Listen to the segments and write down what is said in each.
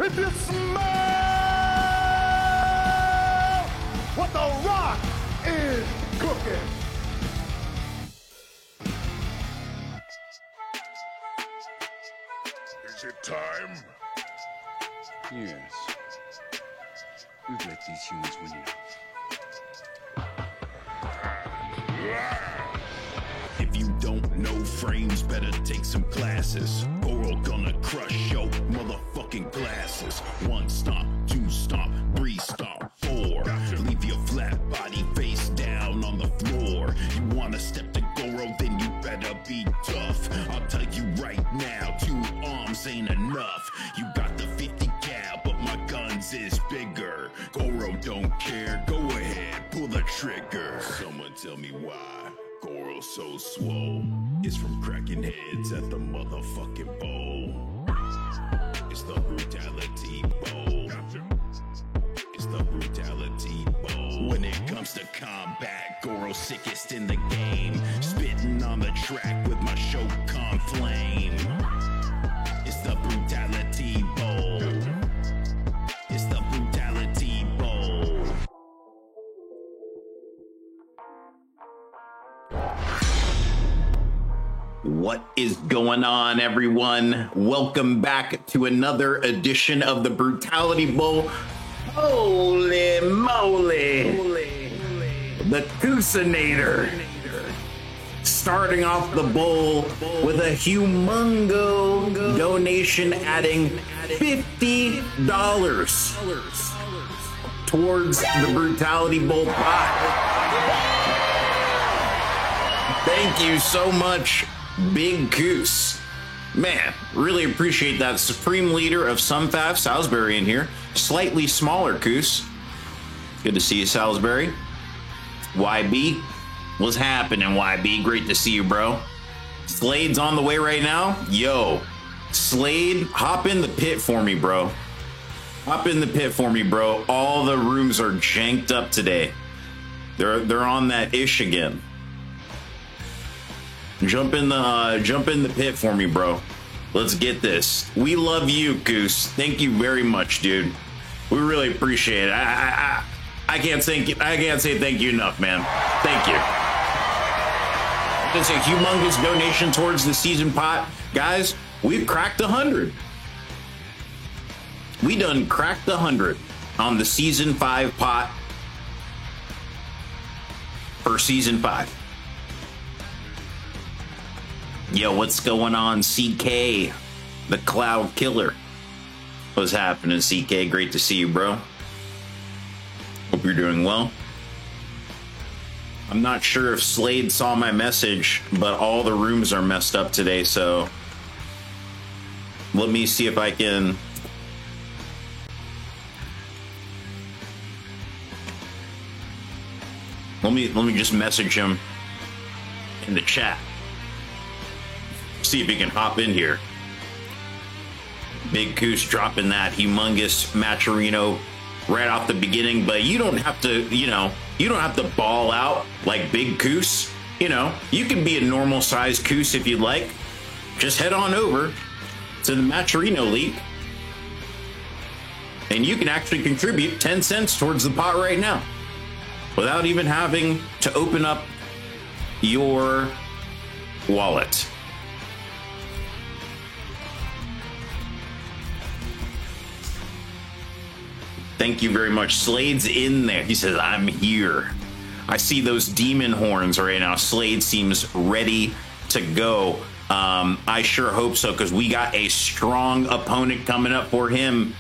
if you smell what The Rock is cooking. Is it time? Yes. We've let these humans win enough. If you don't know frames, better take some classes. Oral gonna crush your motherfucking glasses. 1 stomp, 2 stomp, 3 stomp, 4. Leave your flat body face down on the floor. You wanna step to Goro, then you better be tough. I'll tell you right now, 2 arms ain't enough. You got the 50 cal, but my guns is bigger. Goro don't care, go ahead, pull the trigger. Someone tell me why Goro's so swole. It's from cracking heads at the motherfucking bowl. It's the brutality bowl. It's the brutality bowl. When it comes to combat, Goro's sickest in the game. Spitting on the track with my Shokan flame. It's the brutality bowl. It's the brutality bowl. What is going on, everyone? Welcome back to another edition of the Brutality Bowl. Holy moly! The Cousinator. Starting off the bowl with a humongo donation, adding $50 towards the Brutality Bowl pot. Thank you so much, Big Coos. Man, really appreciate that. Supreme leader of Sunfaf, Salisbury in here. Slightly smaller Coos. Good to see you, Salisbury. YB, what's happening, YB? Great to see you, bro. Slade's on the way right now. Yo, Slade, hop in the pit for me, bro. Hop in the pit for me, bro. All the rooms are janked up today. They're on that ish again. Jump in the pit for me, bro. Let's get this. We love you, Goose. Thank you very much, dude. We really appreciate it. I can't say thank you enough, man. Thank you. It's a humongous donation towards the season pot. Guys, we've cracked 100. We done cracked 100 on the season 5 pot for season 5. Yo, what's going on, CK? The Cloud Killer. What's happening, CK? Great to see you, bro. Hope you're doing well. I'm not sure if Slade saw my message, but all the rooms are messed up today, so let me see if I can... Let me just message him in the chat. See if he can hop in here. Big Coos dropping that humongous Maturino right off the beginning, but you don't have to, you don't have to ball out like Big Coos. You can be a normal size Coos if you'd like. Just head on over to the Maturino League and you can actually contribute 10 cents towards the pot right now without even having to open up your wallet. Thank you very much. Slade's in there. He says, I'm here. I see those demon horns right now. Slade seems ready to go. I sure hope so, because we got a strong opponent coming up for him.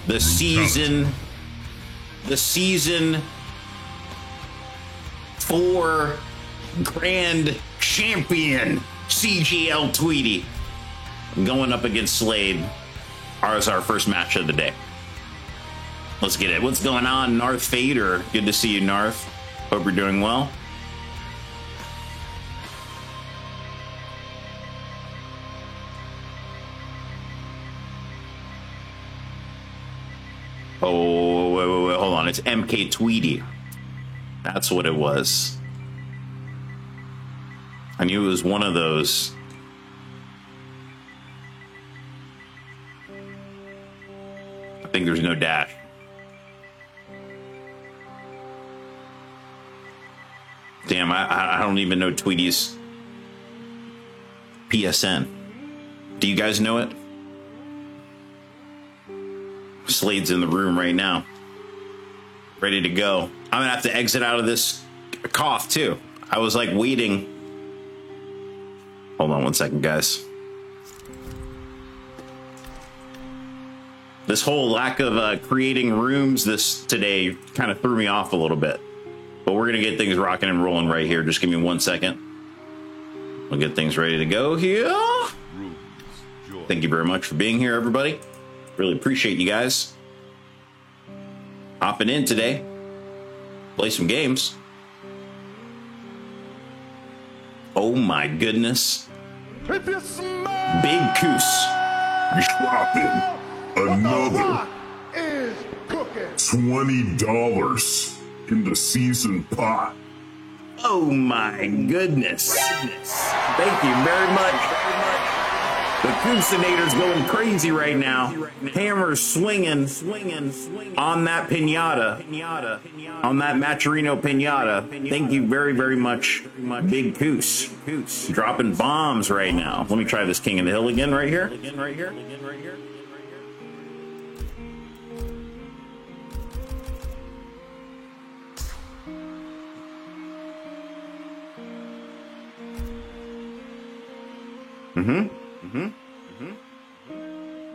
The season 4 grand champion, CGL Tweety, going up against Slade. Ours, our first match of the day. Let's get it. What's going on, Narth Fader? Good to see you, Narth. Hope you're doing well. Oh, wait, hold on. It's MK Tweety. That's what it was. I knew it was one of those. I think there's no dash. Damn, I don't even know Tweety's PSN. Do you guys know it? Slade's in the room right now. Ready to go. I'm gonna have to exit out of this cough too. I was like waiting. Hold on one second, guys. This whole lack of creating rooms today kind of threw me off a little bit. But we're going to get things rocking and rolling right here. Just give me 1 second. We'll get things ready to go here. Thank you very much for being here, everybody. Really appreciate you guys hopping in today. Play some games. Oh my goodness. If you smell Big Coos. Dropping what the another rock is cooking. $20 in the season pot. Oh my goodness. Thank you very much. The Coosinator's going crazy right now. Hammer's swinging on that pinata. On that Macherino pinata. Thank you very, very much, Big Coos. Dropping bombs right now. Let me try this King of the Hill again right here.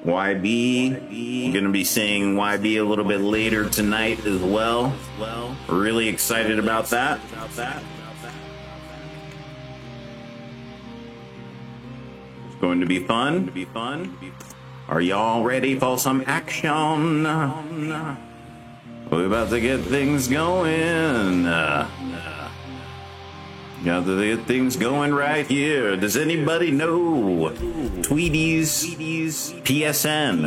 YB, gonna be seeing YB a little bit later tonight as well. Really excited about that. It's going to be fun. Are y'all ready for some action? We're about to get things going. Got to get things going right here. Does anybody know Tweety's PSN?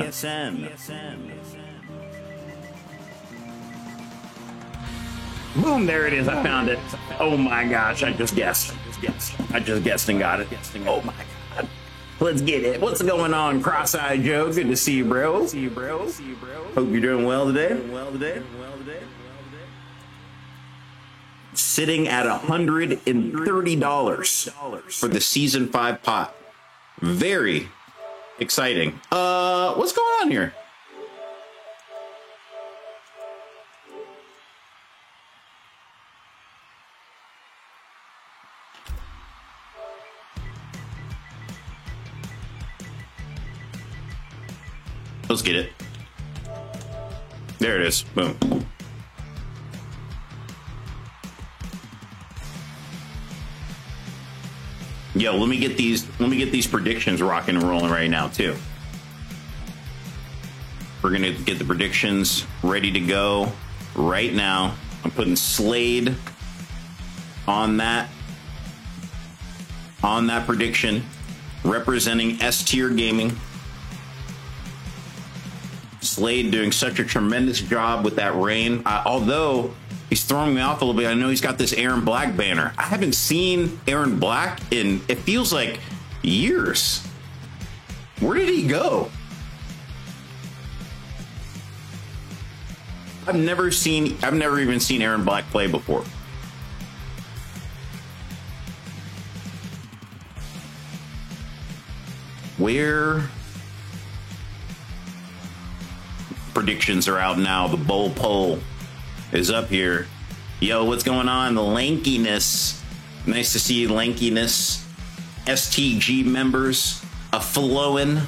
Boom, there it is. I found it. Oh my gosh, I just guessed and got it. Oh my god. Let's get it. What's going on, Cross-Eyed Joe? Good to see you, bro. Hope you're doing well today. Sitting at $130 for the season 5 pot. Very exciting. What's going on here? Let's get it. There it is. Boom. Yo, let me get these predictions rocking and rolling right now too. We're gonna get the predictions ready to go right now. I'm putting Slade on that prediction, representing S Tier Gaming. Slade doing such a tremendous job with that rain. Although he's throwing me off a little bit. I know he's got this Aaron Black banner. I haven't seen Aaron Black in, it feels like, years. Where did he go? I've never even seen Aaron Black play before. Where? Predictions are out now. The bowl poll is up here. Yo, what's going on? The Lankiness. Nice to see Lankiness. STG members flowing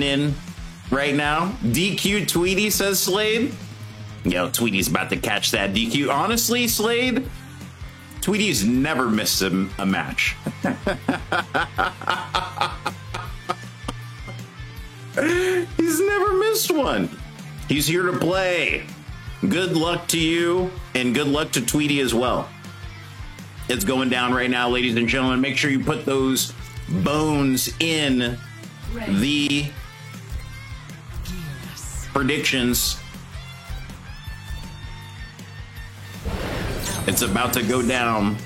in right now. DQ Tweety, says Slade. Yo, Tweety's about to catch that DQ. Honestly, Slade, Tweety's never missed a match. He's never missed one. He's here to play. Good luck to you, and good luck to Tweety as well. It's going down right now, ladies and gentlemen. Make sure you put those bones in the predictions. It's about to go down.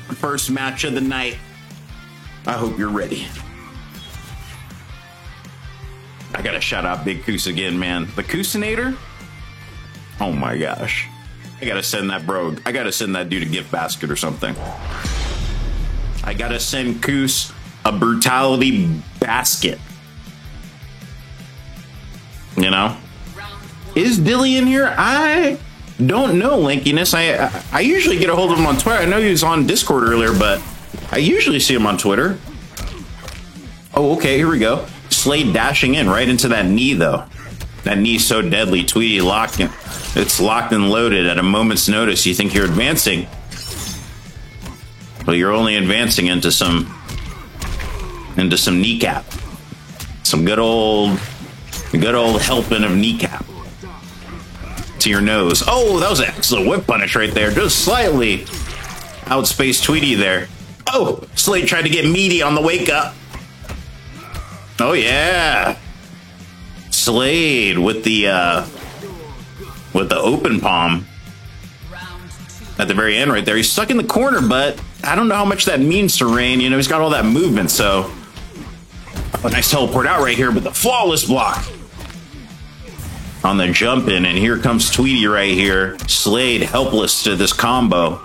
First match of the night. I hope you're ready. I gotta shout out Big Coos again, man. The Coosinator? Oh my gosh. I gotta send that bro. I gotta send that dude a gift basket or something. I gotta send Coos a brutality basket. You know? Is Dilly in here? I don't know, Linkiness. I usually get a hold of him on Twitter. I know he was on Discord earlier, but I usually see him on Twitter. Oh, okay, here we go. Slade dashing in right into that knee, though. That knee's so deadly. Tweety locked in. It's locked and loaded at a moment's notice. You think you're advancing, but you're only advancing into some kneecap. Some good old helping of kneecap to your nose. Oh, that was an excellent whip punish right there. Just slightly outspaced Tweety there. Oh, Slade tried to get meaty on the wake up. Oh yeah, Slade with the open palm at the very end right there. He's stuck in the corner, but I don't know how much that means to Rain. You know, he's got all that movement, so a nice teleport out right here, but the flawless block on the jump in, and here comes Tweety right here. Slade helpless to this combo.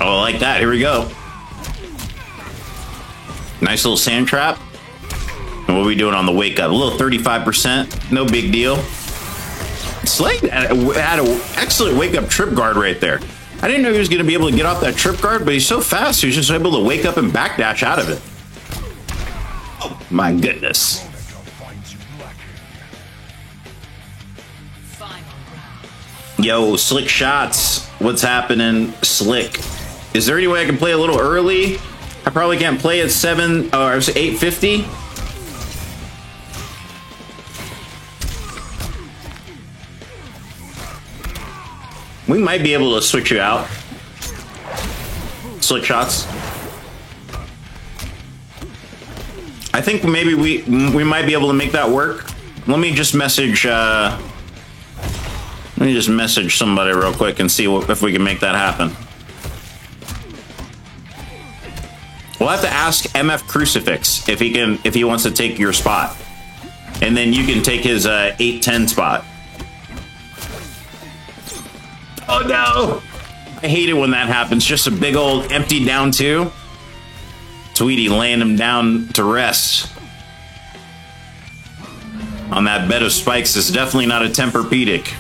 Oh, I like that. Here we go. Nice little sand trap. And what are we doing on the wake up? A little 35%. No big deal. Slade had an excellent wake up trip guard right there. I didn't know he was going to be able to get off that trip guard, but he's so fast, he was just able to wake up and backdash out of it. Oh, my goodness. Yo, Slick Shots. What's happening, Slick? Is there any way I can play a little early? I probably can't play at 8:50. We might be able to switch you out. Slick Shots. I think maybe we might be able to make that work. Let me just message somebody real quick and see if we can make that happen. We'll have to ask MF Crucifix if he wants to take your spot, and then you can take his 8-10 spot. Oh no! I hate it when that happens. Just a big old empty down two. Tweety laying him down to rest on that bed of spikes. Is definitely not a Tempur-Pedic.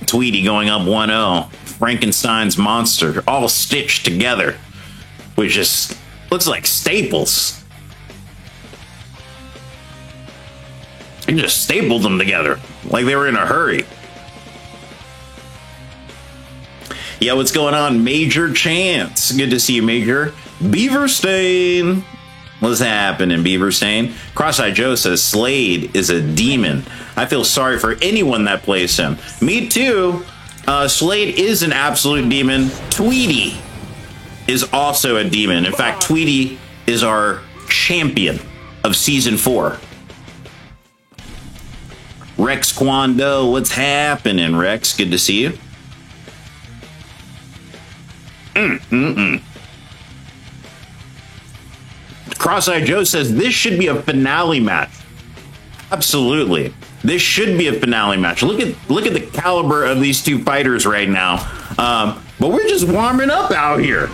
Tweety going up 1-0. Frankenstein's monster, all stitched together, which just looks like staples. He just stapled them together like they were in a hurry. Yeah, what's going on? Major Chance. Good to see you, Major. Beaverstain. What's happening, Beaverstain? Cross-Eyed Joe says Slade is a demon. I feel sorry for anyone that plays him. Me too. Slade is an absolute demon. Tweety is also a demon. In fact, Tweety is our champion of Season 4. Rex Kwando, what's happening, Rex? Good to see you. Cross-Eyed Joe says this should be a finale match. Absolutely. This should be a finale match. Look at the caliber of these two fighters right now. But we're just warming up out here.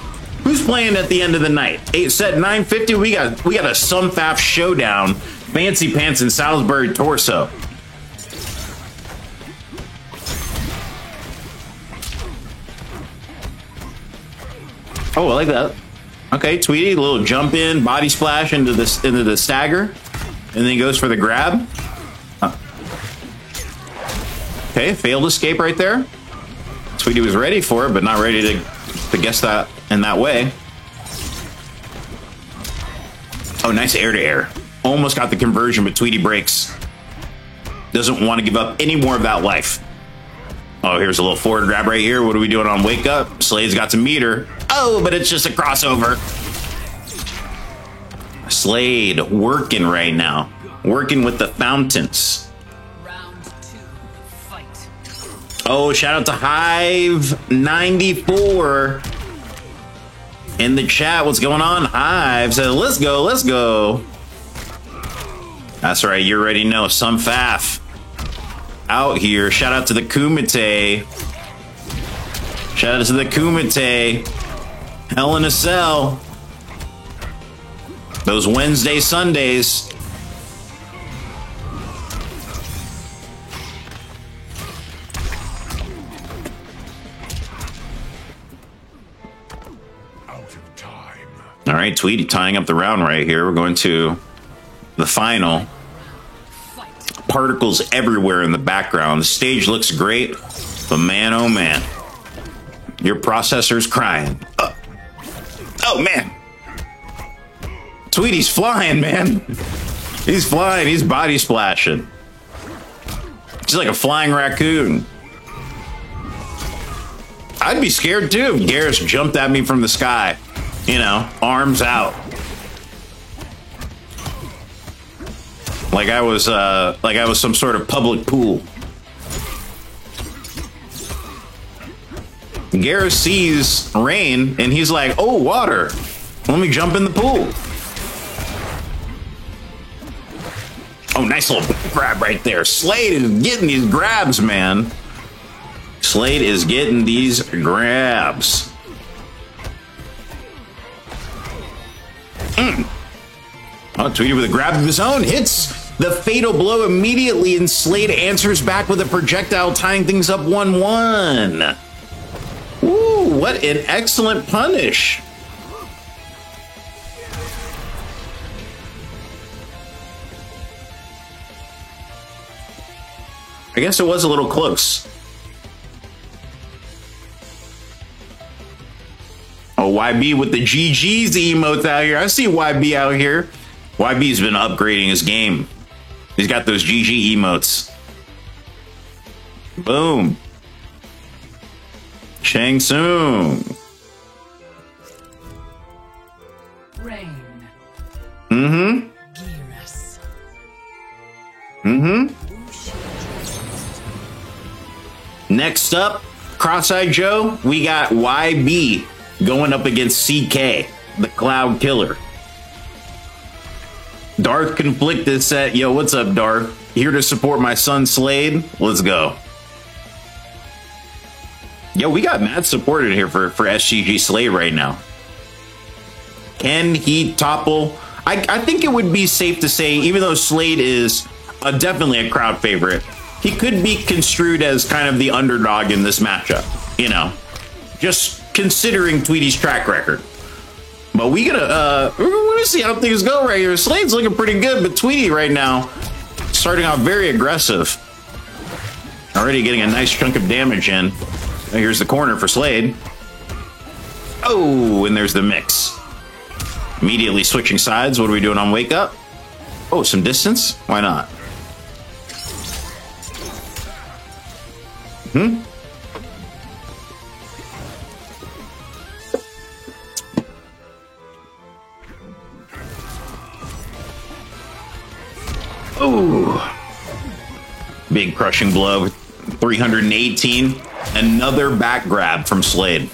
Who's playing at the end of the night? 9:50. We got a Sumfaf showdown. Fancy Pants and Salisbury Torso. Oh, I like that. Okay, Tweety, a little jump in, body splash into the stagger, and then goes for the grab. Okay, failed escape right there. Tweety was ready for it, but not ready to guess that in that way. Oh, nice air to air. Almost got the conversion, but Tweety breaks. Doesn't want to give up any more of that life. Oh, here's a little forward grab right here. What are we doing on wake up? Slade's got some meter. Oh, but it's just a crossover. Slade working right now. Working with the fountains. Round 2, fight. Oh, shout out to Hive94 in the chat. What's going on? Hive says, let's go, let's go. That's right, you already know. Some Faf out here. Shout out to the Kumite. Shout out to the Kumite. Hell in a Cell. Those Wednesday, Sundays. Out of time. All right, Tweety tying up the round right here. We're going to the final. Particles everywhere in the background. The stage looks great, but man, oh man, your processor's crying. Oh man, Tweety's flying, man. He's flying. He's body splashing. He's like a flying raccoon. I'd be scared too if Garrus jumped at me from the sky. You know, arms out. Like I was some sort of public pool. Garrus sees rain and he's like, "Oh, water! Let me jump in the pool." Oh, nice little grab right there. Slade is getting these grabs, man. Slade is getting these grabs. Oh, Tweety with a grab of his own hits the fatal blow immediately, and Slade answers back with a projectile, tying things up 1-1. Ooh, what an excellent punish. I guess it was a little close. Oh, YB with the GG's emotes out here. I see YB out here. YB's been upgrading his game. He's got those GG emotes. Boom. Shang Tsung. Rain. Mm-hmm. Geras. Mm-hmm. Next up, Cross-Eyed Joe, we got YB going up against CK, the Cloud Killer. Darth Conflicted said, yo, what's up, Darth? Here to support my son Slade? Let's go. Yo, we got mad support in here for SGG Slade right now. Can he topple? I think it would be safe to say, even though Slade is definitely a crowd favorite, he could be construed as kind of the underdog in this matchup, you know, just considering Tweety's track record. But we're gonna see how things go right here. Slade's looking pretty good, but Tweety right now starting off very aggressive. Already getting a nice chunk of damage in. Here's the corner for Slade. Oh, and there's the mix. Immediately switching sides. What are we doing on Wake Up? Oh, some distance? Why not? Ooh. Big crushing blow. 318. Another back grab from Slade.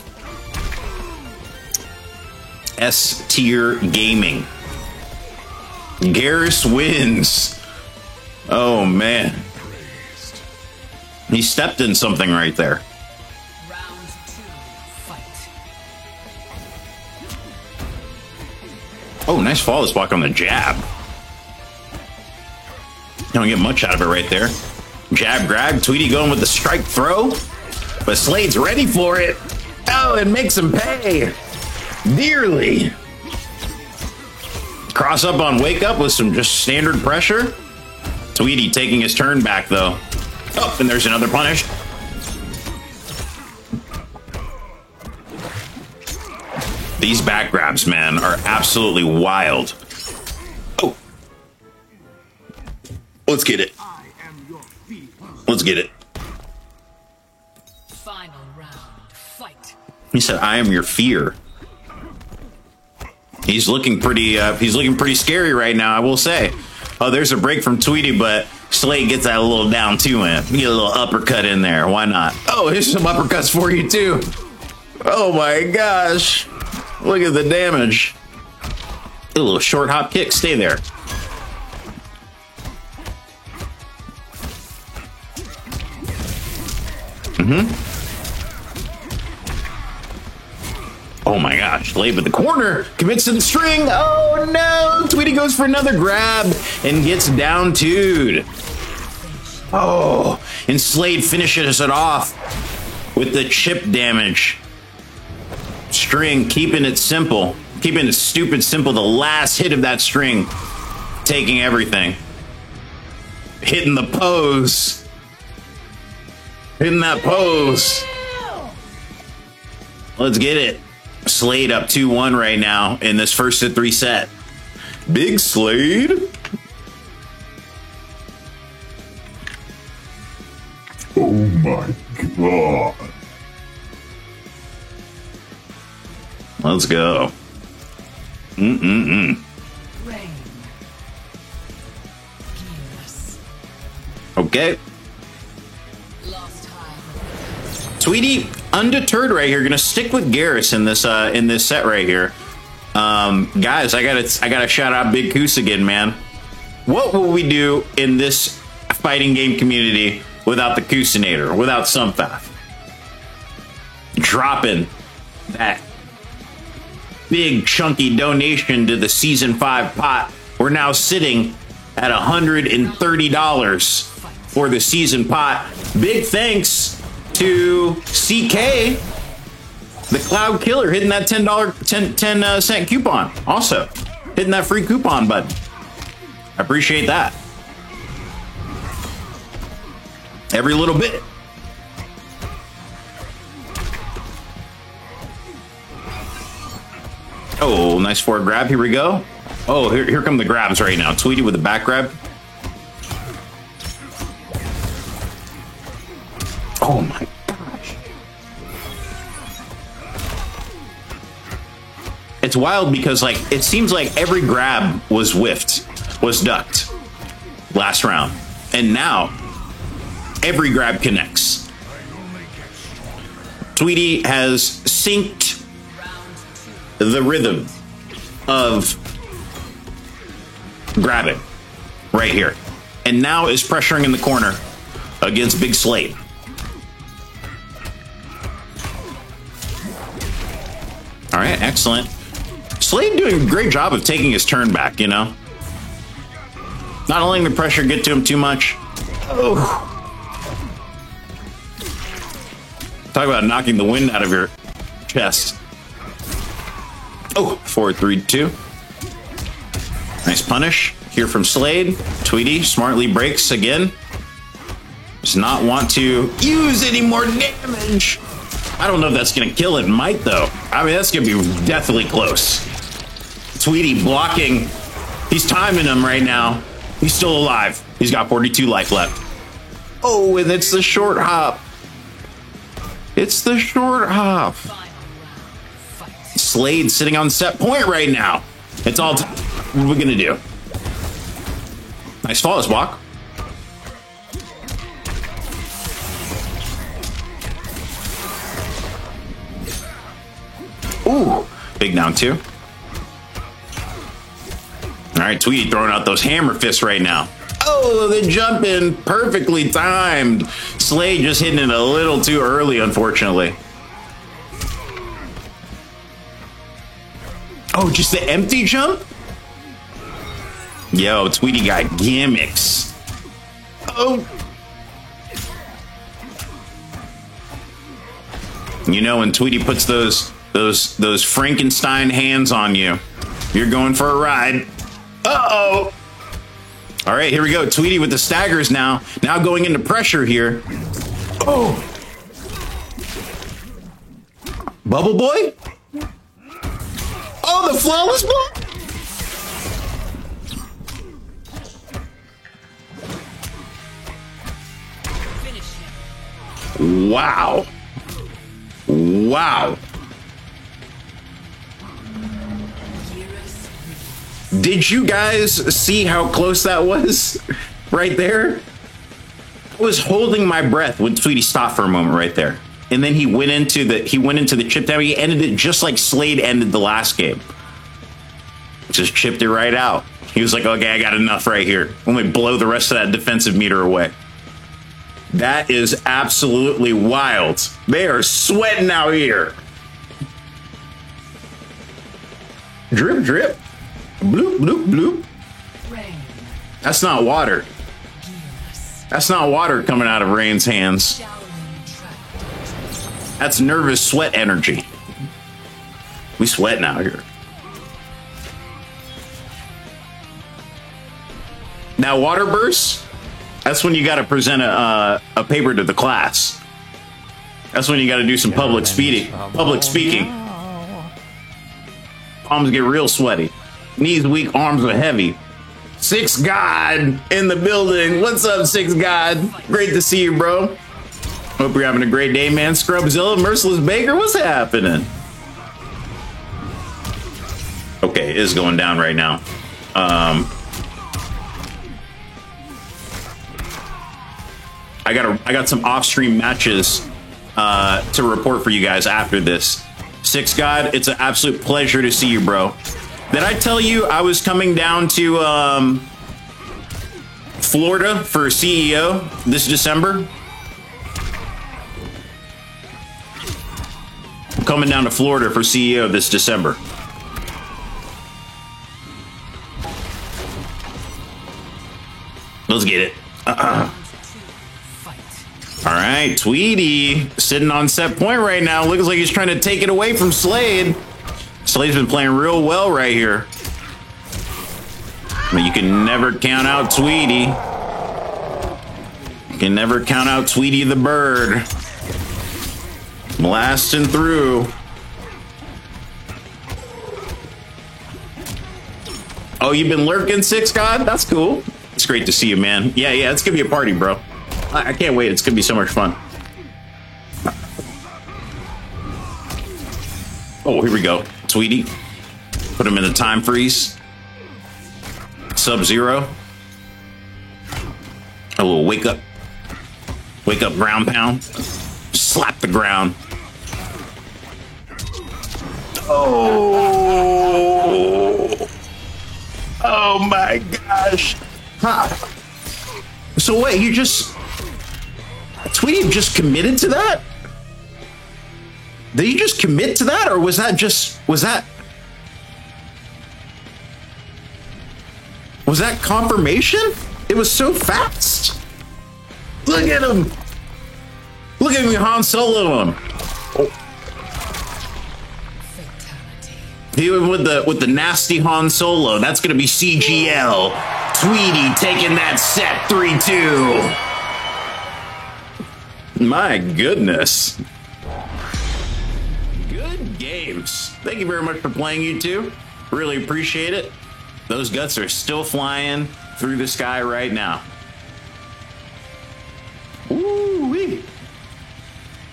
S tier gaming. Garrus wins. Oh man. He stepped in something right there. Round 2, fight. Oh, nice follow block on the jab. Don't get much out of it right there. Jab grab, Tweety going with the strike throw, but Slade's ready for it. Oh, it makes him pay dearly. Cross up on Wake Up with some just standard pressure. Tweety taking his turn back though. Oh, and there's another punish. These back grabs, man, are absolutely wild. Oh. Let's get it. Let's get it. Final round, fight. He said, I am your fear. He's looking pretty scary right now, I will say. Oh, there's a break from Tweety, but Slade gets that a little down too, man. Get a little uppercut in there. Why not? Oh, here's some uppercuts for you too. Oh my gosh. Look at the damage. A little short hop kick. Stay there. Oh my gosh, Slade with the corner, commits to the string. Oh no, Tweety goes for another grab and gets down two'd. Oh, and Slade finishes it off with the chip damage. String keeping it simple, keeping it stupid simple. The last hit of that string, taking everything. Hitting the pose. Hitting that pose. Let's get it. Slade up 2-1 right now in this first of 3 set. Big Slade. Oh my god. Let's go. Rain. Gears. Okay. Lost time. Tweety, undeterred right here, gonna stick with Garrus in this set right here. Guys, I gotta shout out Big Coos again, man. What will we do in this fighting game community without the Coosinator, without Sumphath? Dropping that big chunky donation to the season 5 pot. We're now sitting at $130 for the season pot. Big thanks to CK, the Cloud Killer, hitting that $10 cent coupon. Also, hitting that free coupon button. I appreciate that. Every little bit. Oh, nice forward grab. Here we go. Oh, here come the grabs right now. Tweety with the back grab. Oh my gosh. It's wild because like it seems like every grab was whiffed, was ducked last round. And now every grab connects. Tweety has synced the rhythm of grabbing right here. And now is pressuring in the corner against Big Slade. All right, excellent. Slade doing a great job of taking his turn back, you know? Not letting the pressure get to him too much. Oh. Talk about knocking the wind out of your chest. Oh, 4-3-2. Nice punish here from Slade. Tweety smartly breaks again. Does not want to use any more damage. I don't know if that's going to kill it. Might, though. I mean, that's going to be deathly close. Tweety blocking. He's timing him right now. He's still alive. He's got 42 life left. Oh, and it's the short hop. It's the short hop. Slade sitting on set point right now. It's all. What are we going to do? Nice flawless block. Ooh, big down 2. All right, Tweety throwing out those hammer fists right now. Oh, the jump in, perfectly timed. Slade just hitting it a little too early, unfortunately. Oh, just the empty jump? Yo, Tweety got gimmicks. Oh. You know, when Tweety puts those Frankenstein hands on you, you're going for a ride. Uh-oh. All right, here we go. Tweety with the staggers now. Now going into pressure here. Oh. Bubble Boy? Oh, the flawless block. Wow. Wow. Did you guys see how close that was? Right there? I was holding my breath when Tweety stopped for a moment right there. And then he went into the chip down. He ended it just like Slade ended the last game. Just chipped it right out. He was like, okay, I got enough right here. Let me blow the rest of that defensive meter away. That is absolutely wild. They are sweating out here. Drip, drip. Bloop, bloop, bloop. Rain. That's not water. Gearless. That's not water coming out of Rain's hands. Dowling track. That's nervous sweat energy. We sweating out here. Now, water bursts, that's when you got to present a paper to the class. That's when you got to do some public speaking. Palms get real sweaty. Knees weak, arms are heavy. Six God in the building. What's up, Six God? Great to see you, bro. Hope you're having a great day, man. Scrubzilla, Merciless Baker, what's happening? Okay, it is going down right now. I got some off-stream matches to report for you guys after this. Six God, it's an absolute pleasure to see you, bro. Did I tell you I was coming down to Florida for CEO this December? I'm coming down to Florida for CEO this December. Let's get it. All right, Tweety sitting on set point right now. Looks like he's trying to take it away from Slade. Slade's been playing real well right here. But you can never count out Tweety. You can never count out Tweety the bird. Blasting through. Oh, you've been lurking, Six God? That's cool. It's great to see you, man. Yeah, it's gonna be a party, bro. I can't wait. It's gonna be so much fun. Oh, here we go. Tweety. Put him in the time freeze. Sub-Zero. A little wake up. Wake up ground pound. Slap the ground. Oh. Oh my gosh. Huh. So wait, you just... Tweety just committed to that? Did he just commit to that, or was that confirmation? It was so fast. Look at him. Look at me, Han Solo him. Oh. Fatality. He went with the nasty Han Solo. That's gonna be CGL. Tweety taking that set 3-2. My goodness. Good games. Thank you very much for playing, you two. Really appreciate it. Those guts are still flying through the sky right now. Woo-wee.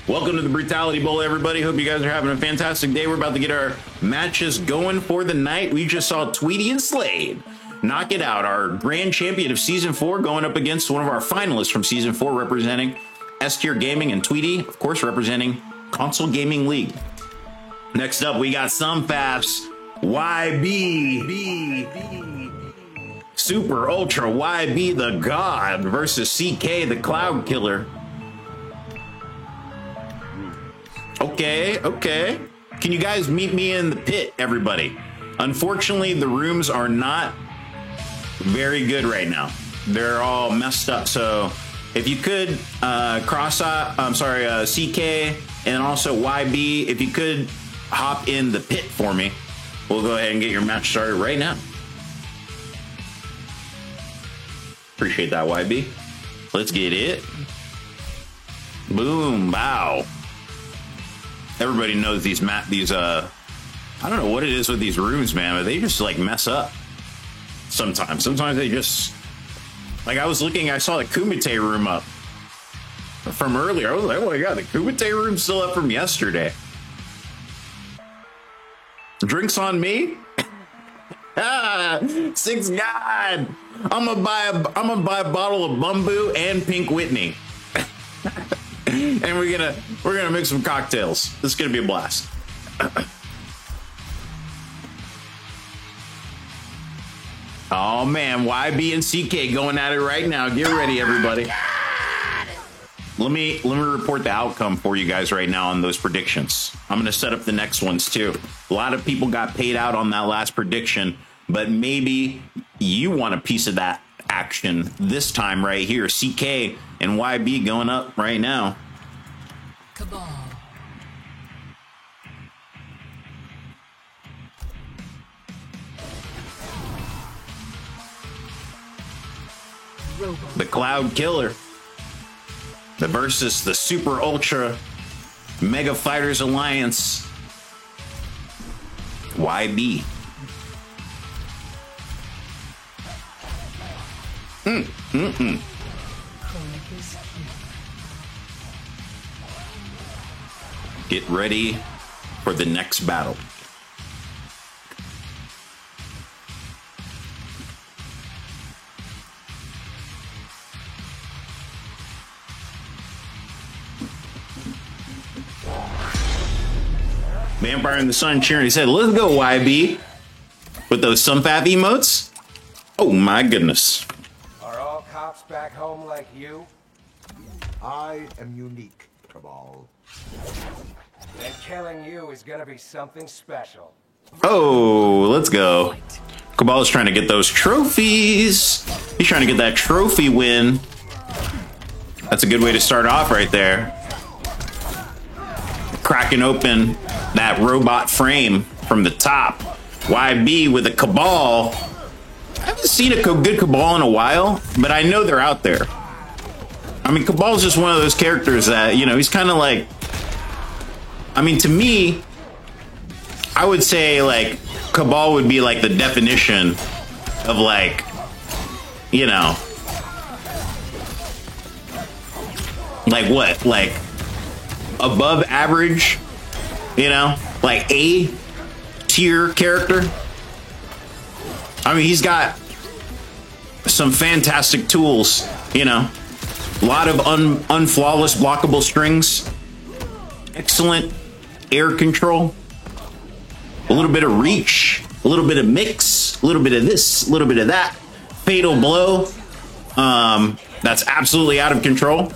Welcome to the Brutality Bowl, everybody. Hope you guys are having a fantastic day. We're about to get our matches going for the night. We just saw Tweety and Slade knock it out. Our grand champion of Season 4 going up against one of our finalists from Season 4 representing S-Tier Gaming, and Tweety, of course, representing Console Gaming League. Next up, we got Sunfaps YB. Super Ultra YB the God versus CK the Cloud Killer. Okay. Can you guys meet me in the pit, everybody? Unfortunately, the rooms are not very good right now. They're all messed up, so if you could, CK and also YB, if you could hop in the pit for me, we'll go ahead and get your match started right now. Appreciate that, YB. Let's get it. Boom, bow. Everybody knows these I don't know what it is with these rooms, man, but they just like mess up sometimes. Sometimes they just, like I was looking, I saw the Kumite room up from earlier. I was like, oh my God, the Kumite room's still up from yesterday. Drinks on me? Six God. I'm gonna buy a bottle of Bumbu and Pink Whitney. And we're gonna make some cocktails. This is gonna be a blast. Oh man, YB and CK going at it right now. Get ready, everybody. Let me report the outcome for you guys right now on those predictions. I'm gonna set up the next ones too. A lot of people got paid out on that last prediction, but maybe you want a piece of that action this time right here. CK and YB going up right now. Cabal. Robot. The Cloud Killer. The versus the Super Ultra Mega Fighters Alliance. YB. Chronic is here. Get ready for the next battle. Vampire in the Sun cheering. He said, let's go, YB. With those Sunfab emotes. Oh my goodness. Are all cops back home like you? I am unique, Cabal. Then killing you is gonna be something special. Oh, let's go. Cabal's trying to get those trophies. He's trying to get that trophy win. That's a good way to start off right there. Cracking open that robot frame from the top. YB with a Cabal. I haven't seen a good Cabal in a while, but I know they're out there. I mean, Cabal's just one of those characters that, you know, he's kind of like, I mean, to me, I would say like Cabal would be like the definition of like, you know, like what? Like above average, you know, like A tier character. I mean, he's got some fantastic tools, you know, a lot of unflawless blockable strings, excellent air control, a little bit of reach, a little bit of mix, a little bit of this, a little bit of that, fatal blow. That's absolutely out of control.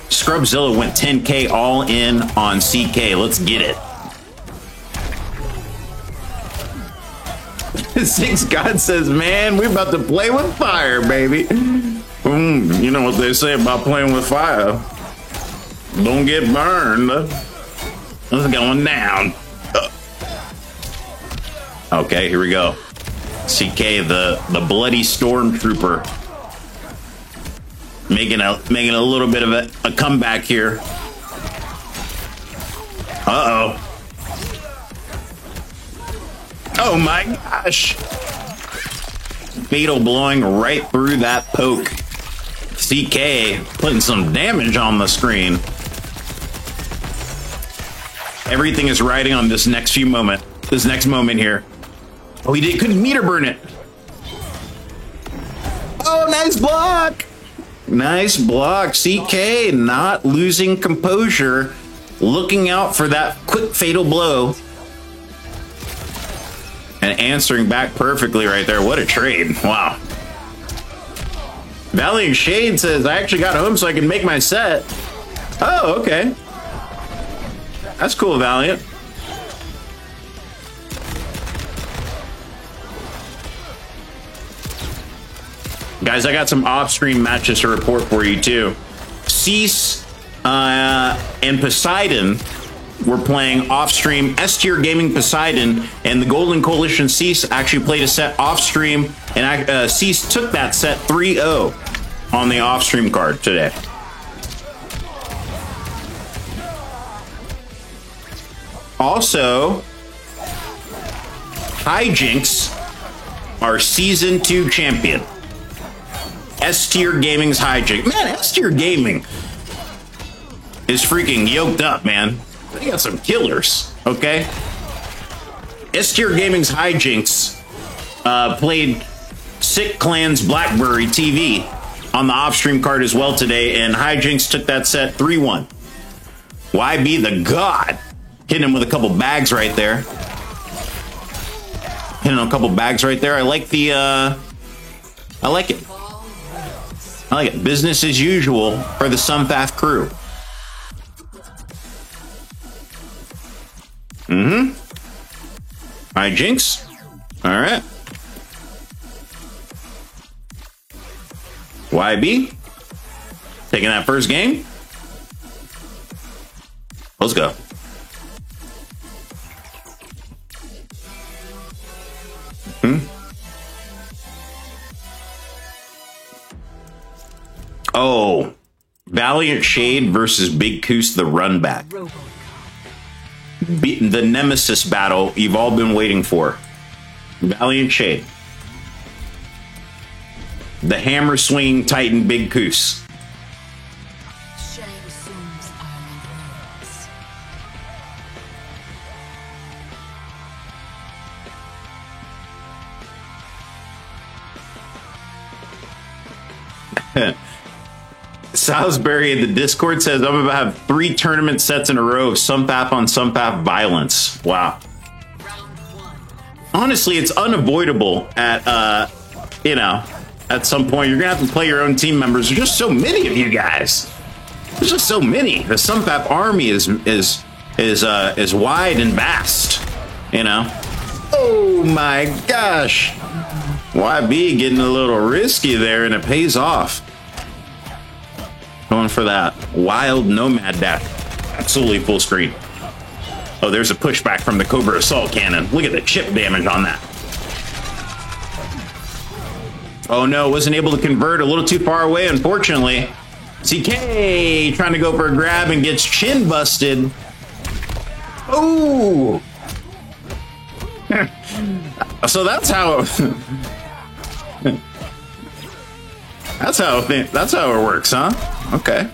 Scrubzilla went 10K all in on CK. Let's get it. Six God says, man, we're about to play with fire, baby. You know what they say about playing with fire. Don't get burned. It's going down. Okay, here we go. CK, the bloody stormtrooper. Making a little bit of a comeback here. Uh-oh. Oh my gosh. Fatal blowing right through that poke. CK putting some damage on the screen. Everything is riding on this next moment here. Oh, he couldn't meter burn it. Oh, nice block. Nice block. CK not losing composure. Looking out for that quick fatal blow. And answering back perfectly right there. What a trade. Wow. Valiant Shade says, I actually got home so I can make my set. Oh, okay. That's cool, Valiant. Guys, I got some off-screen matches to report for you, too. Cease and Poseidon were playing off-stream. S-tier Gaming Poseidon and the Golden Coalition Cease actually played a set off-stream, and Cease took that set 3-0 on the off-stream card today. Also, Hijinks, our Season 2 champion. S-tier Gaming's Hijinks. Man, S-tier Gaming is freaking yoked up, man. They got some killers, okay? S-Tier Gaming's Hijinks played Sick Clan's Blackberry TV on the off-stream card as well today, and Hijinks took that set 3-1. YB the God hitting him with a couple bags right there. Hitting a couple bags right there. I like the, I like it. I like it. Business as usual for the Sunpath crew. All right, Jinx. All right. YB taking that first game. Let's go. Oh, Valiant Shade versus Big Koos the Runback. The Nemesis battle you've all been waiting for. Valiant Shade. The hammer swinging Titan Big Koos. Shade assumes Iron Lords. Salisbury in the Discord says, I'm about to have 3 tournament sets in a row of Sunpath on Sunpath violence. Wow. Honestly, it's unavoidable at, you know, at some point. You're going to have to play your own team members. There's just so many of you guys. There's just so many. The Sunpath army is wide and vast, you know. Oh my gosh. YB getting a little risky there, and it pays off. Going for that wild nomad deck. Absolutely full screen. Oh, there's a pushback from the Cobra Assault Cannon. Look at the chip damage on that. Oh no, wasn't able to convert, a little too far away, unfortunately. CK trying to go for a grab and gets chin busted. Oh! So that's how... That's how it works, huh? Okay.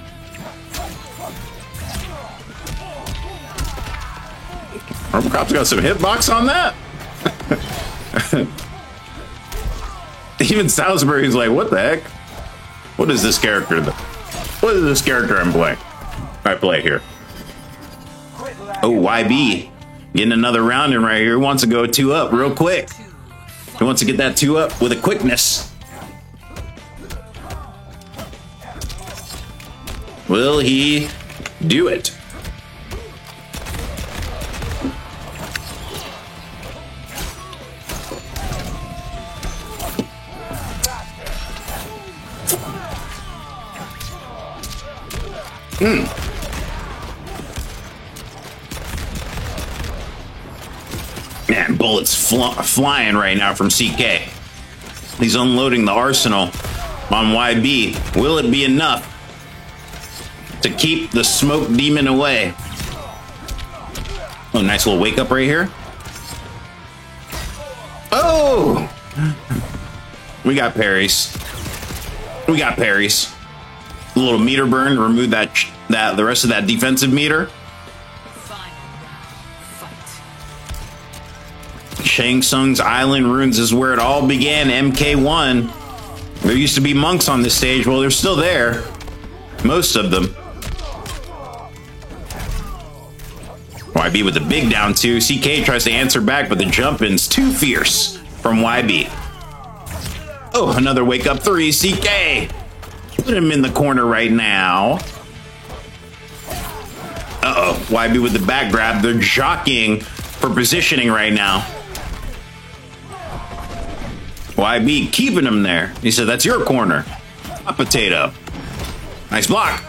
Robocop's got some hitbox on that. Even Salisbury's like, what the heck? What is this character? What is this character I'm playing? I play here. Oh, YB getting another round in right here. He wants to go 2 up real quick. He wants to get that 2 up with a quickness. Will he do it? Man, bullets flying right now from CK. He's unloading the arsenal on YB. Will it be enough to keep the smoke demon away? Oh, nice little wake up right here. Oh! We got parries. We got parries. A little meter burn to remove the rest of that defensive meter. Shang Tsung's Island Ruins is where it all began. MK1. There used to be monks on this stage. Well, they're still there. Most of them. YB with the big down 2. CK tries to answer back, but the jump in's too fierce from YB. Oh, another wake up 3. CK. Put him in the corner right now. Uh-oh. YB with the back grab. They're jockeying for positioning right now. YB keeping him there. He said, that's your corner. Hot potato. Nice block.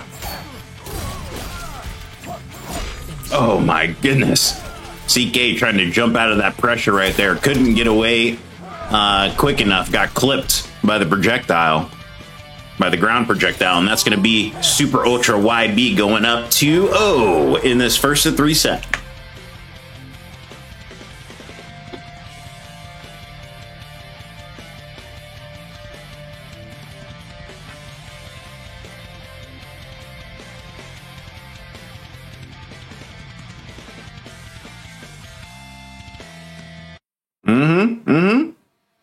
Oh my goodness. CK trying to jump out of that pressure right there. Couldn't get away quick enough. Got clipped by the projectile. By the ground projectile. And that's going to be Super Ultra YB going up 2-0 in this first of 3 set.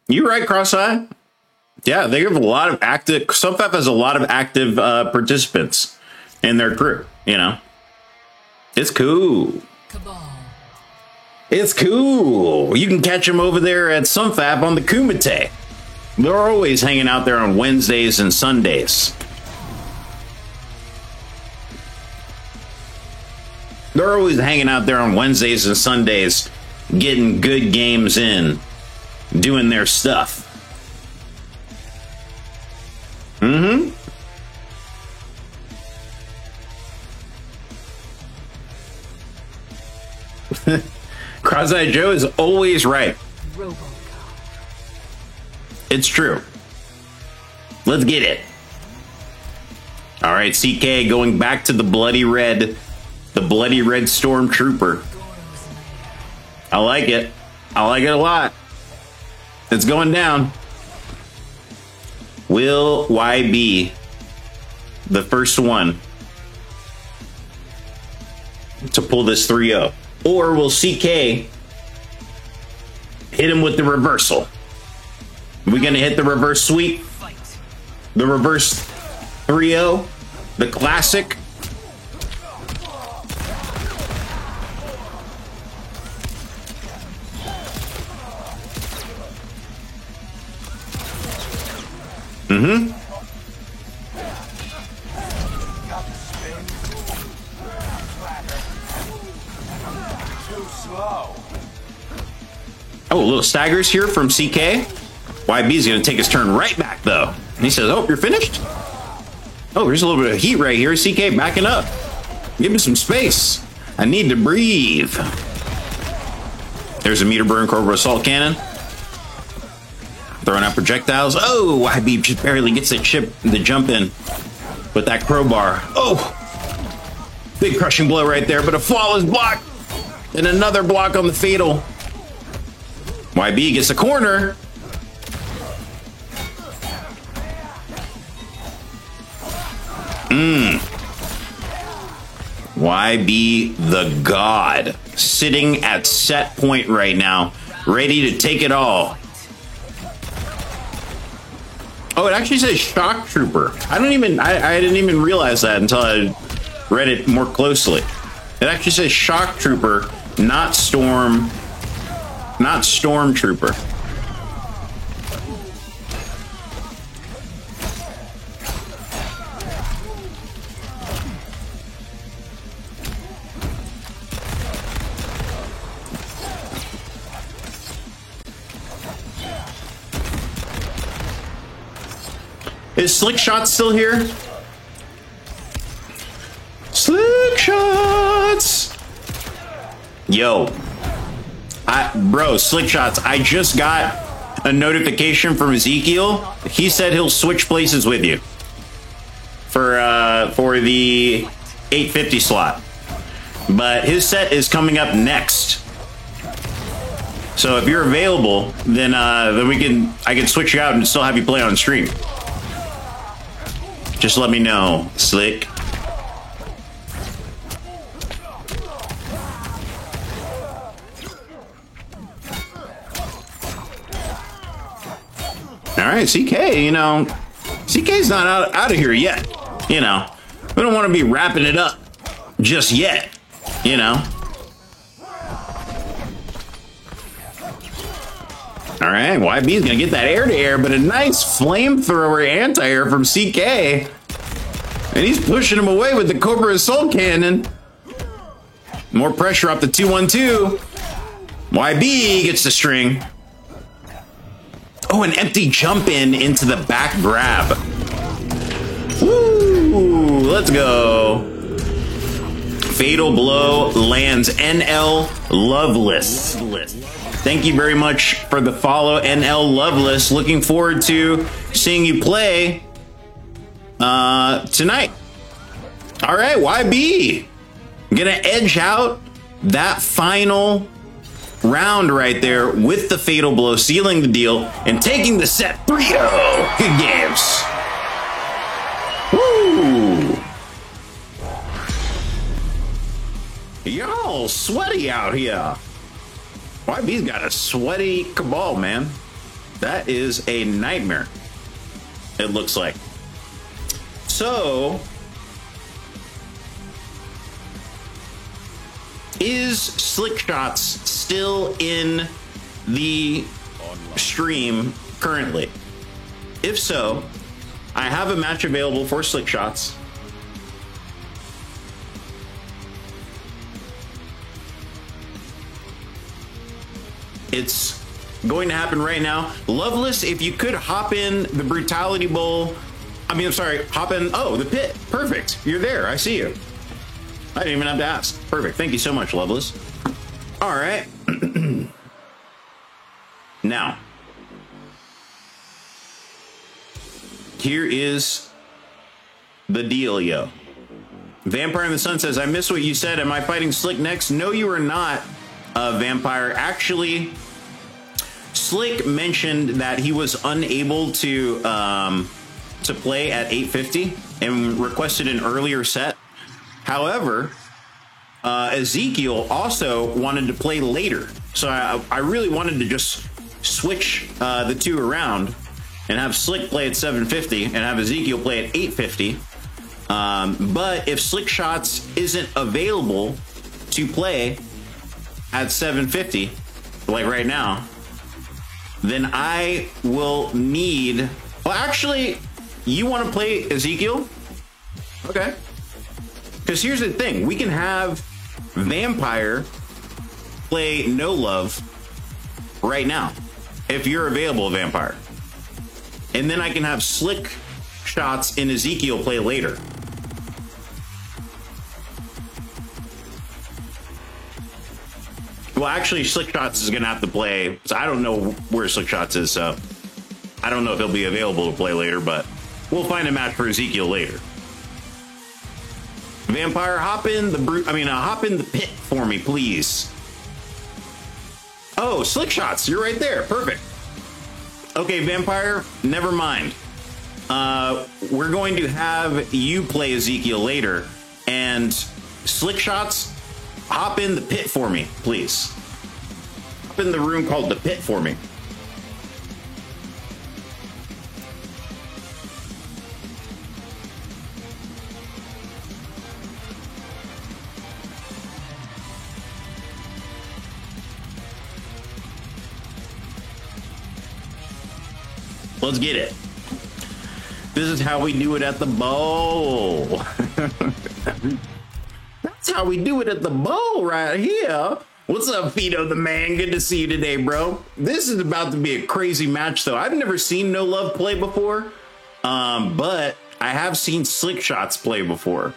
You're right, Cross-Eye. Yeah, they have a lot of active... Sunfaf has a lot of active participants in their crew, you know. It's cool. Cabal. It's cool. You can catch them over there at Sunfap on the Kumite. They're always hanging out there on Wednesdays and Sundays. They're always hanging out there on Wednesdays and Sundays, getting good games in, doing their stuff. Cross-Eyed Joe is always right. Robocop. It's true. Let's get it. All right, CK going back to the bloody red Stormtrooper. I like it. I like it a lot. It's going down. Will YB the first one to pull this 3-0? Or will CK hit him with the reversal? Are we going to hit the reverse sweep? The reverse 3-0? The classic? Oh, a little staggers here from CK. YB's going to take his turn right back, though. And he says, oh, you're finished? Oh, there's a little bit of heat right here. CK backing up. Give me some space. I need to breathe. There's a meter burn Cobra Assault Cannon. Throwing out projectiles. Oh, YB just barely gets the jump in with that crowbar. Oh, big crushing blow right there, but a flawless block. And another block on the Fatal. YB gets a corner. YB the God, sitting at set point right now, ready to take it all. Oh, it actually says Shock Trooper. I didn't even realize that until I read it more closely. It actually says Shock Trooper, not Stormtrooper. Is Slick Shots still here? Slick Shots! Yo. Bro, Slick Shots, I just got a notification from Ezekiel. He said he'll switch places with you for the 850 slot. But his set is coming up next. So if you're available, then I can switch you out and still have you play on stream. Just let me know, Slick. All right, CK, you know, CK's not out of here yet. You know, we don't want to be wrapping it up just yet, you know. All right, YB's going to get that air-to-air, but a nice flamethrower anti-air from CK. And he's pushing him away with the Cobra Assault Cannon. More pressure up to 2-1-2. YB gets the string. Oh, an empty jump into the back grab. Woo, let's go. Fatal blow lands NL Loveless. Thank you very much for the follow, NL Loveless. Looking forward to seeing you play tonight. All right, YB. Gonna edge out that final round right there with the Fatal Blow, sealing the deal and taking the set 3-0. Good games. Woo! Y'all sweaty out here. YB's got a sweaty Cabal, man. That is a nightmare, it looks like. So, is Slickshots still in the stream currently? If so, I have a match available for Slickshots. It's going to happen right now. Loveless, if you could hop in the Brutality Bowl. I mean, I'm sorry, hop in. Oh, the pit. Perfect. You're there. I see you. I didn't even have to ask. Perfect. Thank you so much, Loveless. All right. Now, here is the deal, yo. Vampire in the Sun says, I miss what you said. Am I fighting Slick next? No, you are not, Vampire. Actually, Slick mentioned that he was unable to play at 850 and requested an earlier set. However, Ezekiel also wanted to play later. So I really wanted to just switch the two around and have Slick play at 750 and have Ezekiel play at 850. But if Slickshots isn't available to play at 750, like right now, then I will need... Well, actually, you want to play Ezekiel? Okay. Because here's the thing. We can have Vampire play No Love right now, if you're available, Vampire. And then I can have Slickshots and Ezekiel play later. Well, actually, Slickshots is going to have to play. So I don't know where Slickshots is, so I don't know if he'll be available to play later, but we'll find a match for Ezekiel later. Vampire, hop in the pit for me, please. Oh, Slickshots, you're right there. Perfect. Okay, Vampire, never mind. We're going to have you play Ezekiel later, and Slickshots, hop in the pit for me, please. Hop in the room called the pit for me. Let's get it. This is how we do it at the bowl. That's how we do it at the bowl right here. What's up, Fido the man? Good to see you today, bro. This is about to be a crazy match, though. I've never seen No Love play before, but I have seen Slickshots play before.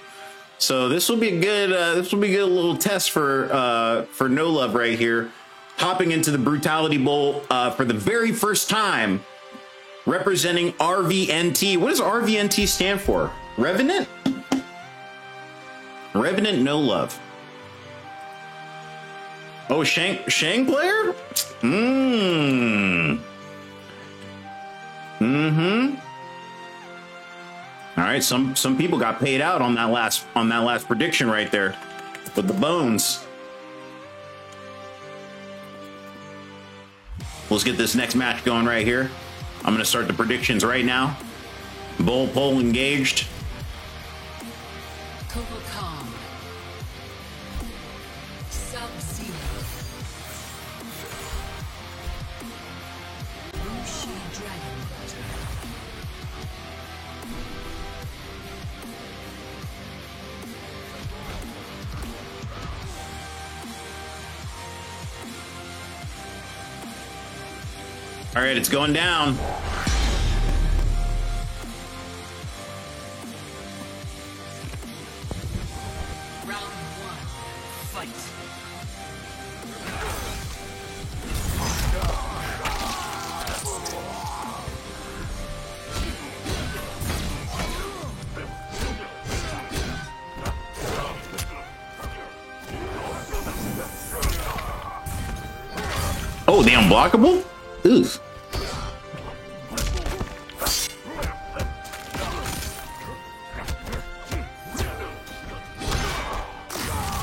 So this will be a good. This will be a good little test for No Love right here, hopping into the Brutality Bowl for the very first time. Representing RVNT. What does RVNT stand for? Revenant? Revenant No Love. Oh, Shang player? All right, some people got paid out on that last prediction right there with the bones. Let's get this next match going right here. I'm going to start the predictions right now. Bull poll engaged. Koval Khan. Sub-Zero. Wuxi Dragon Butter. All right, it's going down. Round one. Fight. Oh, the unblockable? Oof.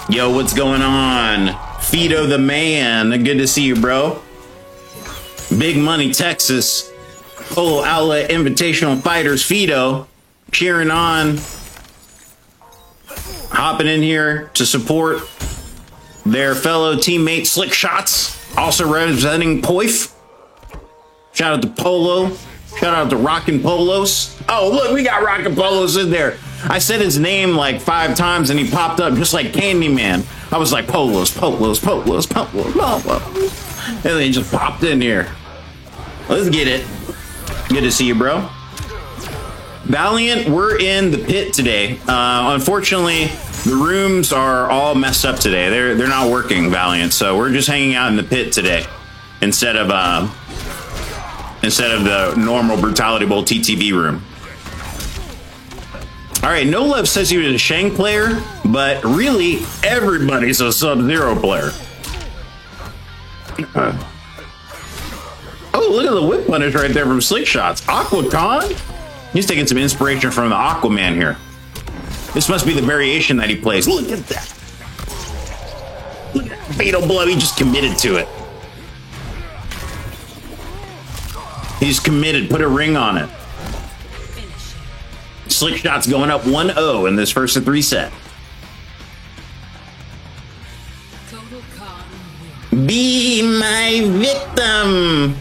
Yo, what's going on? Fido the man. Good to see you, bro. Big Money, Texas. Polo Outlet Invitational Fighters, Fido. Cheering on. Hopping in here to support their fellow teammate Slick Shots. Also representing Poif. Shout out to Polo. Shout out to Rockin' Polos. Oh, look, we got Rockin' Polos in there. I said his name like 5 times and he popped up just like Candyman. I was like, Polos, Polos, Polos, Polos, Polos. And then he just popped in here. Let's get it. Good to see you, bro. Valiant, we're in the pit today. Unfortunately, the rooms are all messed up today. They're not working, Valiant. So we're just hanging out in the pit today instead of the normal Brutality Bowl TTV room. All right, No Love says he was a Shang player, but really everybody's a Sub-Zero player. Oh, look at the whip punish right there from Slick Shots. Aqua Khan? He's taking some inspiration from the Aquaman here. This must be the variation that he plays. Look at that. Look at that fatal blow. He just committed to it. He's committed. Put a ring on it. Slick Shots going up 1-0 in this first of 3 set. Be my victim.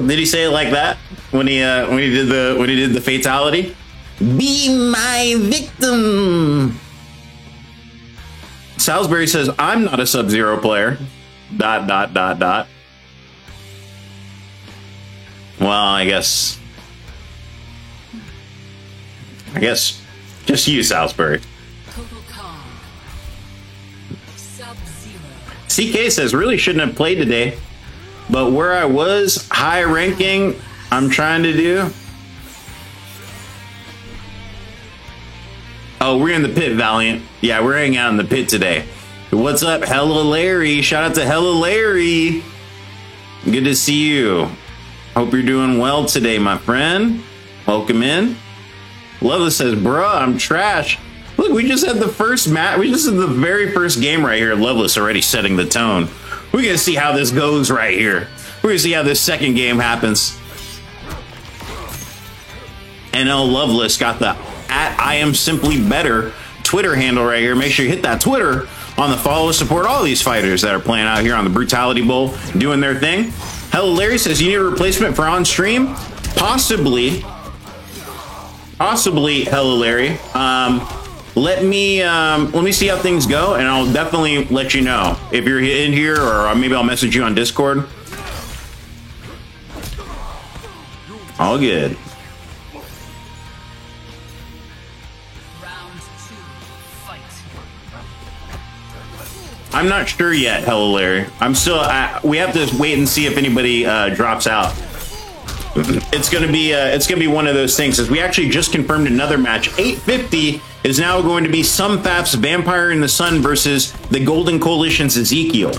Did he say it like that when he did the fatality? Be my victim. Salisbury says, I'm not a Sub-Zero player. ... Well, I guess just you, Salisbury. CK says, really shouldn't have played today, but where I was, high ranking, I'm trying to do. Oh, we're in the pit, Valiant. Yeah, we're hanging out in the pit today. What's up, Hella Larry? Shout out to Hella Larry. Good to see you. Hope you're doing well today, my friend. Welcome in. Loveless says, bruh, I'm trash. Look, we just had the first match. We just had the very first game right here. Loveless already setting the tone. We're going to see how this goes right here. We're going to see how this second game happens. NL Loveless got the @IamSimplyBetter Twitter handle right here. Make sure you hit that Twitter on the follow. Support all these fighters that are playing out here on the Brutality Bowl, doing their thing. Hello, Larry says, you need a replacement for on stream? Possibly. Hello, Larry. Let me see how things go, and I'll definitely let you know if you're in here, or maybe I'll message you on Discord. All good. Round 2, fight. I'm not sure yet, hello, Larry. I'm still. We have to wait and see if anybody drops out. It's gonna be one of those things. As we actually just confirmed another match. 850 is now going to be Sumfaf's Vampire in the Sun versus the Golden Coalition's Ezekiel.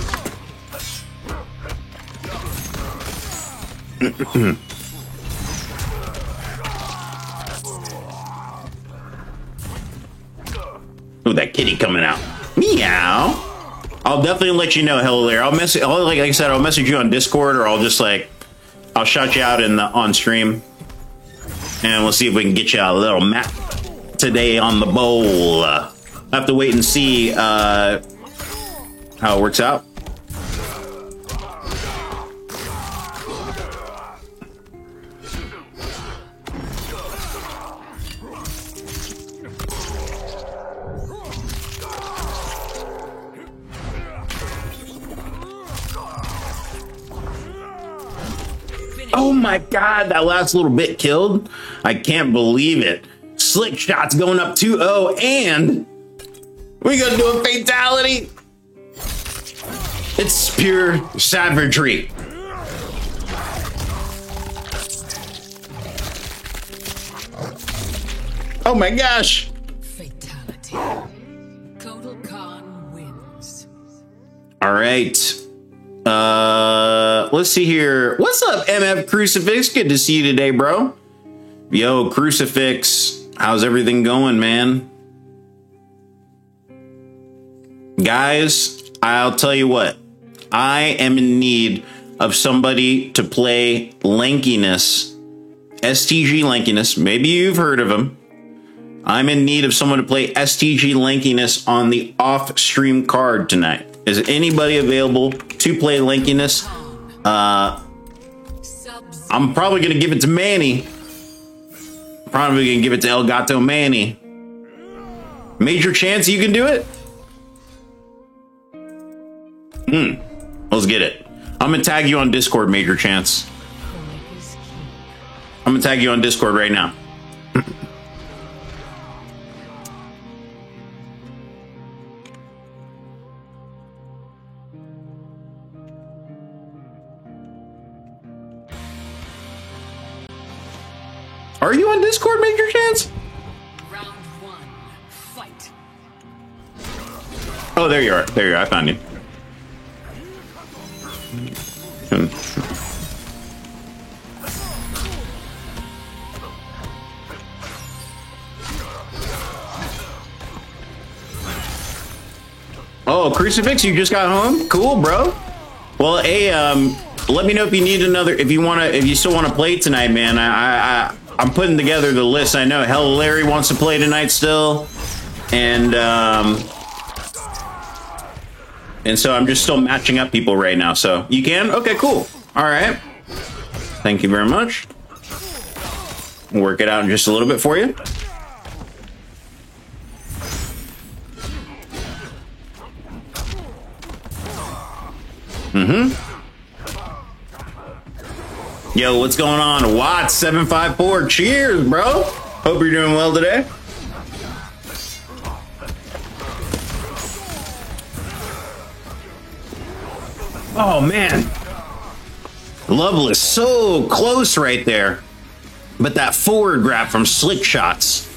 Oh, that kitty coming out. Meow. I'll definitely let you know, hello, Larry. Like I said, I'll message you on Discord, or I'll shout you out on stream, and we'll see if we can get you a little map today on the bowl. I have to wait and see how it works out. Oh my God, that last little bit killed. I can't believe it. Slick Shots going up 2-0, and we're gonna do a fatality. It's pure savagery. Oh my gosh. Fatality. Kotal Khan wins. All right. Let's see here. What's up, MF Crucifix? Good to see you today, bro. Yo, Crucifix, how's everything going, man? Guys, I'll tell you what. I am in need of somebody to play Lankiness. STG Lankiness. Maybe you've heard of him. I'm in need of someone to play STG Lankiness on the off-stream card tonight. Is anybody available to play Lankiness? I'm probably going to give it to Manny. Probably going to give it to El Gato Manny. Major chance you can do it? Let's get it. I'm going to tag you on Discord, Major Chance. I'm going to tag you on Discord right now. Are you on Discord, Major Chance? Round 1, fight. Oh, there you are. There you are. I found you. Oh, Crucifix, you just got home? Cool, bro. Well, hey, let me know if you need another, if you still want to play tonight, man. I'm putting together the list. I know Hell Larry wants to play tonight still. And so I'm just still matching up people right now. So you can? Okay, cool. All right. Thank you very much. We'll work it out in just a little bit for you. Yo, what's going on? Watts 754. Cheers, bro. Hope you're doing well today. Oh man, Loveless so close right there, but that forward grab from Slick Shots,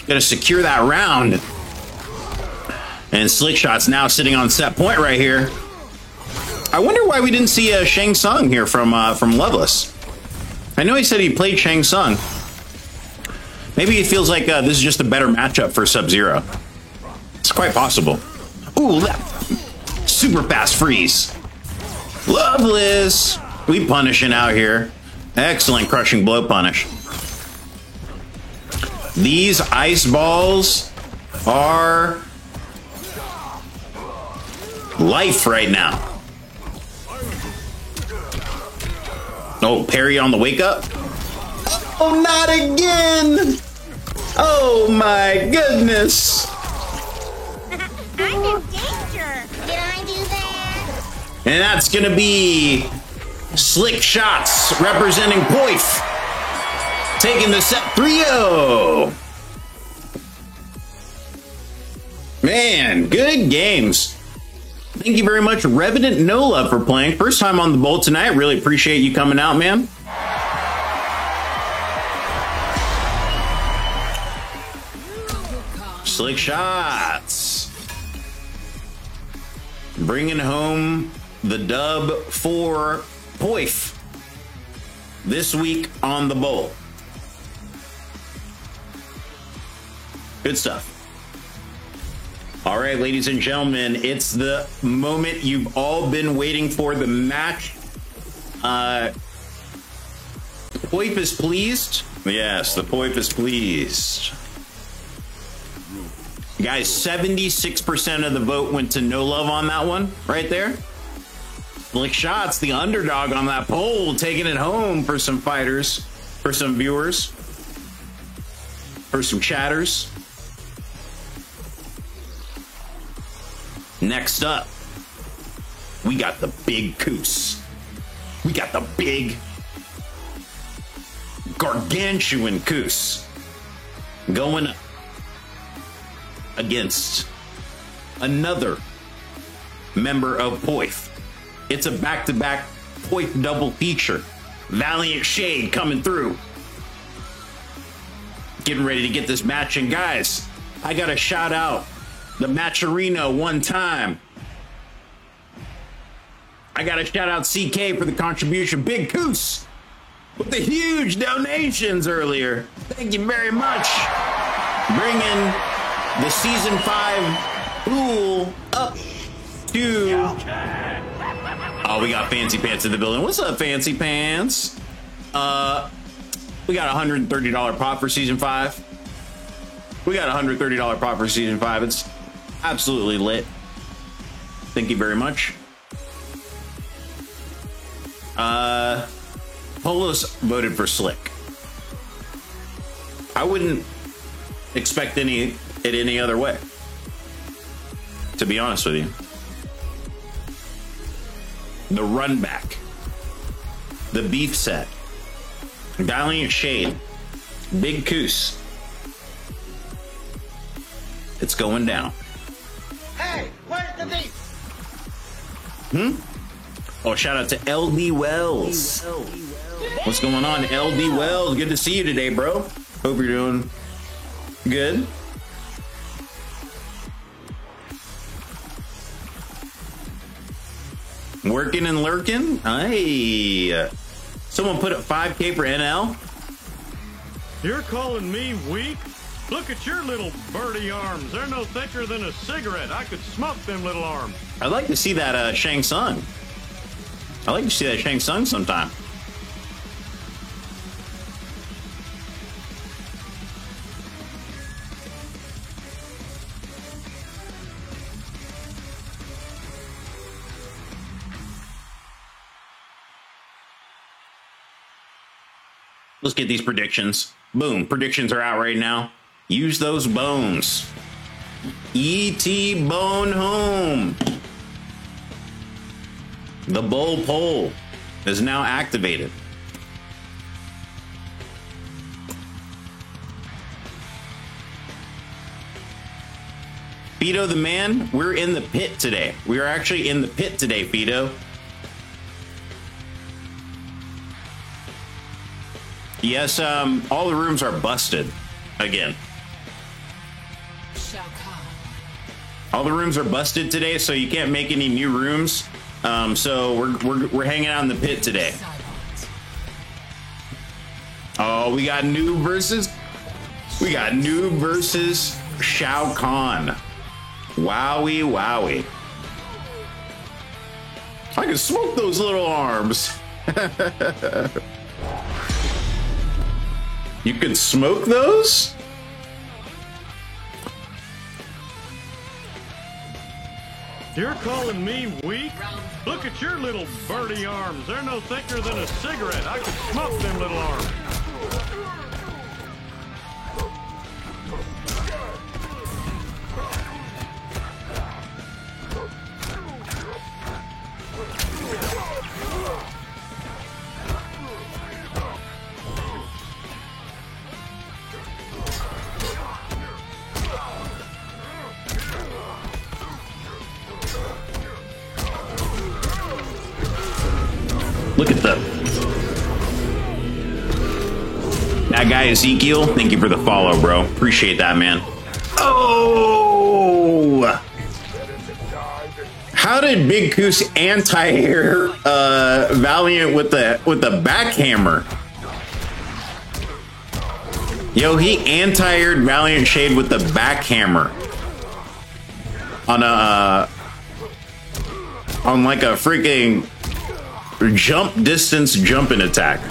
gotta secure that round. And Slick Shots now sitting on set point right here. I wonder why we didn't see Shang Tsung here from Loveless. I know he said he played Shang Tsung. Maybe he feels like this is just a better matchup for Sub-Zero. It's quite possible. Ooh, left. Super fast freeze. Loveless. We punishing out here. Excellent crushing blow punish. These ice balls are life right now. Oh, parry on the wake up. Oh, not again. Oh my goodness. I'm in danger. Did I do that? And that's going to be Slick Shots representing Poif. Taking the set 3-0. Man, good games. Thank you very much, Revenant No Love, for playing. First time on the bowl tonight. Really appreciate you coming out, man. Slick Shots. Bringing home the dub for Poif this week on the bowl. Good stuff. All right, ladies and gentlemen, it's the moment you've all been waiting for, the match. Poif is pleased. Yes, the Poif is pleased. Guys, 76% of the vote went to No Love on that one, right there. Slick Shots, the underdog on that poll, taking it home for some fighters, for some viewers, for some chatters. Next up, we got the big Coos. We got the big, gargantuan Coos going up against another member of Poif. It's a back-to-back Poif double feature. Valiant Shade coming through. Getting ready to get this match. And guys, I got to shout out the Matcherino one time. I got to shout out CK for the contribution. Big Coos with the huge donations earlier. Thank you very much. Bringing the Season 5 Pool up to... Oh, we got Fancy Pants in the building. What's up, Fancy Pants? We got a $130 pop for season 5. We got a $130 pop for season 5. It's absolutely lit. Thank you very much. Polos voted for Slick. I wouldn't expect it any other way, to be honest with you. The run back, the beef set, Valiant Shade, Big Coos. It's going down. Hey, where's the beef? Oh, shout out to LD Wells. What's going on, LD Wells? Good to see you today, bro. Hope you're doing good. Working and lurking. Hey, someone put up 5K for NL. You're calling me weak? Look at your little birdie arms. They're no thicker than a cigarette. I could smoke them little arms. I'd like to see that Shang Tsung. I'd like to see that Shang Tsung sometime. Let's get these predictions. Boom. Predictions are out right now. Use those bones. E.T. Bone Home. The bowl poll is now activated. Fido the man, we're in the pit today. We are actually in the pit today, Fido. Yes, all the rooms are busted again. All the rooms are busted today, so you can't make any new rooms. So we're hanging out in the pit today. Oh, we got Noob versus Shao Kahn. Wowie wowie. I can smoke those little arms. You can smoke those? You're calling me weak? Look at your little birdie arms. They're no thicker than a cigarette. I could smoke them little arms. Look at that guy Ezekiel. Thank you for the follow, bro. Appreciate that, man. Oh, how did Big Coos anti-air Valiant with the backhammer? Yo, he anti-aired Valiant Shade with the backhammer on like a freaking jump distance jumping attack.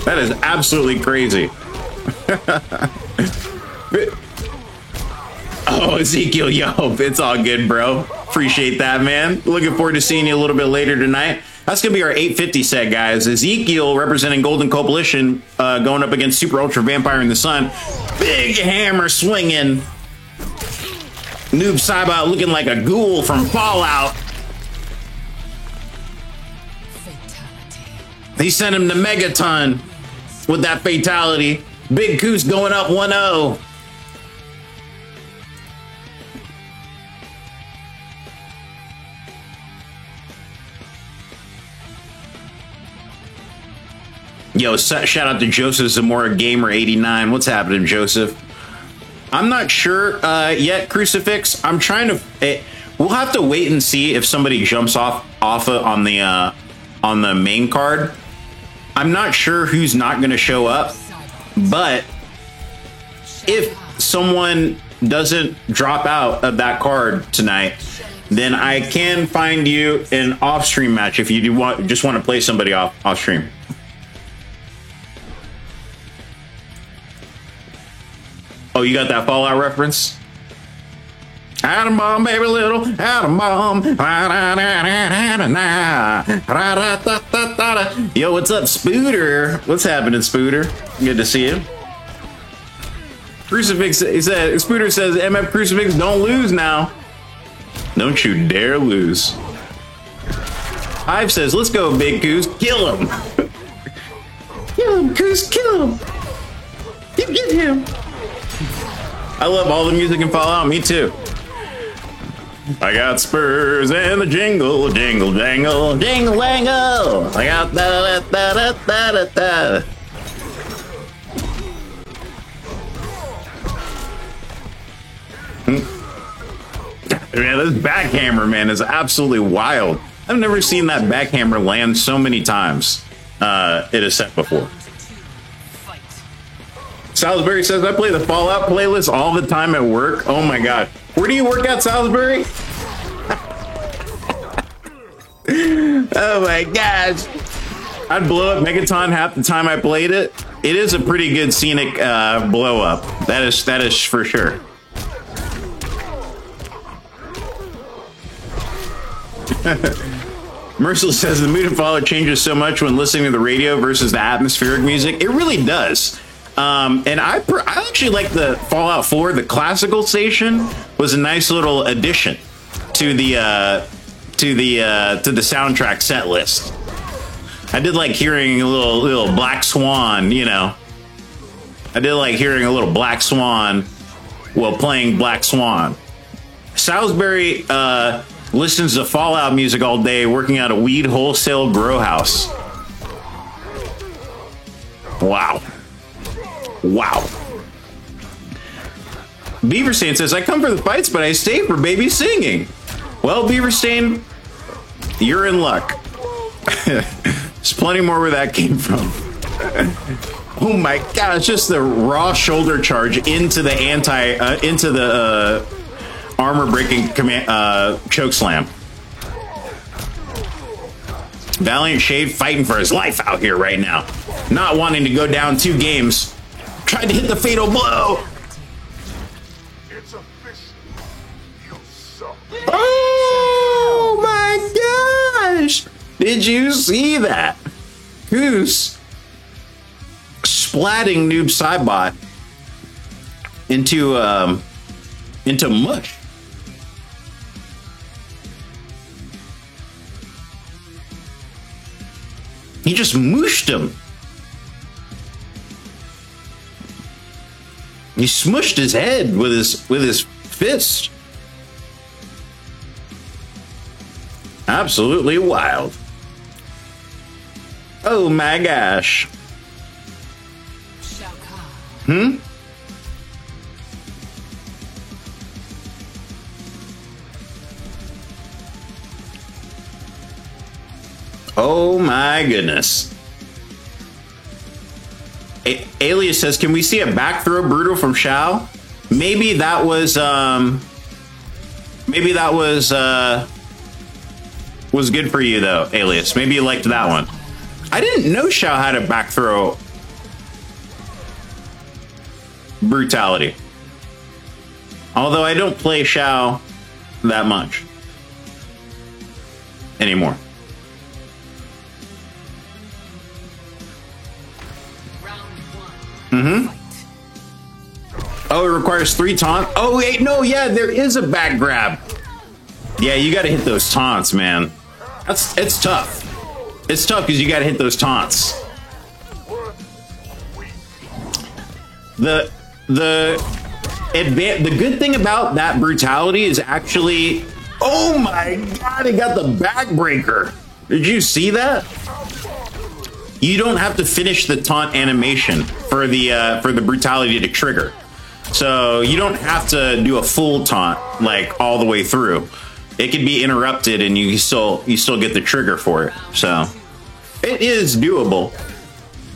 That is absolutely crazy. Oh, Ezekiel, yo, it's all good, bro. Appreciate that, man. Looking forward to seeing you a little bit later tonight. That's gonna be our 850 set, guys. Ezekiel representing Golden Coalition, going up against Super Ultra Vampire in the Sun. Big hammer swinging. Noob Saibot looking like a ghoul from Fallout. He sent him to Megaton with that fatality. Big Coos going up 1-0. Yo, shout out to Joseph Zamora Gamer 89. What's happening, Joseph? I'm not sure yet, Crucifix. I'm trying to. We'll have to wait and see if somebody jumps off on the main card. I'm not sure who's not going to show up, but if someone doesn't drop out of that card tonight, then I can find you an off-stream match if you do just want to play somebody off-stream. Oh, you got that Fallout reference? Atom bomb, baby, little atom bomb. Yo, what's up, Spooter? What's happening, Spooter? Good to see you. Crucifix, he said, Spooter says, MF Crucifix, don't lose now. Don't you dare lose. Hive says, let's go, Big Goose. Kill him. Kill him, Goose, kill him. You get him. I love all the music in Fallout, me too. I got spurs and the jingle, jingle, jangle, jingle, jangle. I got da da da da da da. Man, this backhammer, man, is absolutely wild. I've never seen that backhammer land so many times in a set before. Salisbury says, I play the Fallout playlist all the time at work. Oh my god. Where do you work at, Salisbury? Oh my gosh. I'd blow up Megaton half the time I played it. It is a pretty good scenic blow up. That is for sure. Merciless says the mood in Fallout changes so much when listening to the radio versus the atmospheric music. It really does. And I actually like the Fallout 4. The classical station was a nice little addition to the soundtrack set list. I did like hearing a little Black Swan, you know. I did like hearing a little Black Swan while playing Black Swan. Salisbury listens to Fallout music all day, working at a weed wholesale grow house. Wow. Wow. Beaverstain says, I come for the fights, but I stay for baby singing. Well, Beaverstain, you're in luck. There's plenty more where that came from. Oh my god, it's just the raw shoulder charge into the armor breaking choke slam. Valiant Shade fighting for his life out here right now. Not wanting to go down 2 games. Tried to hit the fatal blow. It's official. You suck. Oh my gosh! Did you see that? Goose splatting Noob Saibot into mush. He just mooshed him. He smushed his head with his fist. Absolutely wild. Oh my gosh. Hmm? Oh my goodness. Alias says, can we see a back throw brutal from Shao? Maybe that was good for you though, Alias. Maybe you liked that one. I didn't know Shao had a back throw brutality. Although I don't play Shao that much anymore. Mm-hmm. Oh, it requires 3 taunts. Oh, wait, no, yeah, there is a back grab. Yeah, you got to hit those taunts, man. It's tough. It's tough because you got to hit those taunts. The good thing about that brutality is actually, oh my god, it got the backbreaker. Did you see that? You don't have to finish the taunt animation for the brutality to trigger. So you don't have to do a full taunt like all the way through. It can be interrupted and you still get the trigger for it. So it is doable.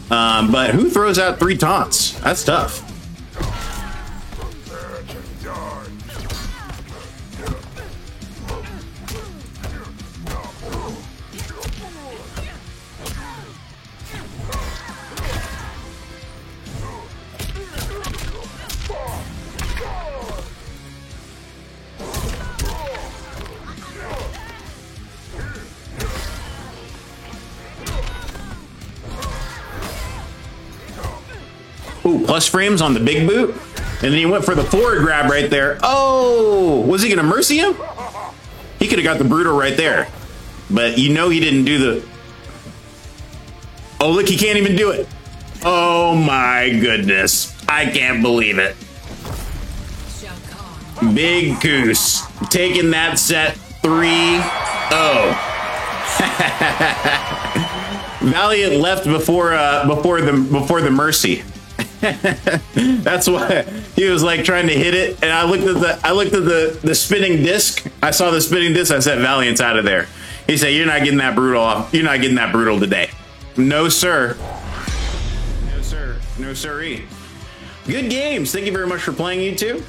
But who throws out 3 taunts? That's tough. Ooh, plus frames on the big boot. And then he went for the forward grab right there. Oh, was he gonna mercy him? He could have got the brutal right there. But you know he didn't do the... Oh, look, he can't even do it. Oh my goodness. I can't believe it. Big Goose taking that set 3-0. Valiant left before the mercy. That's why he was like trying to hit it, and I looked at the spinning disc. I saw the spinning disc. I said, Valiant's out of there. He said, "You're not getting that brutal off. You're not getting that brutal today." No, sir. No, sir. No, sirree. Good games. Thank you very much for playing, you two.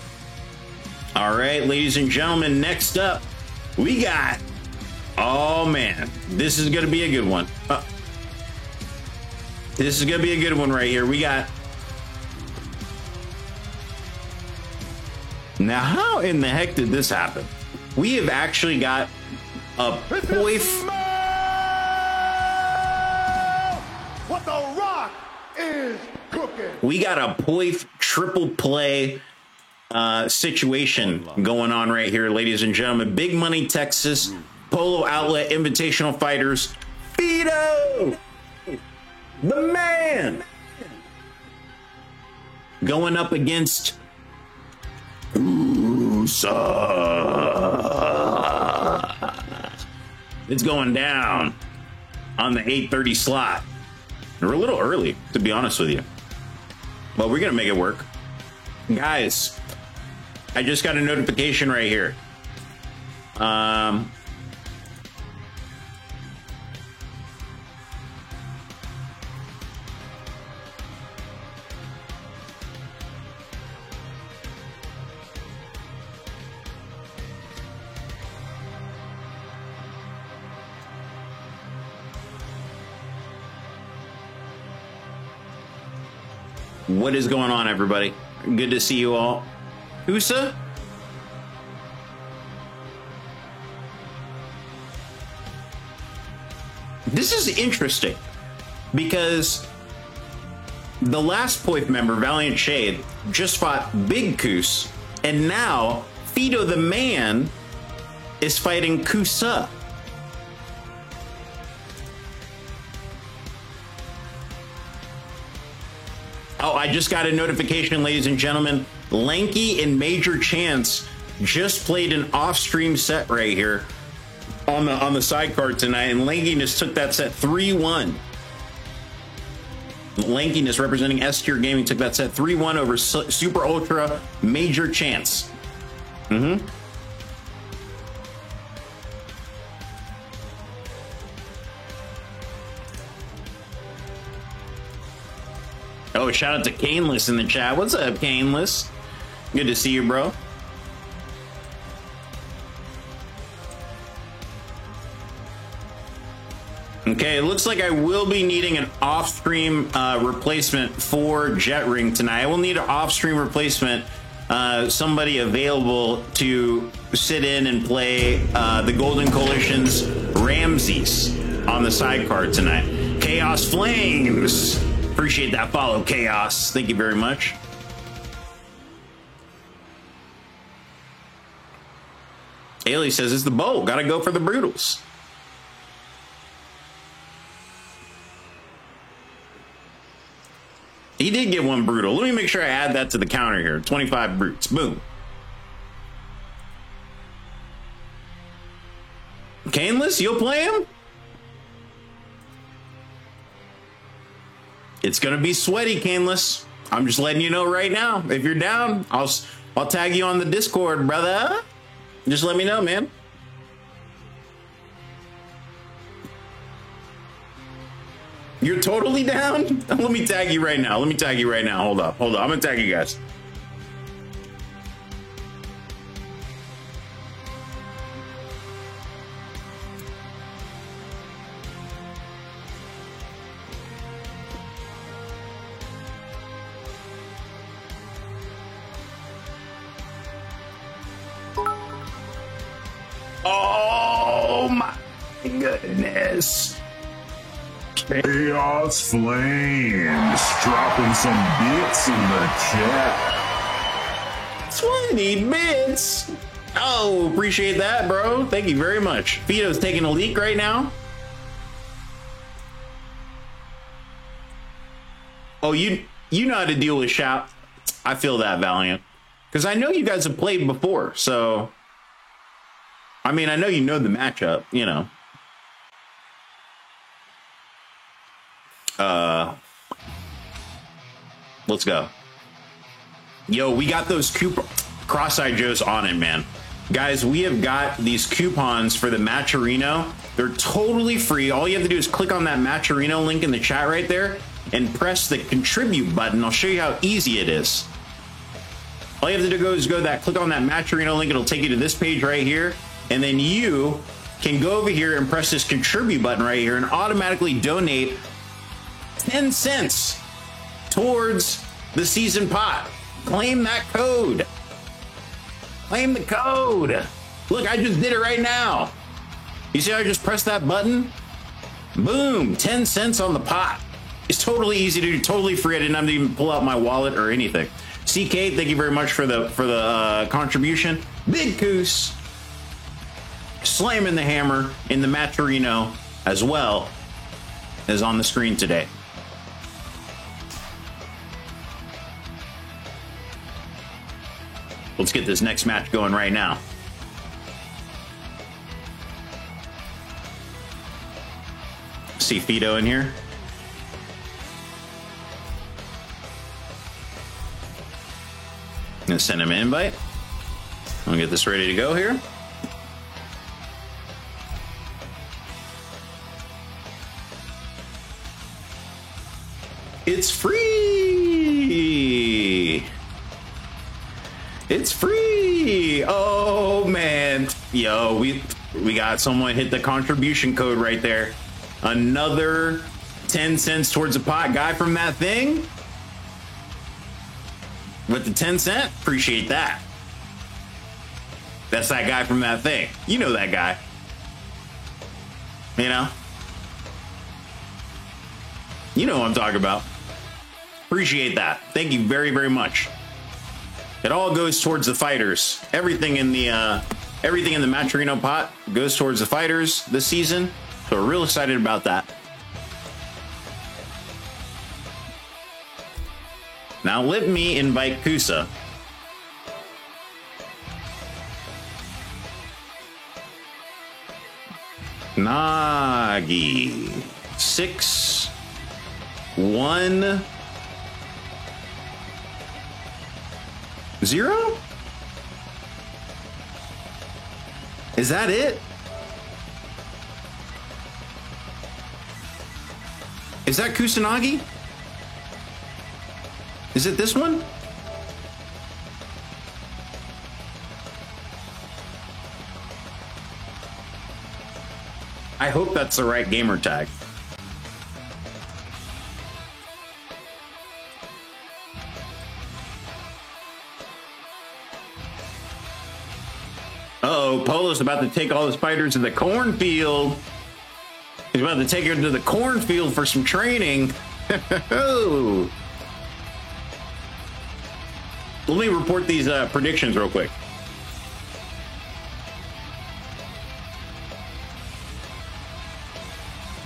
All right, ladies and gentlemen. Next up, we got. Oh man, this is gonna be a good one. This is gonna be a good one right here. We got. Now, how in the heck did this happen? We have actually got a Poif. What the Rock is cooking. We got a Poif triple play situation going on right here, ladies and gentlemen. Big Money Texas Polo Outlet Invitational Fighters. Fido, the man, going up against Kusa. It's going down on the 8:30 slot. We're a little early, to be honest with you, but we're gonna make it work. Guys, I just got a notification right here. What is going on, everybody? Good to see you all. Kusa? This is interesting because the last Poif member, Valiant Shade, just fought Big Kus, and now Fido the Man is fighting Kusa. Oh, I just got a notification, ladies and gentlemen. Lanky and Major Chance just played an off-stream set right here on the side card tonight, and Lankiness took that set 3-1. Lankiness, representing S-Tier Gaming, took that set 3-1 over Super Ultra Major Chance. Oh, shout out to Caneless in the chat. What's up, Caneless? Good to see you, bro. Okay, it looks like I will be needing an off-stream replacement for Jet Ring tonight. I will need an off-stream replacement, somebody available to sit in and play the Golden Coalition's Ramses on the side card tonight. Chaos Flames! Appreciate that follow, Chaos. Thank you very much. Ailey says it's the bowl. Gotta go for the Brutals. He did get one brutal. Let me make sure I add that to the counter here. 25 brutes. Boom. Caneless, you'll play him? It's gonna be sweaty, Caneless. I'm just letting you know right now. If you're down, I'll tag you on the Discord, brother. Just let me know, man. You're totally down? Let me tag you right now. Hold up. I'm gonna tag you guys. Oh my goodness. Chaos Flames dropping some bits in the chat. 20 bits. Oh, appreciate that, bro. Thank you very much. Fido's taking a leak right now. Oh, you know how to deal with shout. I feel that, Valiant. Because I know you guys have played before, so... I mean, I know you know the matchup, you know. Let's go. Yo, we got those coupons. Cross-Eyed Joe's on it, man. Guys, we have got these coupons for the Matcherino. They're totally free. All you have to do is click on that Matcherino link in the chat right there and press the contribute button. I'll show you how easy it is. All you have to do is go click on that Matcherino link. It'll take you to this page right here. And then you can go over here and press this contribute button right here and automatically donate 10 cents towards the season pot. Claim that code. Claim the code. Look, I just did it right now. You see how I just pressed that button? Boom, 10 cents on the pot. It's totally easy to do, totally free. I didn't have to even pull out my wallet or anything. CK, thank you very much for the contribution. Big Coos slamming the hammer in the Matcherino as well as on the screen today. Let's get this next match going right now. See Fido in here. I'm gonna send him an invite. I'm gonna get this ready to go here. It's free. It's free. Oh man. Yo, we got someone hit the contribution code right there. Another 10 cents towards the pot. Guy from that thing with the 10 cent. Appreciate that. That's that guy from that thing. You know that guy. You know? You know what I'm talking about. Appreciate that. Thank you very, very much. It all goes towards the fighters. Everything in the Matcherino pot goes towards the fighters this season. So we're real excited about that. Now let me invite Kusa. Nagi 6 1 0? Is that it? Is that Kusanagi? Is it this one? I hope that's the right gamer tag. Uh-oh, Polo's about to take all the spiders to the cornfield. He's about to take her to the cornfield for some training. Let me report these predictions real quick.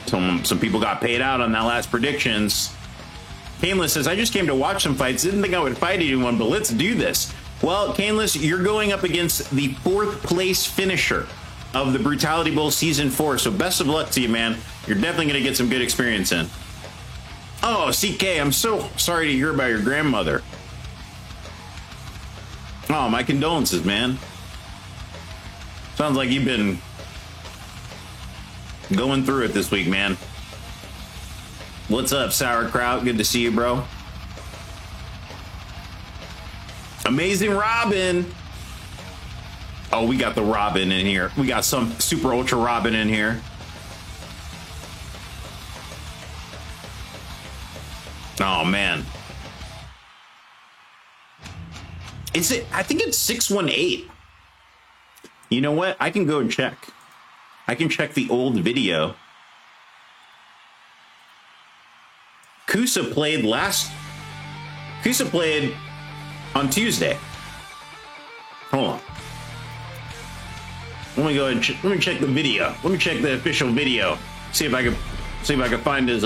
Some people got paid out on that last predictions. Caneless says, I just came to watch some fights. Didn't think I would fight anyone, but let's do this. Well, Caneless, you're going up against the 4th place finisher of the Brutality Bowl Season 4. So best of luck to you, man. You're definitely going to get some good experience in. Oh, CK, I'm so sorry to hear about your grandmother. Oh, my condolences, man. Sounds like you've been going through it this week, man. What's up, Sauerkraut? Good to see you, bro. Amazing Robin. Oh, we got the Robin in here. We got some Super Ultra Robin in here. Oh, man. Is it? I think it's 618. You know what? I can go and check. I can check the old video. Kusa played on Tuesday. Hold on. Let me go ahead and let me check the video. Let me check the official video. See if I can find his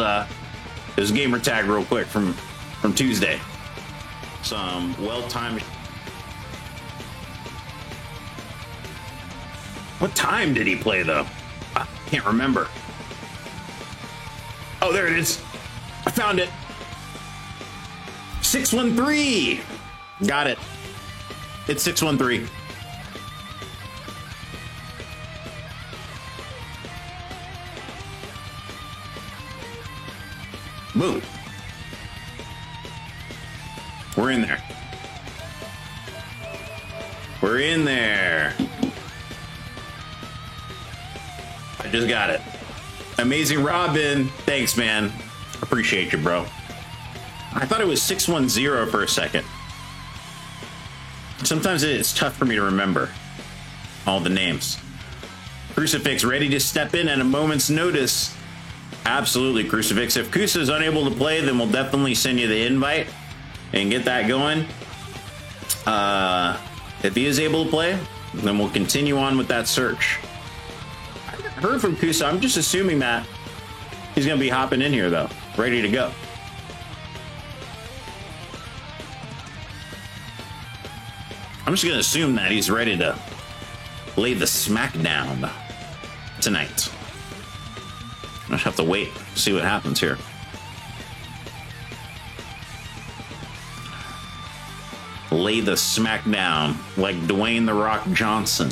gamer tag real quick from Tuesday. Some well-timed. What time did he play though? I can't remember. Oh, there it is. I found it. 613. Got it. It's 613. Boom. We're in there. We're in there. I just got it. Amazing Robin. Thanks, man. Appreciate you, bro. I thought it was 610 for a second. Sometimes it's tough for me to remember all the names. Crucifix ready to step in at a moment's notice. Absolutely, Crucifix. If Kusa is unable to play, then we'll definitely send you the invite and get that going. If he is able to play, then we'll continue on with that search. I haven't heard from Kusa. I'm just assuming that he's going to be hopping in here, though, ready to go. I'm just going to assume that he's ready to lay the smackdown tonight. I just have to wait, see what happens here. Lay the smackdown like Dwayne "The Rock" Johnson.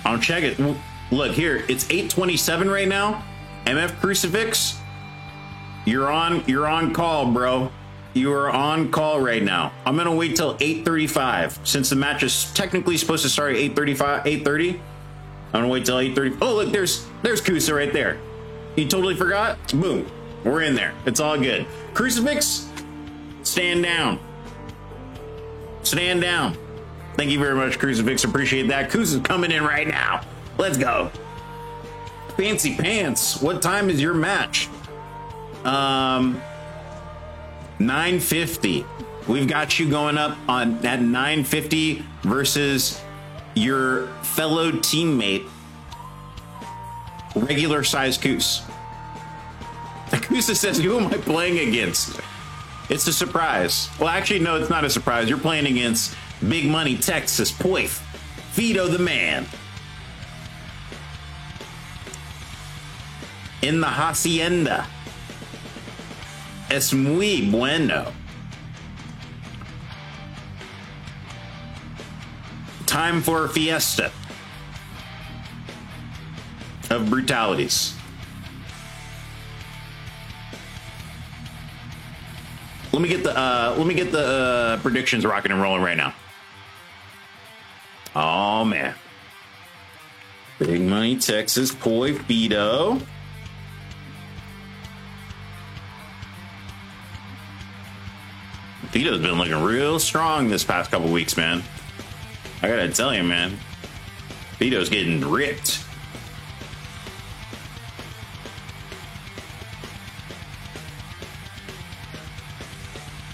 I'll check it. Look here, it's 8:27 right now. MF Crucifix, you're on call, bro. You are on call right now. I'm gonna wait till 8:35 since the match is technically supposed to start at 8:30. I'm gonna wait till 8:30. Oh, look, there's Kusa right there. You totally forgot? Boom, we're in there. It's all good. Crucifix, stand down. Stand down. Thank you very much, Crucifix. Appreciate that. Kusa's coming in right now. Let's go. Fancy Pants, what time is your match? 9:50. We've got you going up on at 9:50 versus your fellow teammate, regular size Kus. Kusa says, who am I playing against? It's a surprise. Well, actually, no, it's not a surprise. You're playing against Big Money Texas Poif, Vito the Man. In the Hacienda. Es muy bueno. Time for a fiesta of brutalities. Let me get the predictions rocking and rolling right now. Oh man. Big Money Texas Poi Vito. Vito's been looking real strong this past couple weeks, man. I gotta tell you, man. Vito's getting ripped.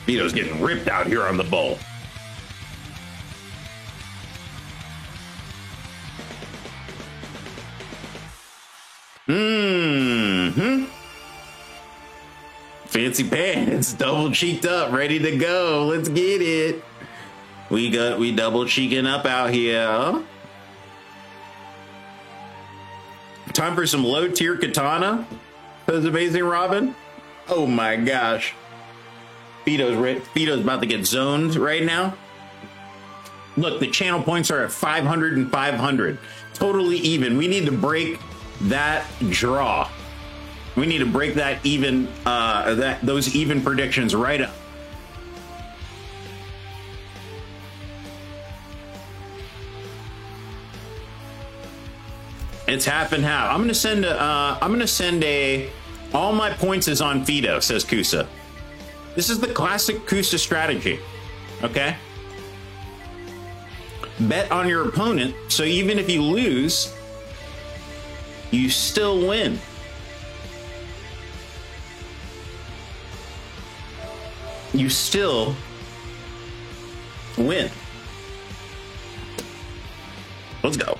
Vito's getting ripped out here on the bowl. Fancy Pants, double cheeked up, ready to go. Let's get it. We double cheeking up out here. Time for some low tier katana. That's Amazing Robin. Oh my gosh. Vito's about to get zoned right now. Look, the channel points are at 500 and 500. Totally even. We need to break that draw. We need to break that even, those even predictions right up. It's half and half. I'm gonna send a, all my points is on Vito, says Kusa. This is the classic Kusa strategy. Okay? Bet on your opponent, so even if you lose, you still win. You still win. Let's go.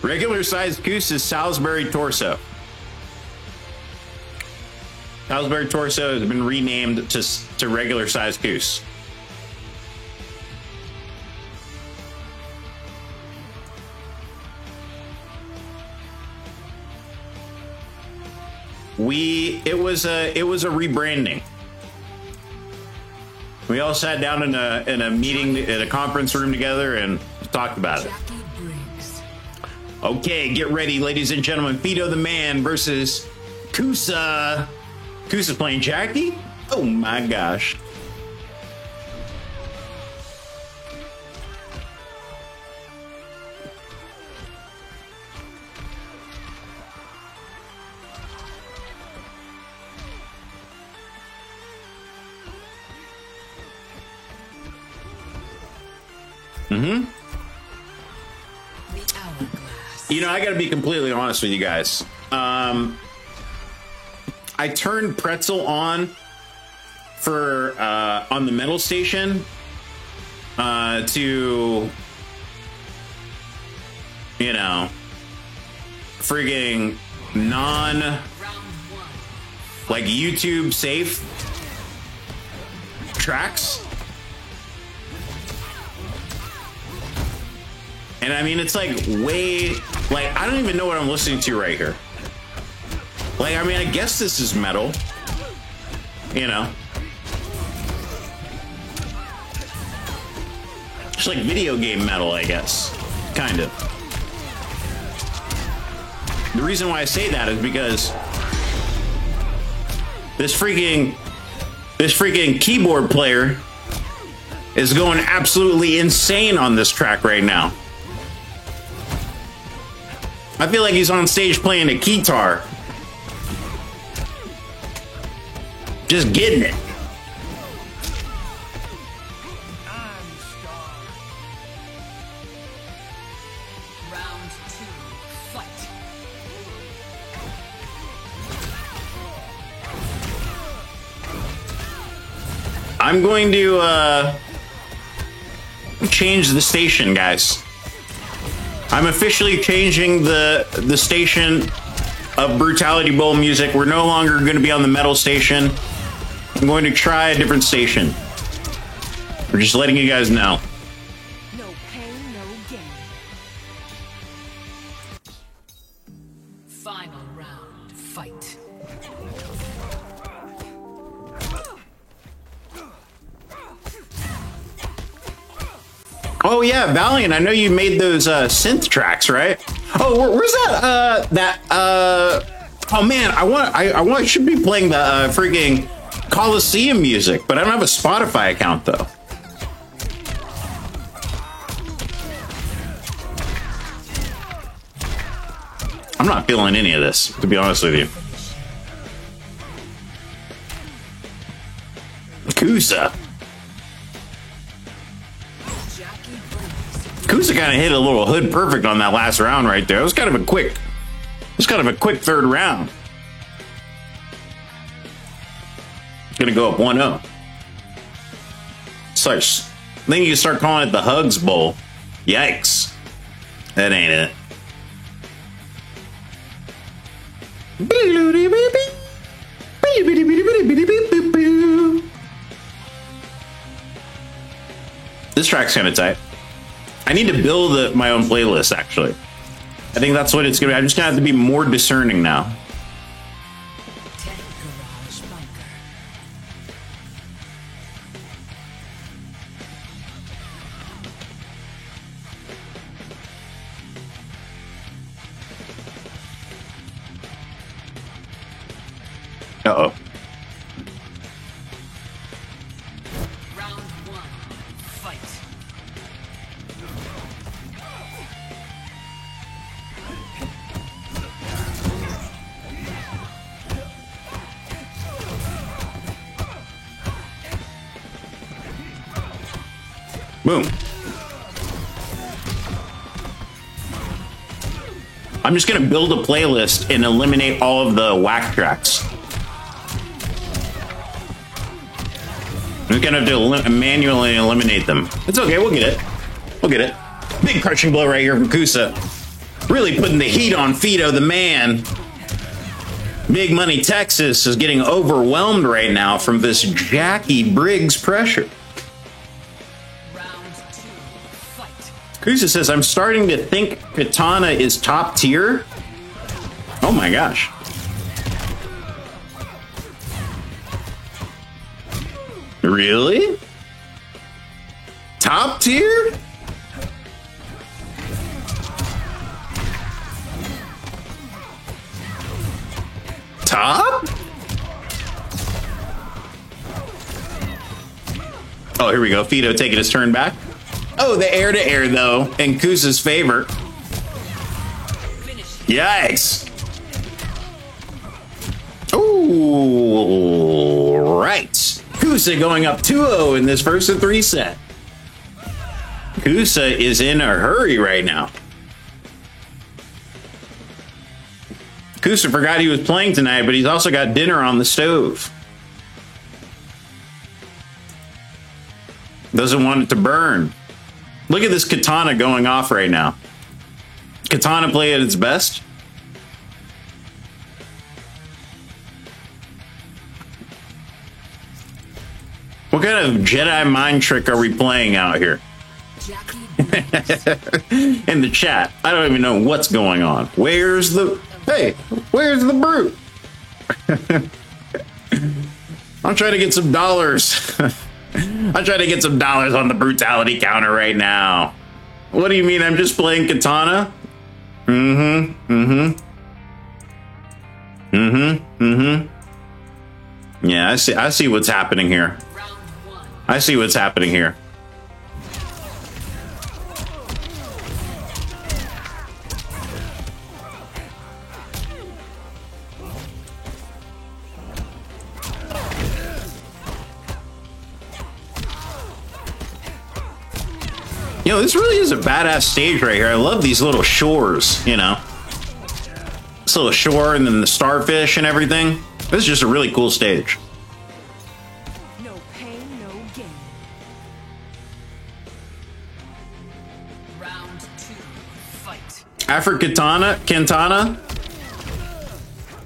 Regular size goose is Salisbury torso. Salisbury torso has been renamed to regular size goose. It was a rebranding. We all sat down in a meeting in a conference room together and talked about it. Okay, get ready, ladies and gentlemen. Fido the Man versus Kusa. Kusa's playing Jackie? Oh my gosh. You know, I gotta be completely honest with you guys. I turned Pretzel on for on the metal station to, you know, frigging like YouTube safe tracks. And I mean, it's like like, I don't even know what I'm listening to right here. Like, I mean, I guess this is metal, you know. Just like video game metal, I guess, kind of. The reason why I say that is because this freaking keyboard player is going absolutely insane on this track right now. I feel like he's on stage playing a guitar. Just getting it. Round 2, fight. I'm going to change the station, guys. I'm officially changing the station of Brutality Bowl music. We're no longer going to be on the metal station. I'm going to try a different station. We're just letting you guys know. No pain, no gain. Final round, fight. Oh yeah, Valiant, I know you made those synth tracks, right? Oh, where's that oh man, I should be playing the freaking Coliseum music, but I don't have a Spotify account though. I'm not feeling any of this, to be honest with you. Kusa. Kusa kind of hit a little hood perfect on that last round right there. It was kind of a quick third round. Gonna go up 1-0. I think you can start calling it the Hugs Bowl. Yikes. That ain't it. This track's kind of tight. I need to build my own playlist, actually. I think that's what it's gonna be. I'm just gonna have to be more discerning now. Uh-oh. Round 1, fight. Boom. I'm just gonna build a playlist and eliminate all of the whack tracks. I'm gonna have to manually eliminate them. It's okay, we'll get it. We'll get it. Big crushing blow right here from Kusa. Really putting the heat on Fido, the man. Big Money Texas is getting overwhelmed right now from this Jackie Briggs pressure. Kusa says, I'm starting to think Katana is top tier. Oh my gosh. Really? Top tier? Top? Oh, here we go. Fido taking his turn back. Oh, the air to air, though, in Kusa's favor. Yikes. Ooh, right. Kusa going up 2-0 in this first of 3 set. Kusa is in a hurry right now. Kusa forgot he was playing tonight, but he's also got dinner on the stove. Doesn't want it to burn. Look at this Katana going off right now. Katana play at its best. What kind of Jedi mind trick are we playing out here? In the chat, I don't even know what's going on. Where's the... Hey, where's the brute? I'm trying to get some dollars. I'm trying to get some dollars on the brutality counter right now. What do you mean I'm just playing Katana? Yeah, I see what's happening here. I see what's happening here. You know, this really is a badass stage right here. I love these little shores, you know. This little shore and then the starfish and everything. This is just a really cool stage. No pain, no gain. Round 2, fight. After Katana?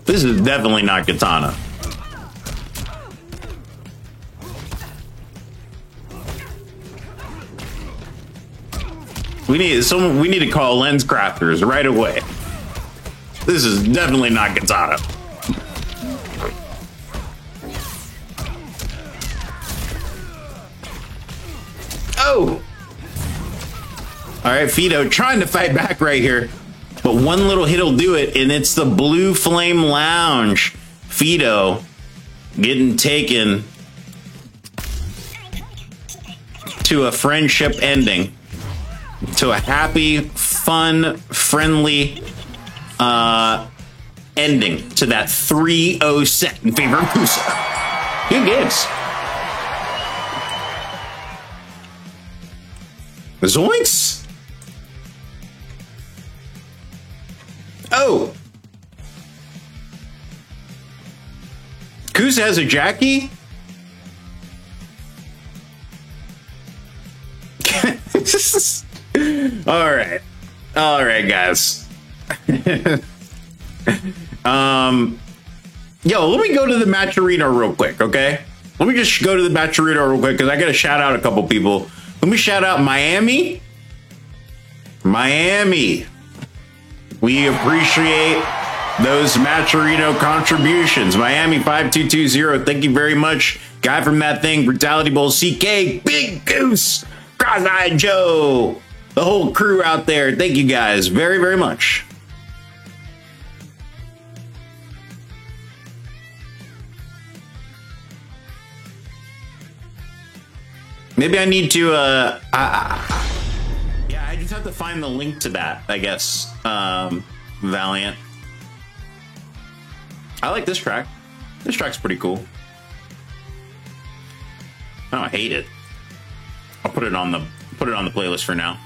This is definitely not Katana. We need to call Lens Crafters right away. This is definitely not Katana. Oh! Alright, Fido trying to fight back right here. But one little hit will do it, and it's the Blue Flame Lounge. Fido getting taken to a friendship ending. To a happy, fun, friendly ending to that 3-0 set in favor of Kusa. Good games. Zoinks! Oh! Kusa has a Jackie? All right, guys. Yo, let me go to the match arena real quick, okay? Let me just go to the match arena real quick because I gotta shout out a couple people. Let me shout out Miami. We appreciate those match arena contributions. Miami 5220, thank you very much. Guy from that thing, Brutality Bowl, CK, Big Goose, Cross-Eyed Joe. The whole crew out there, thank you guys very, very much. Maybe I need to, yeah, I just have to find the link to that, I guess, Valiant. I like this track. This track's pretty cool. I don't hate it. I'll put it on put it on the playlist for now.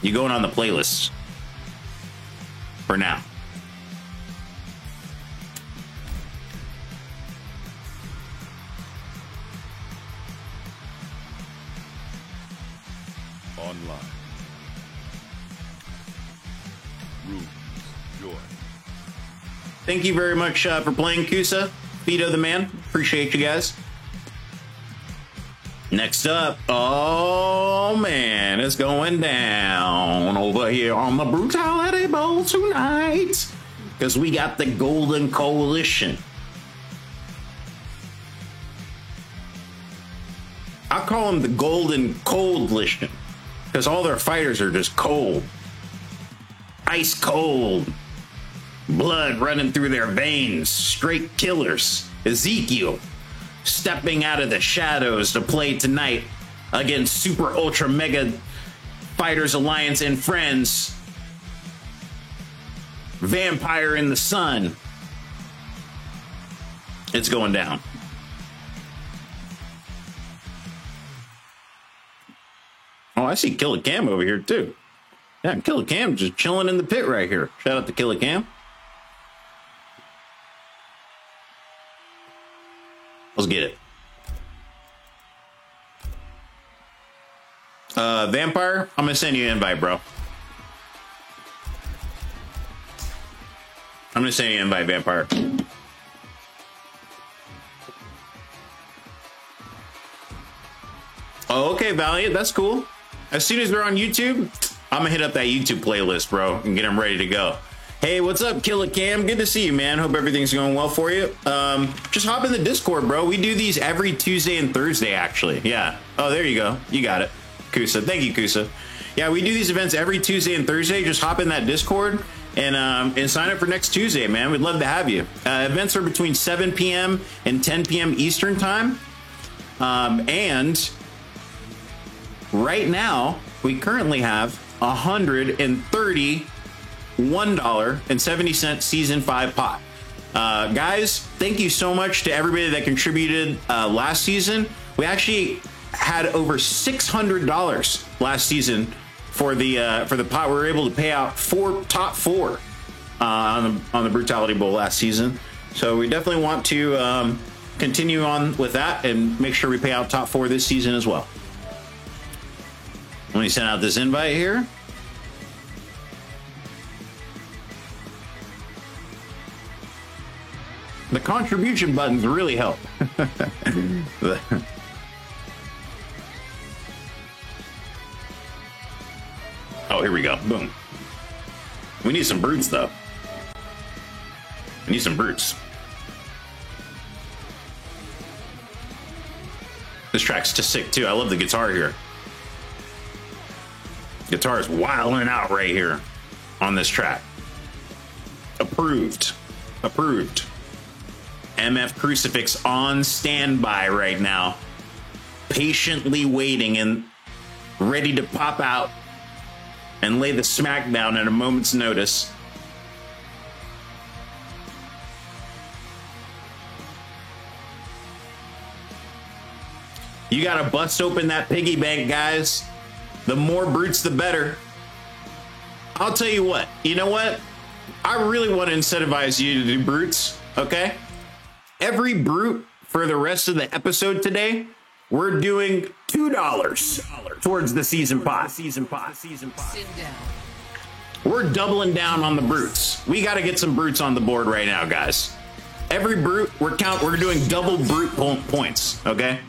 You going on the playlist for now. Online. Rooms. Joy. Thank you very much for playing, Kusa. Vito the man. Appreciate you guys. Next up, oh man, it's going down over here on the Brutality Bowl tonight. Because we got the Golden Coalition. I call them the Golden Coalition. Because all their fighters are just cold. Ice cold. Blood running through their veins. Straight killers. Ezekiel stepping out of the shadows to play tonight against Super Ultra Mega Fighters Alliance and friends. Vampire in the Sun. It's going down. Oh, I see Killer Cam over here too. Yeah, Killer Cam just chilling in the pit right here. Shout out to Killer Cam. Let's get it. Vampire, I'm gonna send you an invite, bro. I'm gonna send you an invite, Vampire. Oh, okay, Valiant, that's cool. As soon as they're on YouTube, I'm gonna hit up that YouTube playlist, bro, and get them ready to go. Hey, what's up, Killer Cam? Good to see you, man. Hope everything's going well for you. Just hop in the Discord, bro. We do these every Tuesday and Thursday, actually. Yeah. Oh, there you go. You got it. Kusa. Thank you, Kusa. Yeah, we do these events every Tuesday and Thursday. Just hop in that Discord and sign up for next Tuesday, man. We'd love to have you. Events are between 7 p.m. and 10 p.m. Eastern time. And right now, we currently have $131.70 season 5 pot. Guys, thank you so much to everybody that contributed last season. We actually had over $600 last season for the pot. We were able to pay out top four on the Brutality Bowl last season. So we definitely want to continue on with that and make sure we pay out top four this season as well. Let me send out this invite here. The contribution buttons really help. Oh, here we go. Boom. We need some brutes, though. We need some brutes. This track's just sick, too. I love the guitar here. Guitar is wilding out right here on this track. Approved. Approved. MF Crucifix on standby right now. Patiently waiting and ready to pop out and lay the smackdown at a moment's notice. You gotta bust open that piggy bank, guys. The more brutes, the better. I'll tell you what. You know what? I really want to incentivize you to do brutes, okay? Every brute for the rest of the episode today, we're doing $2 towards the season pot. Sit down. We're doubling down on the brutes. We got to get some brutes on the board right now, guys. Every brute, we're doing double brute points, okay?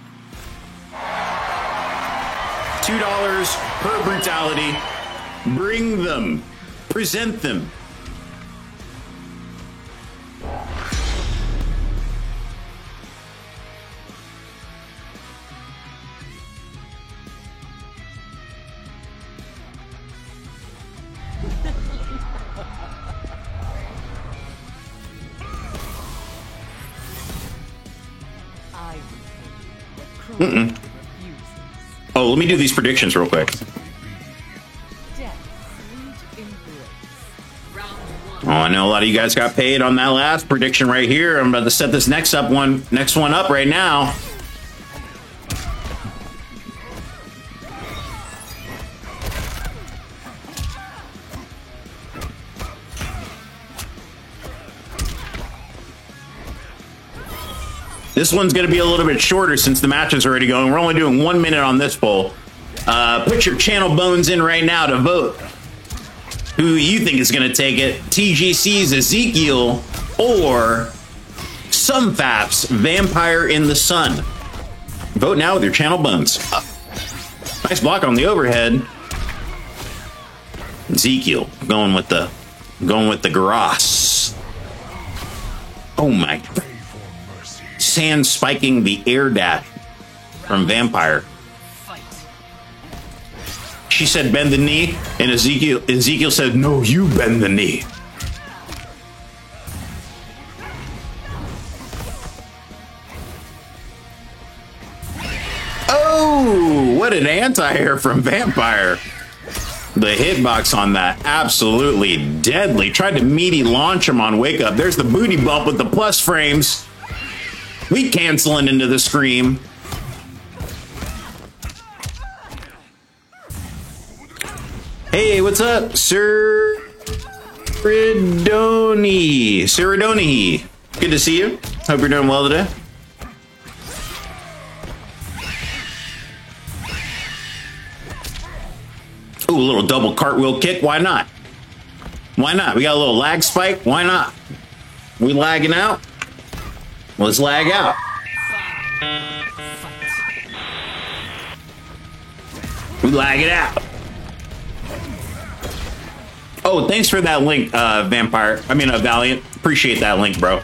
$2 per brutality. Bring them. Present them. Oh, let me do these predictions real quick. Oh, I know a lot of you guys got paid on that last prediction right here. I'm about to set this next one up right now. This one's going to be a little bit shorter since the match is already going. We're only doing 1 minute on this poll. Put your channel bones in right now to vote who you think is going to take it. TGC's Ezekiel or Sumfap's Vampire in the Sun. Vote now with your channel bones. Nice block on the overhead. Ezekiel going with the grass. Oh my God. Sand spiking the air dash from Vampire. She said bend the knee, and Ezekiel said, no, you bend the knee. Oh, what an anti-air from Vampire. The hitbox on that, absolutely deadly. Tried to meaty launch him on Wake Up. There's the booty bump with the plus frames. We canceling into the scream. Hey, what's up, Sir Ridoni? Sir Ridoni. Good to see you. Hope you're doing well today. Ooh, a little double cartwheel kick. Why not? Why not? We got a little lag spike. Why not? We lagging out? Let's lag out. We lag it out. Oh, thanks for that link, Vampire. I mean, Valiant. Appreciate that link, bro.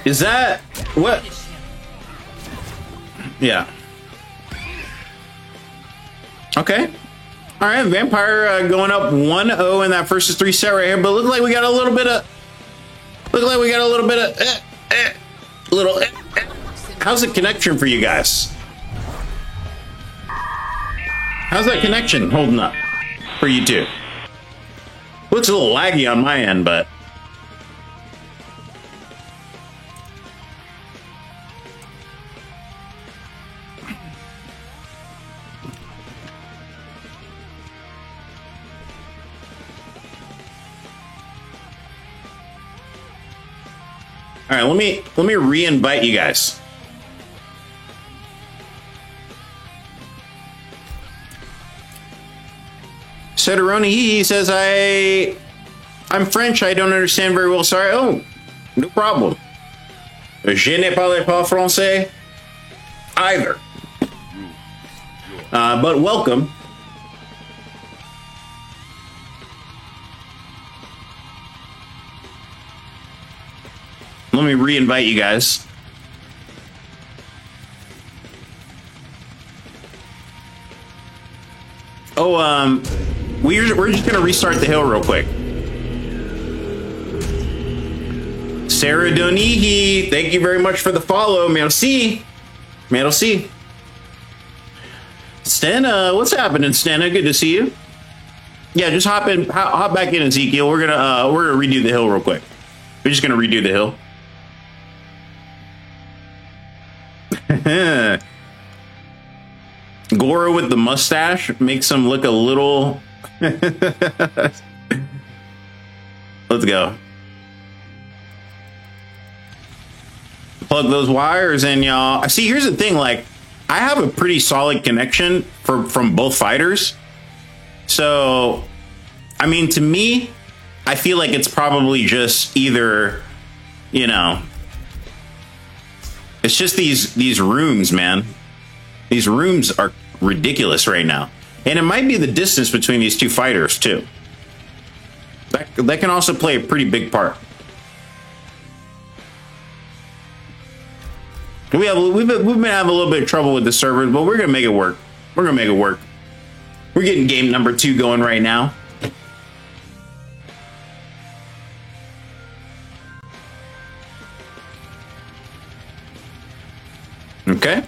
Is that what? Yeah. Okay. All right, Vampire going up 1-0 in that versus 3 set right here, but look like we got a little bit of. How's the connection for you guys? How's that connection holding up for you two? Looks a little laggy on my end, but. All right, let me re-invite you guys. Sederoni, he says I'm French. I don't understand very well. Sorry. Oh, no problem. Je ne parle pas français either. But welcome. Let me re-invite you guys. Oh, we're just gonna restart the hill real quick. Sarah Donihi, thank you very much for the follow. Merci. Merci. Stena, what's happening, Stena? Good to see you. Yeah, just hop back in, Ezekiel. We're gonna redo the hill real quick. We're just gonna redo the hill. Goro with the mustache makes him look a little. Let's go. Plug those wires in, y'all. See, here's the thing. Like, I have a pretty solid connection from both fighters. So, I mean, to me, I feel like it's probably just either, you know. It's just these rooms, man. These rooms are ridiculous right now. And it might be the distance between these two fighters, too. That can also play a pretty big part. We've been having a little bit of trouble with the servers, but we're going to make it work. We're going to make it work. We're getting game number 2 going right now. Okay.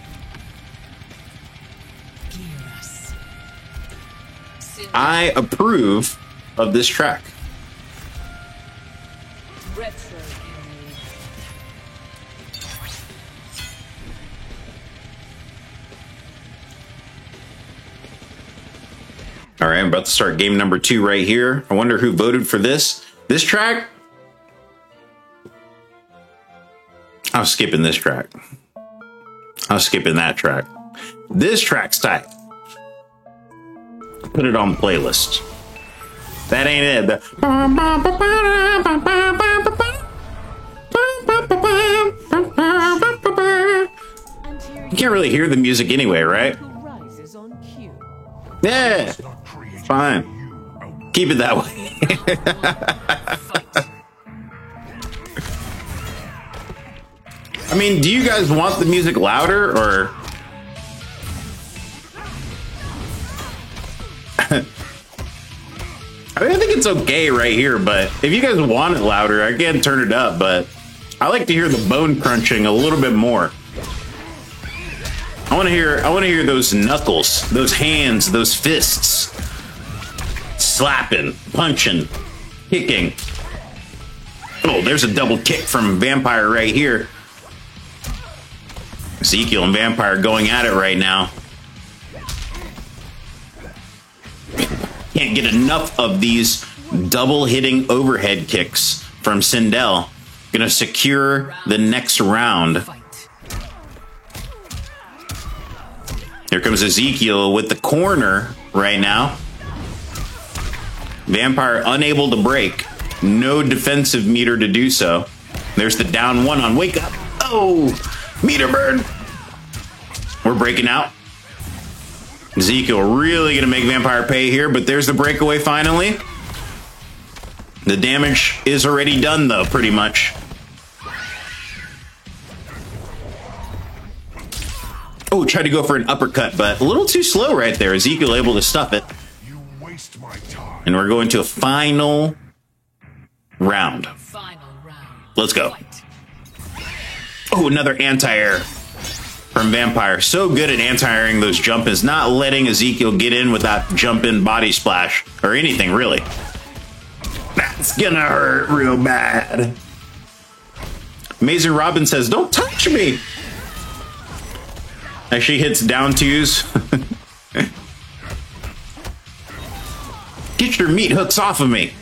I approve of this track. All right, I'm about to start game number 2 right here. I wonder who voted for this. This track? I'm skipping this track. I'm skipping that track. This track's tight. Put it on the playlist. That ain't it. You can't really hear the music anyway, right? Yeah, fine. Keep it that way. I mean, do you guys want the music louder or? I mean, I think it's okay right here, but if you guys want it louder, I can turn it up, but I like to hear the bone crunching a little bit more. I want to hear those knuckles, those hands, those fists slapping, punching, kicking. Oh, there's a double kick from Vampire right here. Ezekiel and Vampire going at it right now. Can't get enough of these double hitting overhead kicks from Sindel. Gonna secure the next round. Here comes Ezekiel with the corner right now. Vampire unable to break. No defensive meter to do so. There's the down one on Wake Up. Oh, meter burn. We're breaking out. Ezekiel really going to make Vampire pay here, but there's the breakaway finally. The damage is already done, though, pretty much. Oh, tried to go for an uppercut, but a little too slow right there. Ezekiel able to stuff it. And we're going to a final round. Let's go. Oh, another anti-air from Vampire. So good at anti-airing those jump-ins, not letting Ezekiel get in with that jump-in body splash or anything, really. That's gonna hurt real bad. Amazing Robin says, don't touch me. As she hits down twos. Get your meat hooks off of me.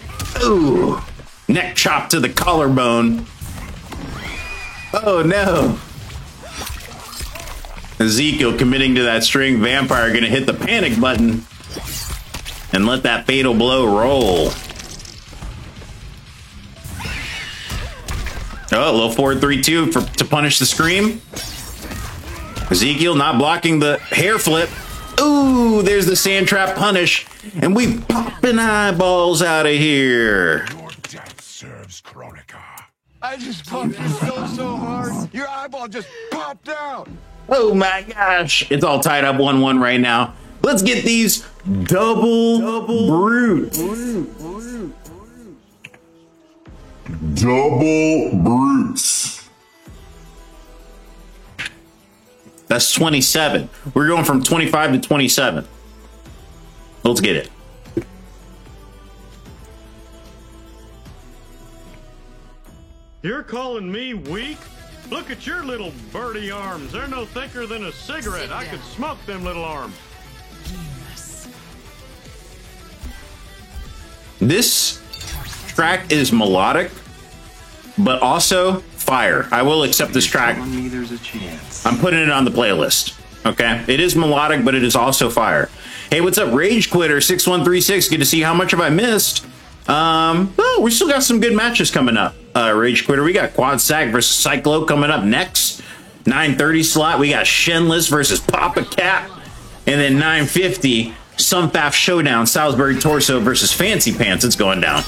Ooh. Neck chop to the collarbone. Oh no. Ezekiel committing to that string. Vampire gonna hit the panic button and let that fatal blow roll. Oh, a little 4-3-2 to punish the scream. Ezekiel not blocking the hair flip. Ooh, there's the sand trap punish. And we popping eyeballs out of here. Your death serves Kronika. I just pumped you so hard. Your eyeball just popped out. Oh my gosh. It's all tied up 1-1 right now. Let's get these double brutes. Double brutes. That's 27. We're going from 25 to 27. Let's get it. You're calling me weak? Look at your little birdie arms. They're no thicker than a cigarette. I could smoke them little arms. This track is melodic, but also fire. I will accept this track. There's a chance. I'm putting it on the playlist. Okay, it is melodic, but it is also fire. Hey, what's up, Rage Quitter 6136? Good to see. How much have I missed? Oh, we still got some good matches coming up. Rage Quitter, we got Quad Sack versus Cyclo coming up next. 9:30 slot, we got Shenless versus Papa Cat, and then 9:50 Sunfaf Showdown, Salisbury Torso versus Fancy Pants. It's going down.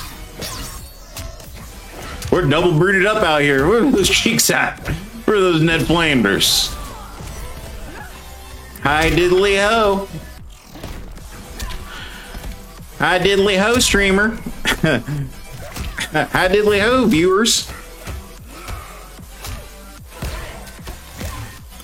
We're double brooded up out here. Where are those cheeks at? Where are those Ned Flanders? Hi diddly ho. Hi diddly ho, streamer. Hi diddly ho, viewers.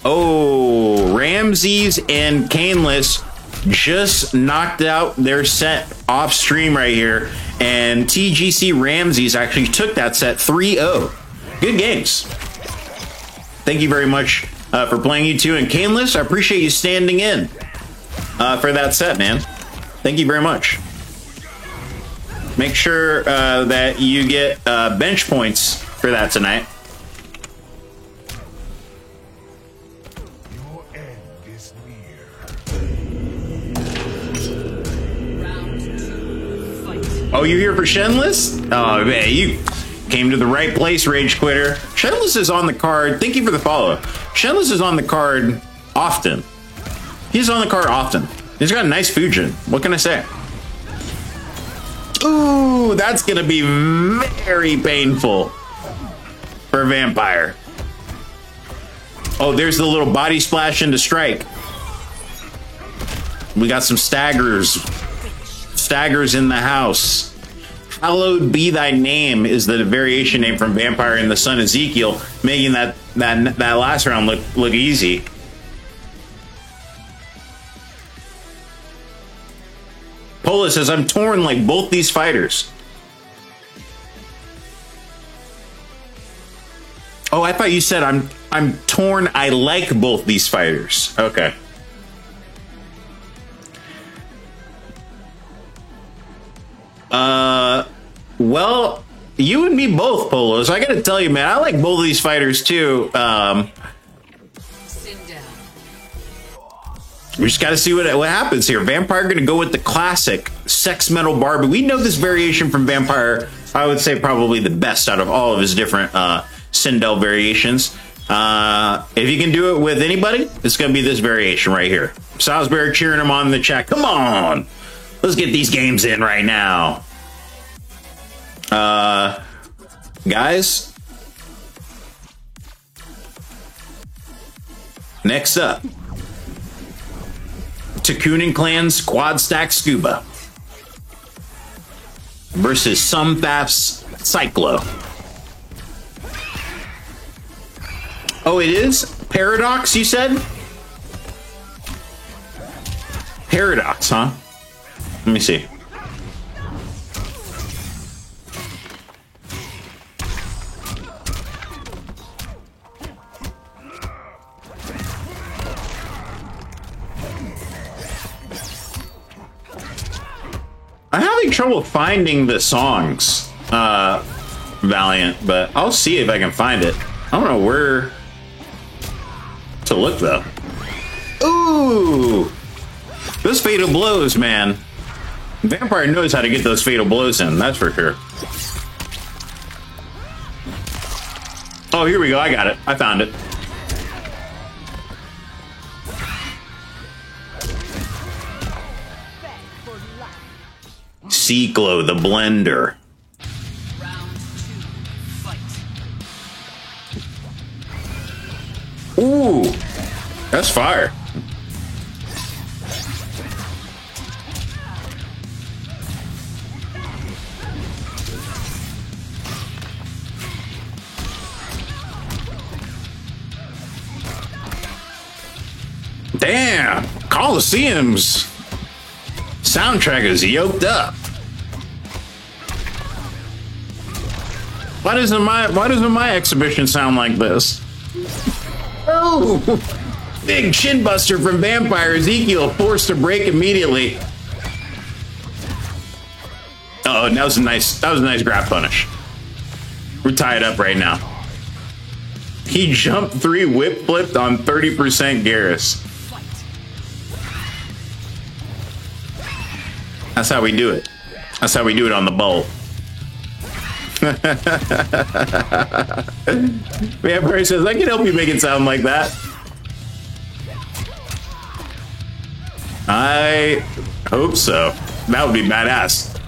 Oh, Ramses and Caneless just knocked out their set off stream right here, and TGC Ramses actually took that set 3-0. Good games. Thank you very much for playing, you two. And Caneless, I appreciate you standing in for that set, man. Thank you very much. Make sure that you get bench points for that tonight. Your end is near. Round 2, fight. Oh, you here for Shenless? Oh, man, you came to the right place, Rage Quitter. Shenless is on the card. Thank you for the follow. Shenless is on the card often. He's on the card often. He's got a nice Fujin. What can I say? Ooh, that's gonna be very painful for Vampire. Oh, there's the little body splash into strike. We got some staggers. Staggers in the house. Hallowed be thy name is the variation name from Vampire in the Sun Ezekiel, making that last round look easy. Pola says, I'm torn like both these fighters. Oh, I thought you said I'm torn. I like both these fighters. Okay. Well, you and me both, Polos. I gotta tell you, man, I like both of these fighters too. Sit down. We just gotta see what happens here. Vampire gonna go with the classic Sex Metal Barbie. We know this variation from Vampire. I would say probably the best out of all of his different Sindel variations. If you can do it with anybody, it's gonna be this variation right here. Salisbury cheering him on in the chat. Come on, let's get these games in right now. Guys, next up, Takunin Clan's Quad Stack Scuba versus Sumthaf's Cyclo. Oh, it is? Paradox, you said? Paradox, huh? Let me see. I'm having trouble finding the songs, Valiant, but I'll see if I can find it. I don't know where to look, though. Ooh! Those fatal blows, man. Vampire knows how to get those fatal blows in, that's for sure. Oh, here we go. I got it. I found it. Cyclo, the blender. Round 2, fight. Ooh, that's fire. Damn, Coliseum's soundtrack is yoked up. Why doesn't my exhibition sound like this? Oh, big chin buster from Vampire. Ezekiel forced to break immediately. Oh, that was a nice grab punish. We're tied up right now. He jumped 3, whip flipped on 30% Garrus. That's how we do it. That's how we do it on the bowl. Vampire says, I can help you make it sound like that. I hope so. That would be badass.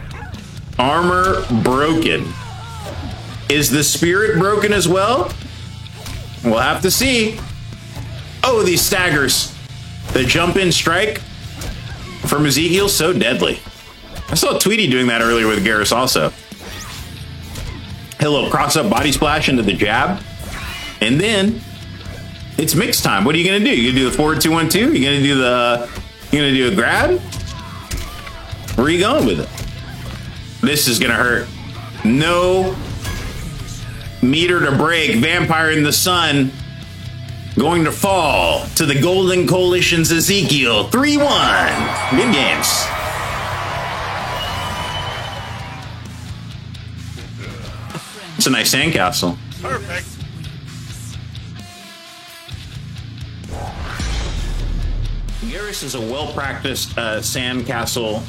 Armor broken. Is the spirit broken as well? We'll have to see. Oh, these staggers. The jump in strike from Ezekiel, so deadly. I saw Tweety doing that earlier with Garrus also. Hit a little cross-up body splash into the jab. And then it's mix time. What are you gonna do? You gonna do the forward 2-1-2? You gonna do a grab? Where are you going with it? This is gonna hurt. No meter to break. Vampire in the Sun going to fall to the Golden Coalition's Ezekiel. 3-1. Good games. That's a nice sandcastle. Perfect. Garrus is a well-practiced sandcastle,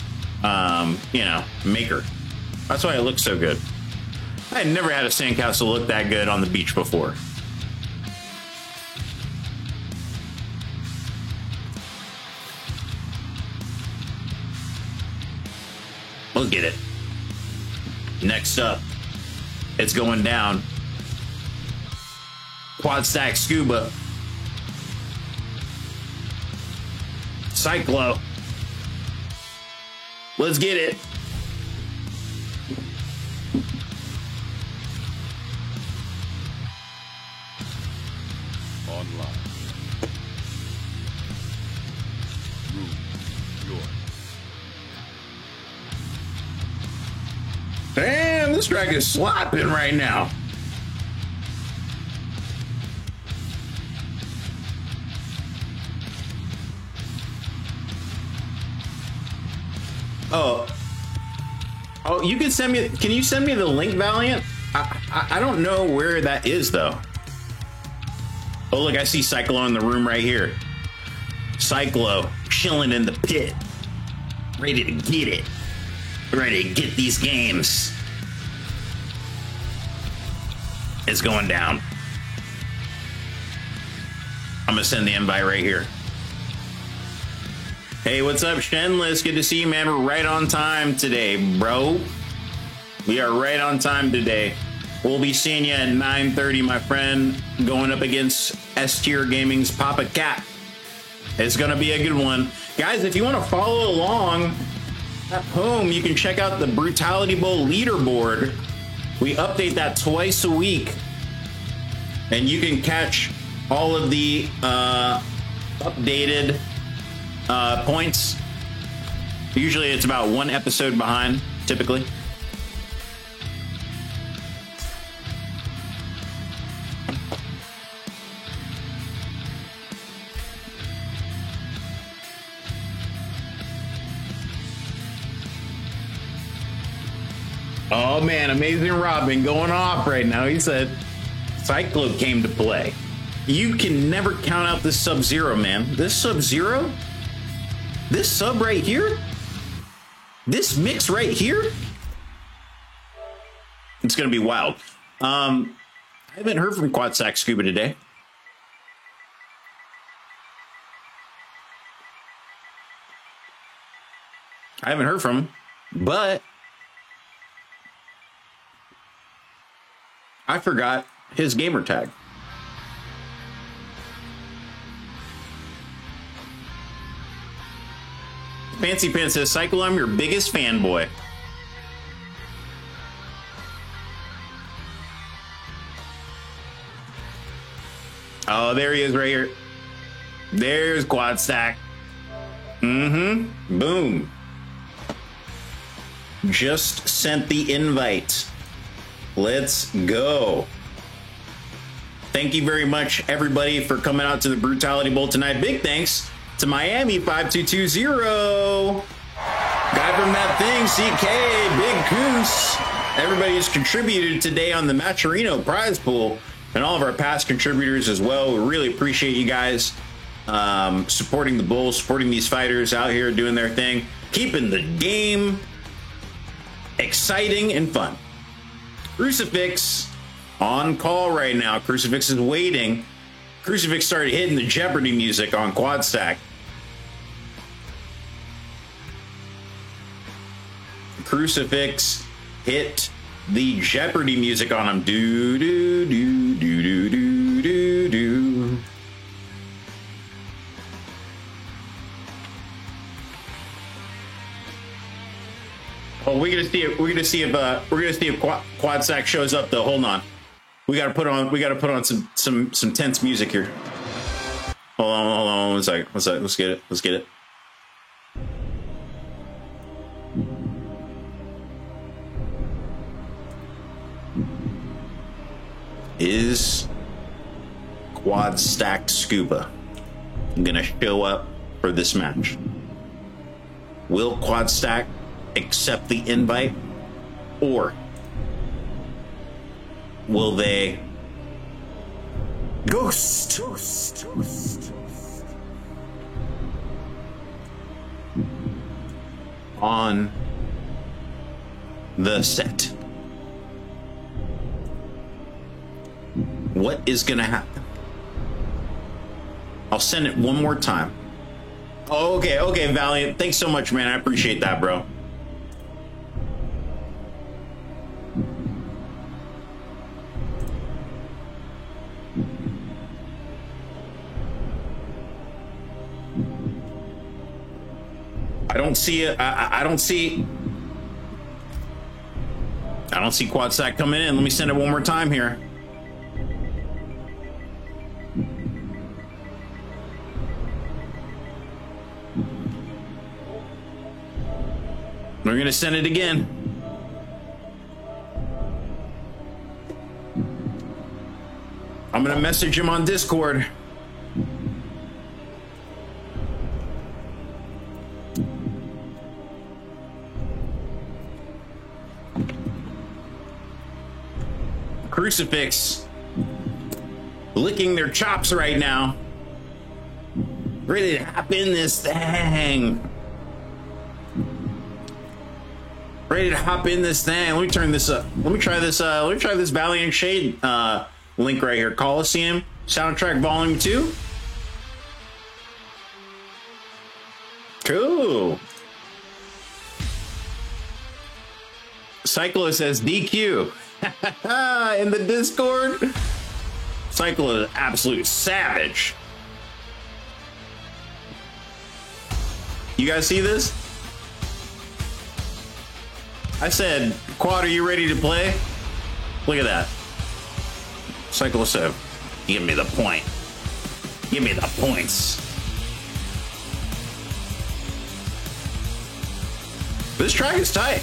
you know, maker. That's why it looks so good. I had never had a sandcastle look that good on the beach before. Look at it. Next up, it's going down. Quad stack scuba. Cyclo. Let's get it. Online. Room York. Damn, this track is slapping right now. Oh, you can send me. Can you send me the link, Valiant? I don't know where that is though. Oh, look, I see Cyclo in the room right here. Cyclo chilling in the pit, ready to get it, ready to get these games. It's going down. I'm gonna send the invite right here. Hey, what's up, Shenless? Good to see you, man. We're right on time today, bro. We are right on time today. We'll be seeing you at 9:30, my friend, going up against S-Tier Gaming's Papa Cat. It's going to be a good one. Guys, if you want to follow along at home, you can check out the Brutality Bowl leaderboard. We update that twice a week. And you can catch all of the updated points. Usually it's about one episode behind, typically. Oh man, Amazing Robin going off right now. He said Cyclo came to play. You can never count out this Sub-Zero, man. This Sub-Zero? This sub right here? This mix right here? It's gonna be wild. I haven't heard from Quad Stack Scuba today. I haven't heard from him, but I forgot his gamer tag. Fancy Pants says, Cyclo, I'm your biggest fanboy. Oh, there he is right here. There's Quad Stack. Mm-hmm. Boom. Just sent the invite. Let's go. Thank you very much, everybody, for coming out to the Brutality Bowl tonight. Big thanks to Miami 5220. Guy from that thing, CK, Big Goose. Everybody who's contributed today on the Macherino prize pool, and all of our past contributors as well. We really appreciate you guys supporting the Bulls, supporting these fighters out here doing their thing, keeping the game exciting and fun. Crucifix on call right now. Crucifix is waiting. Crucifix started hitting the Jeopardy music on Quad Stack. Crucifix hit the Jeopardy music on him. Do do do do do do do do. Oh, we're gonna see if Quad Stack shows up though. Hold on. We gotta put on some tense music here. Hold on 1 second. Let's get it. Is Quad Stack Scuba gonna show up for this match? Will Quad Stack accept the invite, or will they? Ghost. On the set. What is gonna happen? I'll send it one more time. Oh, okay, Valiant. Thanks so much, man. I appreciate that, bro. I don't see it. I don't see Quad Sack coming in. Let me send it one more time here. We're gonna send it again. I'm gonna message him on Discord. Crucifix licking their chops right now, ready to hop in this thing. Ready to hop in this thing. Let me turn this up. Let me try this Valiant Shade link right here. Coliseum soundtrack volume 2. Cool. Cyclo says DQ in the Discord. Cyclo is absolute savage. You guys see this? I said, Quad, are you ready to play? Look at that. Cyclo said, give me the point. Give me the points. This track is tight.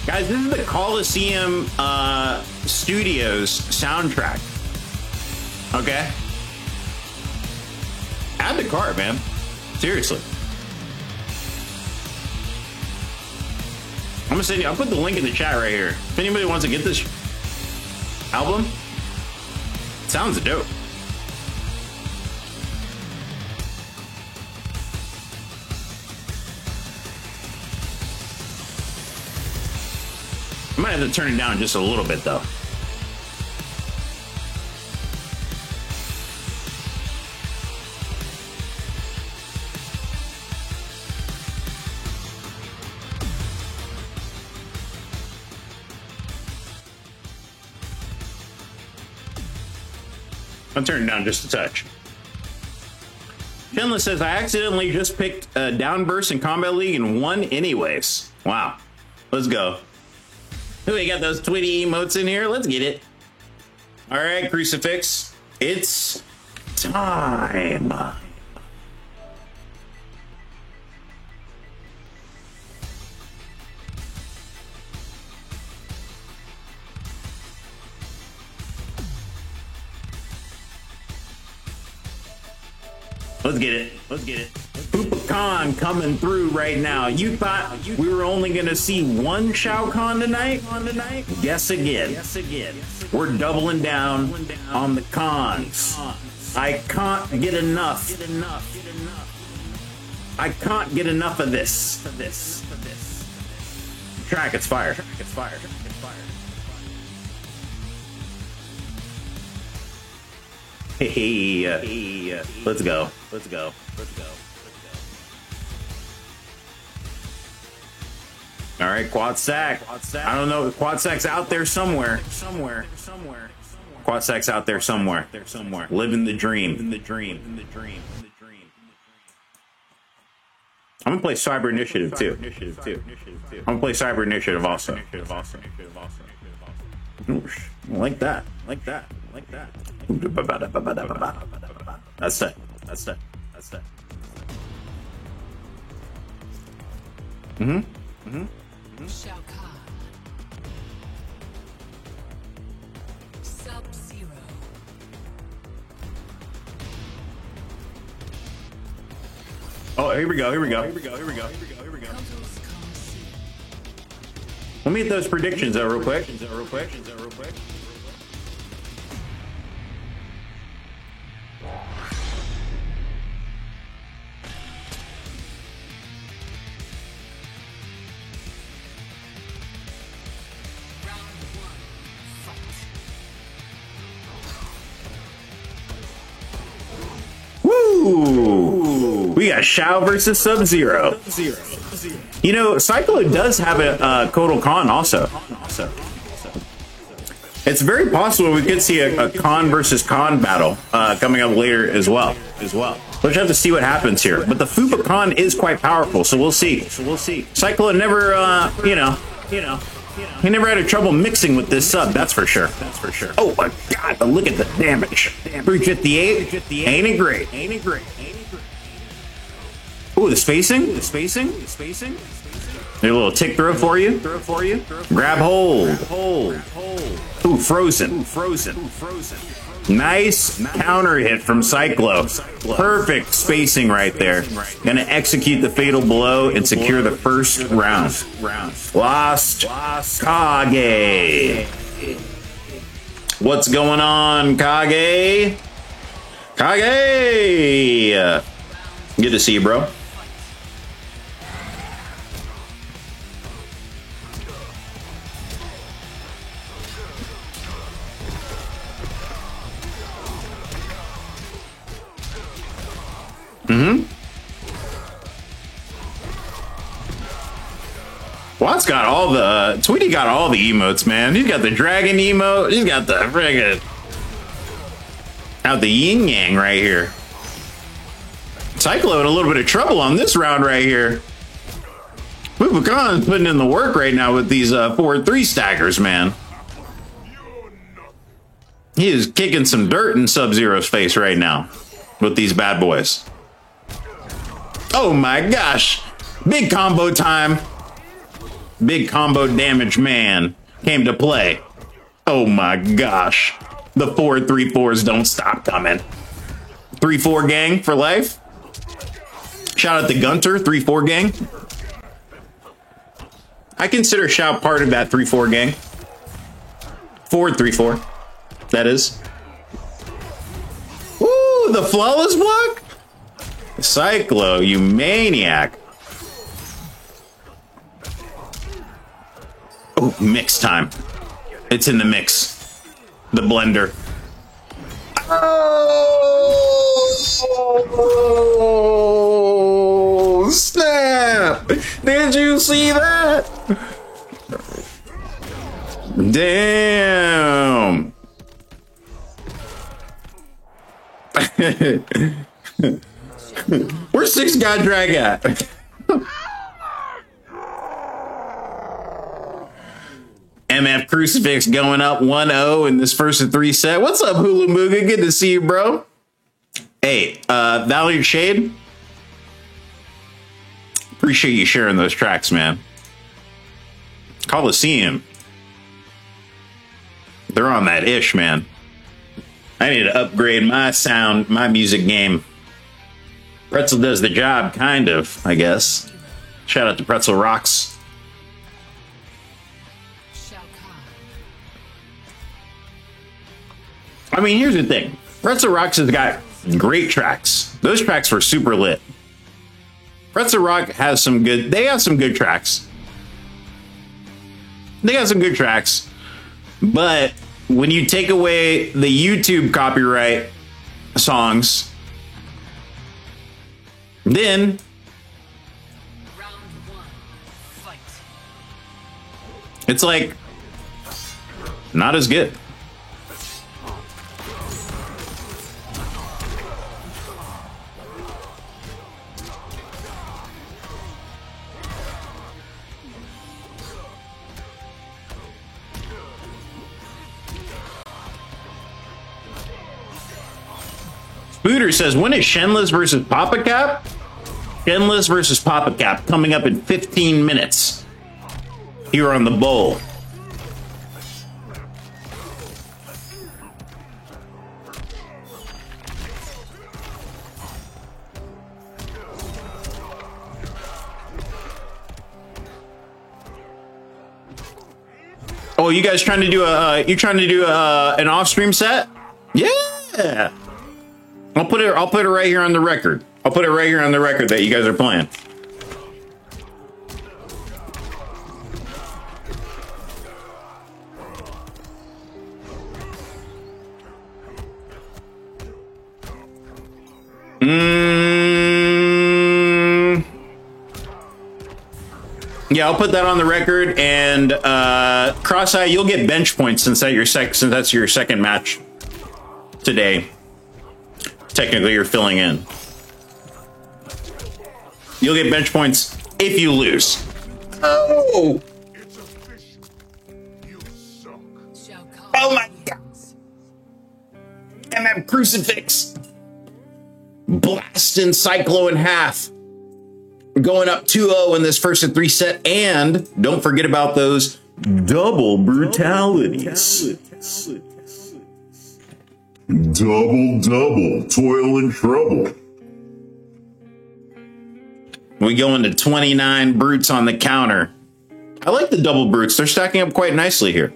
Guys, this is the Coliseum Studios soundtrack. Okay? Add the card, man. Seriously. I'm gonna send you, I'll put the link in the chat right here. If anybody wants to get this album, it sounds dope. I might have to turn it down just a little bit though. I'll turn it down just a touch. Chinless says, I accidentally just picked Downburst in Combat League and won anyways. Wow. Let's go. Who, we got those Twitty emotes in here? Let's get it. All right, Crucifix. It's time. Let's get it. Let's get it. Poopa coming through right now. You thought we were only going to see one Shao Kahn tonight? Guess again. We're doubling down on the cons. I can't get enough. I can't get enough of this. Track, it's fire. Hey, let's go. All right, Quad Sack. I don't know. Quad Sack's out there somewhere. Quad Sack's out there somewhere. Living the dream. I'm gonna play Cyber Initiative too. I'm gonna play Cyber Initiative also. Like that. That's it. Shao Kahn. Sub-Zero. Oh, here we go. Let me get those predictions out real quick. We got Shao versus Sub-Zero. You know, Cyclo does have a Kotal Khan also. It's very possible we could see a Khan versus Khan battle coming up later as well. We'll just have to see what happens here. But the Fuba Khan is quite powerful, so we'll see. Cyclo never, he never had a trouble mixing with this sub, that's for sure. Oh my god, but look at the damage. 358, ain't it great? Ooh, the spacing. There's a little tick throw for you. Grab hold. Ooh, frozen. Nice counter hit from Cyclo. Perfect spacing right there. Gonna execute the fatal blow and secure the first round. Lost Kage. What's going on, Kage? Kage! Good to see you, bro. Watt's got all the... Tweety got all the emotes, man. He's got the dragon emote. He's got the friggin'... out the yin yang right here. Cyclo in a little bit of trouble on this round right here. Fuba Khan's putting in the work right now with these 4-3 stackers, man. He is kicking some dirt in Sub-Zero's face right now with these bad boys. Oh my gosh. Big combo time. Big combo damage man came to play. Oh my gosh. The 4-3-4s don't stop coming. 3-4 gang for life. Shout out to Gunter, 3-4 gang. I consider Shout part of that 3-4 gang. 4-3-4, that is. Ooh, the flawless block? Cyclo, you maniac. Oh, mix time. It's in the mix. The blender. Oh, snap! Did you see that? Damn. Where's Six God Drag at? MF Crucifix going up 1-0 in this first of 3 set. What's up, Hula Mooga? Good to see you, bro. Hey, Valiant Shade. Appreciate you sharing those tracks, man. Coliseum. They're on that ish, man. I need to upgrade my sound, my music game. Pretzel does the job, kind of, I guess. Shout out to Pretzel Rocks. I mean, here's the thing. Pretzel Rocks has got great tracks. Those tracks were super lit. Pretzel Rock has some good... They have some good tracks. But when you take away the YouTube copyright songs, then... it's like... not as good. Spooter says, when is Shenless versus Papa Cap? Shenless versus Papa Cap coming up in 15 minutes here on the Bowl. Oh, you guys trying to do an off-stream set? Yeah. I'll put it right here on the record. I'll put it right here on the record that you guys are playing. Yeah, I'll put that on the record. And Cross-Eye, you'll get bench points since that's your second match today. Technically, you're filling in. You'll get bench points if you lose. Oh! Oh my God! MF Crucifix blasting Cyclo in half. Going up 2-0 in this first of 3 set, and don't forget about those double brutalities. Double, toil and trouble. We go into 29 brutes on the counter. I like the double brutes. They're stacking up quite nicely here.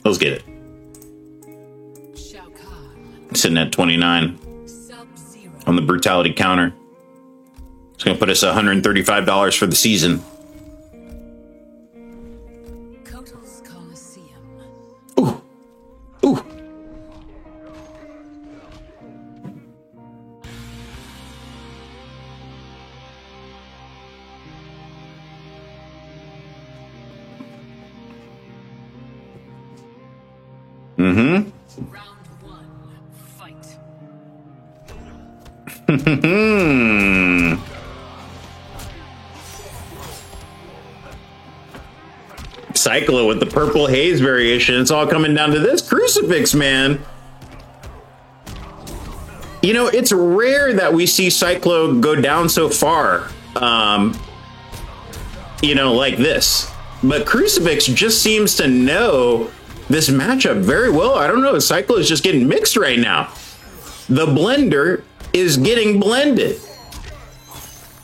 Let's get it. Sitting at 29 on the brutality counter. It's going to put us $135 for the season. Kotal's Coliseum. Ooh. Ooh. Mm-hmm. Round 1, fight. Cyclo with the purple haze variation. It's all coming down to this Crucifix, man. You know, it's rare that we see Cyclo go down so far, you know, like this. But Crucifix just seems to know this matchup very well. I don't know. Cyclo is just getting mixed right now. The blender is getting blended.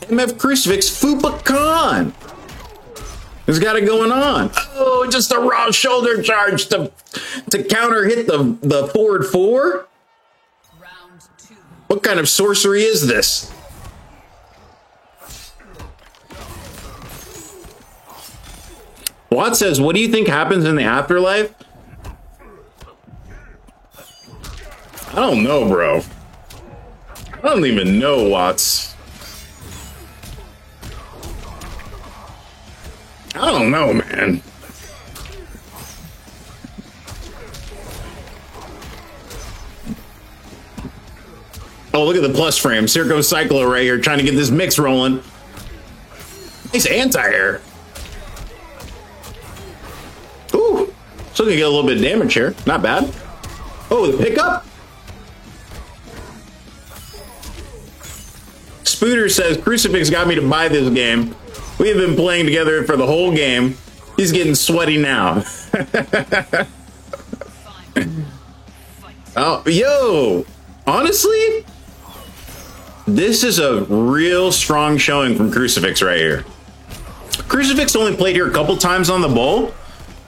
MF Crucifix Fupa-Con has got it going on. Oh, just a raw shoulder charge to counter hit the forward 4. Round 2. What kind of sorcery is this? Watt says, what do you think happens in the afterlife? I don't know, bro. I don't even know, Watts. I don't know, man. Oh, look at the plus frames. Here goes Cyclo right here, trying to get this mix rolling. Nice anti-air. Ooh, still gonna get a little bit of damage here. Not bad. Oh, the pickup. Spooter says, Crucifix got me to buy this game. We have been playing together for the whole game. He's getting sweaty now. Oh, yo, honestly, this is a real strong showing from Crucifix right here. Crucifix only played here a couple times on the bowl.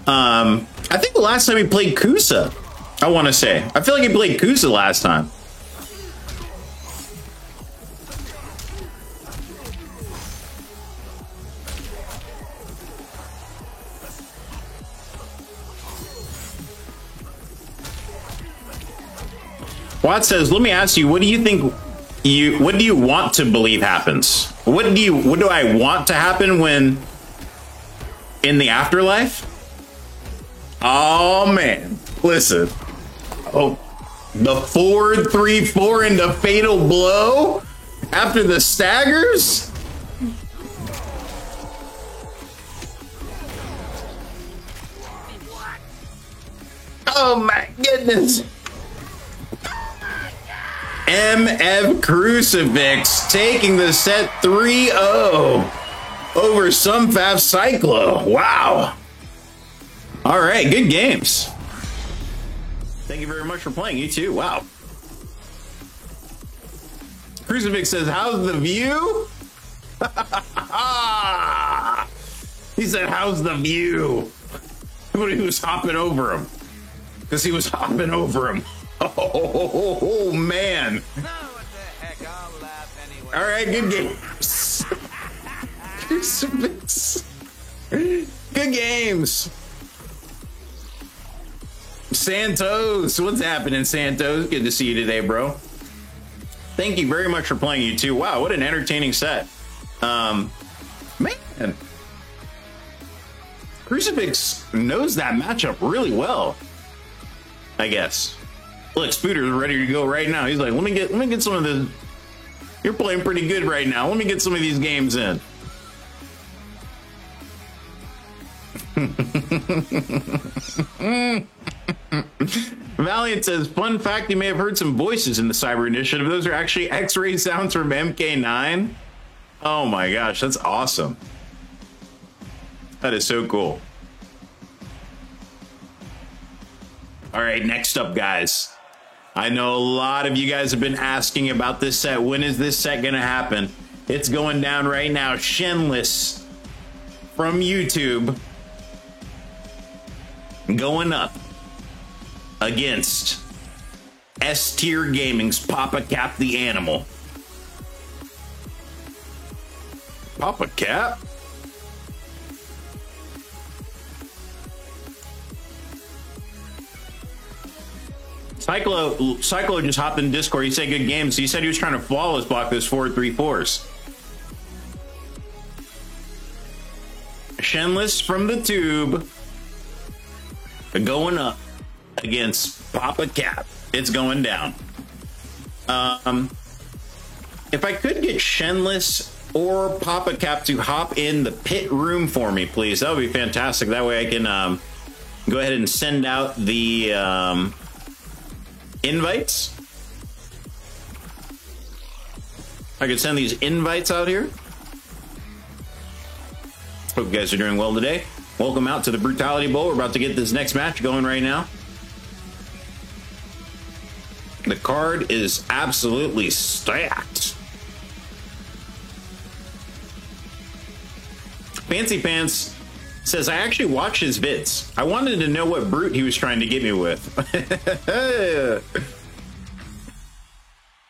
I think the last time he played Kusa, I want to say. I feel like he played Kusa last time. Watt says, let me ask you, what do you think what do you want to believe happens? What do I want to happen when in the afterlife? Oh man, listen. Oh, the forward 3-4 into fatal blow after the staggers? Oh my goodness. MF Crucifix taking the set 3-0 over Sumfaf Cyclo. Wow. All right, good games. Thank you very much for playing. You too. Wow. Crucifix says, how's the view? He said, how's the view? But he was hopping over him. Because he was hopping over him. Oh, man. All right, good games. Crucifix. Good games. Santos, what's happening, Santos? Good to see you today, bro. Thank you very much for playing, you two. Wow, what an entertaining set. Man. Crucifix knows that matchup really well, I guess. Look, Spooter's ready to go right now. He's like, let me get some of this. You're playing pretty good right now. Let me get some of these games in. Valiant says, fun fact, you may have heard some voices in the Cyber Initiative. Those are actually X-ray sounds from MK9. Oh my gosh, that's awesome. That is so cool. All right, next up, guys. I know a lot of you guys have been asking about this set. When is this set gonna happen? It's going down right now. Shenless from YouTube going up against S-Tier Gaming's Papa Cap the Animal. Papa Cap? Cyclo just hopped in Discord. He said good games. He said he was trying to flawless block those 4-3-4s. Shenless from the tube going up against Papa Cap. It's going down. If I could get Shenless or Papa Cap to hop in the pit room for me, please, that would be fantastic. That way I can go ahead and send out the invites. I could send these invites out here. Hope you guys are doing well today. Welcome out to the Brutality Bowl. We're about to get this next match going right now. The card is absolutely stacked. Fancy Pants says, I actually watched his vids. I wanted to know what brute he was trying to get me with.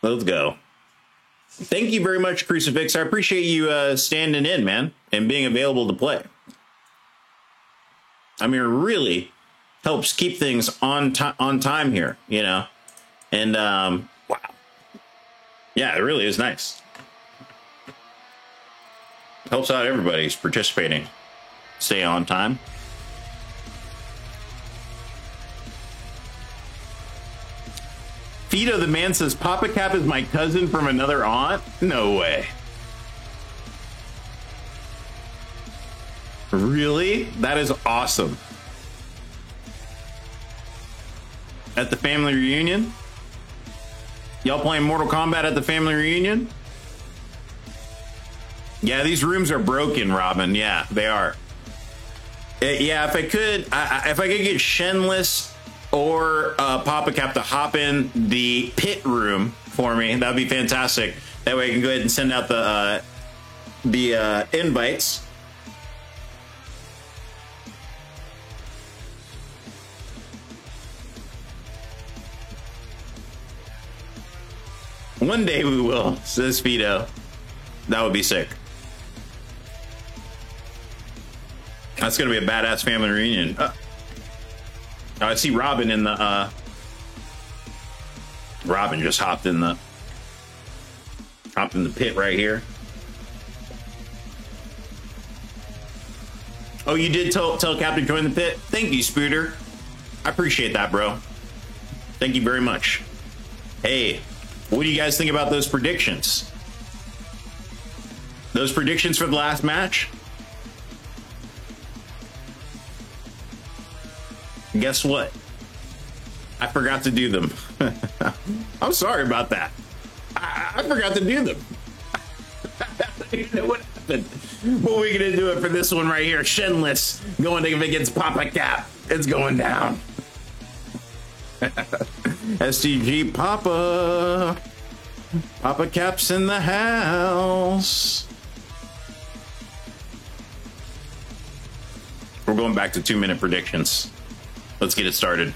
Let's go. Thank you very much, Crucifix. I appreciate you standing in, man, and being available to play. I mean, it really helps keep things on time here, you know? And, wow. Yeah, it really is nice. Helps out everybody who's participating. Stay on time. Fido the man says, Papa Cap is my cousin from another aunt? No way. Really? That is awesome. At the family reunion? Y'all playing Mortal Kombat at the family reunion? Yeah, these rooms are broken, Robin. Yeah, they are. Yeah, if I could get Shenless or Papa Cap to hop in the pit room for me, that'd be fantastic. That way I can go ahead and send out the invites. One day we will, says Fido. That would be sick. That's gonna be a badass family reunion. I see Robin in the Robin just hopped in the pit right here. Oh, you did tell Cap to join the pit? Thank you, Spooter. I appreciate that, bro. Thank you very much. Hey, what do you guys think about those predictions? Those predictions for the last match? Guess what? I forgot to do them. I'm sorry about that. I forgot to do them. You know what happened? But we're gonna do it for this one right here. Shenless going against Papa Cap. It's going down. STG Papa. Papa Cap's in the house. We're going back to 2-minute predictions. Let's get it started.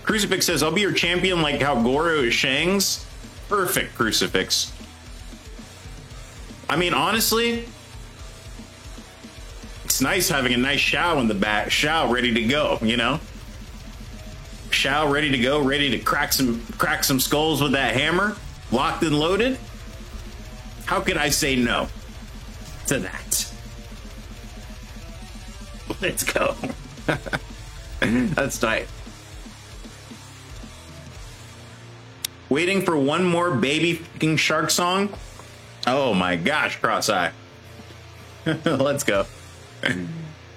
Crucifix says, I'll be your champion like how Goro is Shang's. Perfect, Crucifix. I mean, honestly, It's nice having a nice Shao in the back. Shao ready to go, you know? Shao ready to go, ready to crack some skulls with that hammer, locked and loaded. How could I say no to that? Let's go. That's tight. Waiting for one more baby fucking shark song? Oh my gosh, Cross-Eye. Let's go.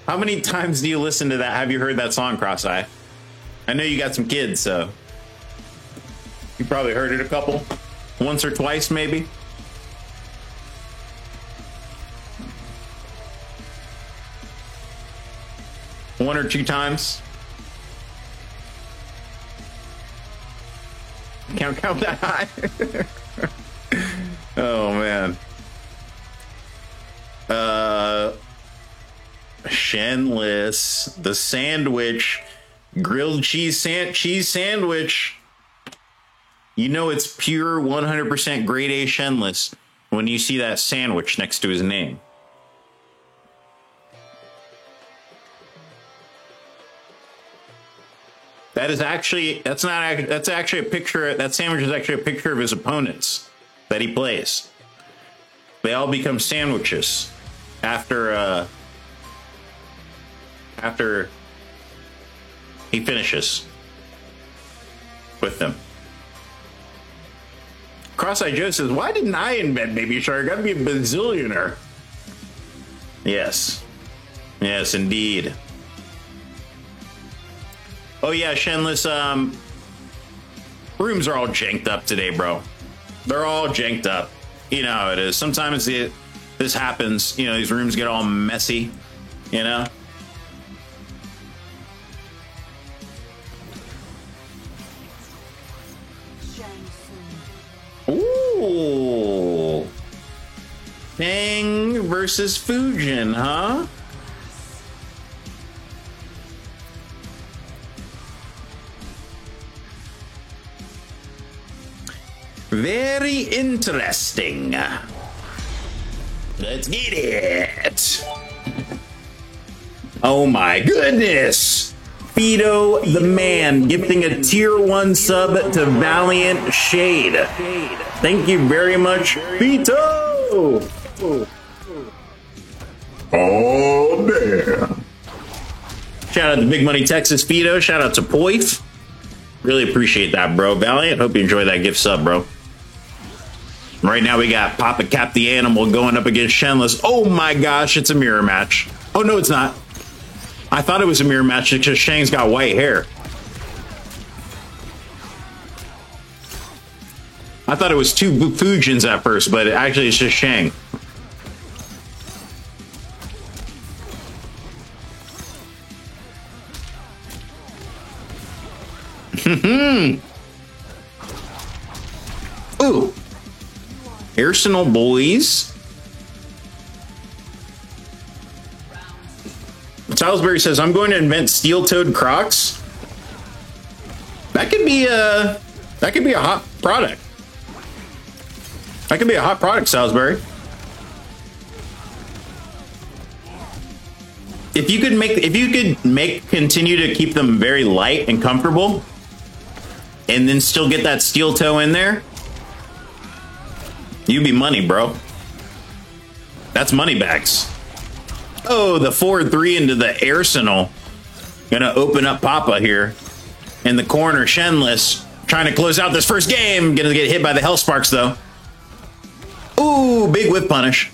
How many times do you listen to that? Have you heard that song, Cross-Eye? I know you got some kids, so you probably heard it a couple. Once or twice, maybe. One or two times. Count that high. Oh man. Shenless, the sandwich, grilled cheese sandwich. You know it's pure 100% grade A Shenless when you see that sandwich next to his name. That's actually a picture. That sandwich is actually a picture of his opponents that he plays. They all become sandwiches after he finishes with them. Cross-Eye Joe says, "Why didn't I invent Baby Shark? I'd be a bazillionaire." Yes, yes, indeed. Oh yeah, Shenless, rooms are all janked up today, bro. They're all janked up. You know how it is. Sometimes this happens, you know, these rooms get all messy, you know? Ooh. Fang versus Fujin, huh? Very interesting. Let's get it. Oh my goodness. Fido the man gifting a tier 1 sub to Valiant Shade. Thank you very much, Fido. Oh damn. Shout out to Big Money Texas Fido. Shout out to Poif. Really appreciate that, bro. Valiant, hope you enjoy that gift sub, bro. Right now we got Papa Cap the Animal going up against Shenless. Oh my gosh, it's a mirror match. Oh no, it's not. I thought it was a mirror match because Shang's got white hair. I thought it was two Fujins at first, but actually it's just Shang. Ooh. Arsenal boys. Salisbury says, I'm going to invent steel-toed Crocs. That could be a hot product. That could be a hot product, Salisbury. If you could continue to keep them very light and comfortable, and then still get that steel toe in there, you'd be money, bro. That's money bags. Oh, the 4-3 into the Arsenal. Gonna open up Papa here. In the corner, Shenless trying to close out this first game. Gonna get hit by the Hell Sparks, though. Ooh, big whip punish.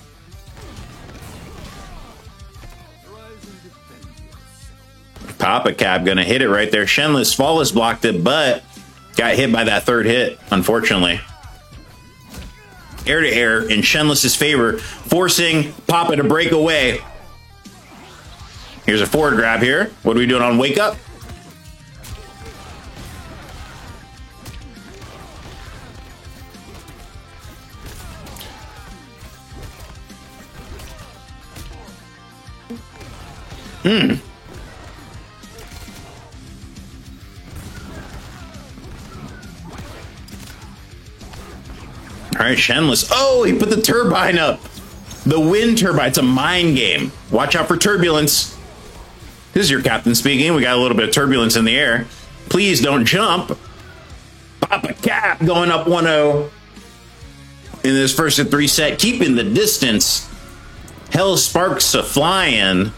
Papa Cap gonna hit it right there. Shenless flawless blocked it, but got hit by that third hit, unfortunately. Air to air in Shenless's favor, forcing Papa to break away. Here's a forward grab here. What are we doing on Wake Up? All right, Shenless. Oh, he put the turbine up. The wind turbine, it's a mind game. Watch out for turbulence. This is your captain speaking. We got a little bit of turbulence in the air. Please don't jump. Papa Cap going up 1-0 in this first of 3 set, keeping the distance. Hell Sparks a flying.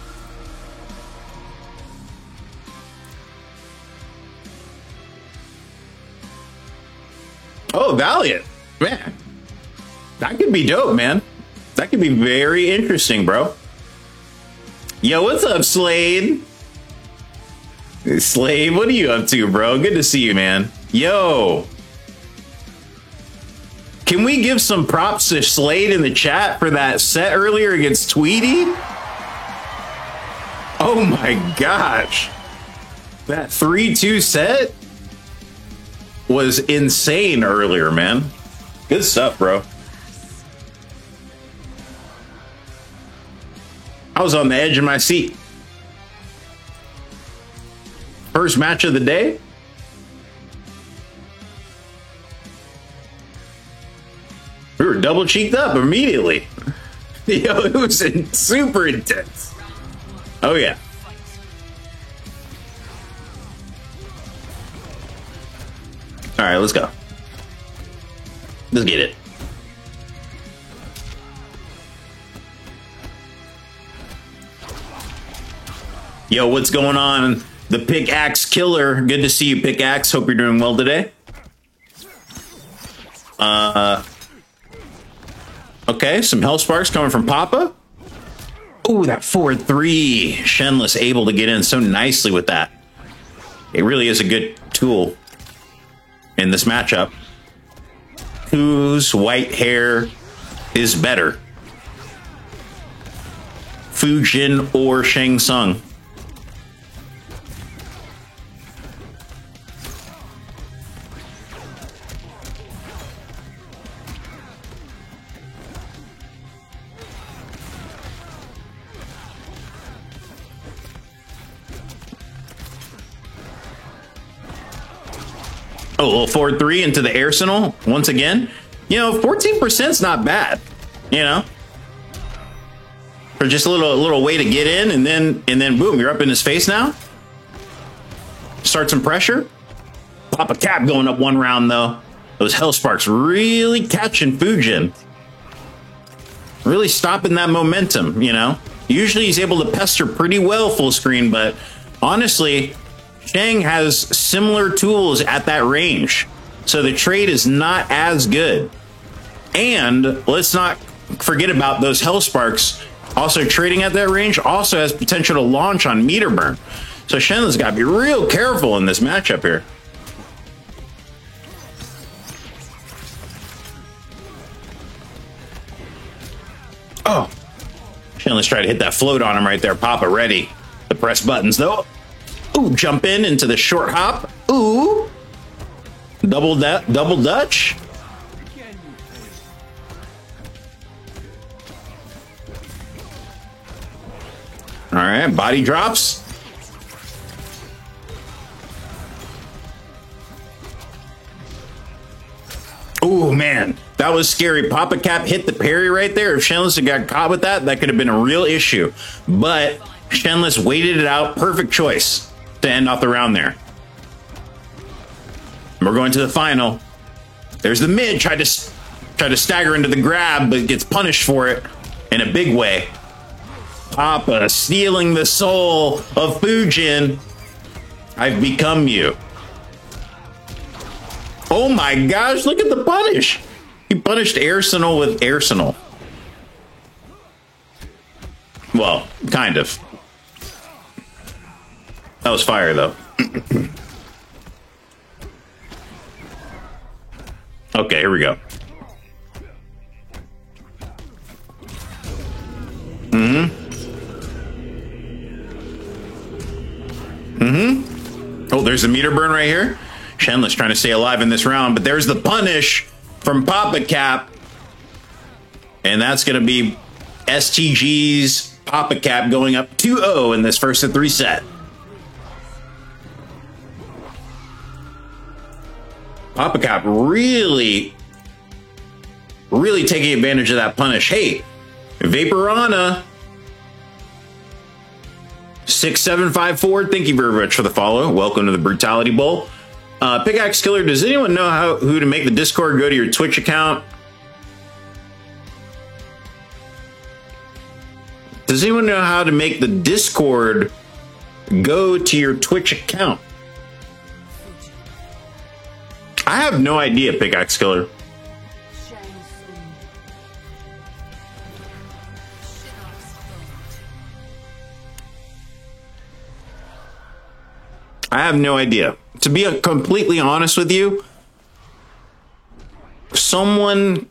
Oh, Valiant. Man, that could be dope, man. That could be very interesting, bro. Yo, what's up, Slade? Slade, what are you up to, bro? Good to see you, man. Yo. Can we give some props to Slade in the chat for that set earlier against Tweety? Oh my gosh. That 3-2 set was insane earlier, man. Good stuff, bro. I was on the edge of my seat. First match of the day. We were double cheeked up immediately. Yo, it was super intense. Oh yeah. All right, let's go. Let's get it. Yo, what's going on? The Pickaxe Killer. Good to see you, Pickaxe. Hope you're doing well today. Okay, some Hell Sparks coming from Papa. Ooh, that 4-3. Shenless able to get in so nicely with that. It really is a good tool in this matchup. Whose white hair is better? Fujin or Shang Tsung? Oh, a little 4-3 into the arsenal once again. You know, 14% is not bad. You know, for just a little way to get in, and then boom, you're up in his face now. Start some pressure. Papa Cap going up 1 round though. Those Hell Sparks really catching Fujin. Really stopping that momentum. You know, usually he's able to pester pretty well full screen, but honestly, Shang has similar tools at that range, so the trade is not as good. And let's not forget about those Hell Sparks also trading at that range also has potential to launch on meter burn. So Shenless got to be real careful in this matchup here. Oh, Shenless tried to hit that float on him right there. Papa ready to press buttons though. Ooh, jump into the short hop. Ooh. Double Dutch. All right, body drops. Ooh, man, that was scary. Papa Cap hit the parry right there. If Shenless had got caught with that, that could have been a real issue. But Shenless waited it out. Perfect choice to end off the round there. We're going to the final. There's the mid, tried to stagger into the grab, but gets punished for it in a big way. Papa stealing the soul of Fujin. I've become you. Oh my gosh, look at the punish. He punished Arsenal with Arsenal. Well, kind of. That was fire, though. Okay, here we go. Oh, there's a meter burn right here. Shenless trying to stay alive in this round, but there's the punish from Papa Cap. And that's going to be STG's Papa Cap going up 2-0 in this first of 3 set. Papa Cap really taking advantage of that punish. Hey, Vaporana 6754, thank you very much for the follow. Welcome to the Brutality Bowl. Pickaxe Killer, does anyone know who to make the Discord go to your Twitch account? Does anyone know how to make the Discord go to your Twitch account? I have no idea, Pickaxe Killer. I have no idea. To be completely honest with you, someone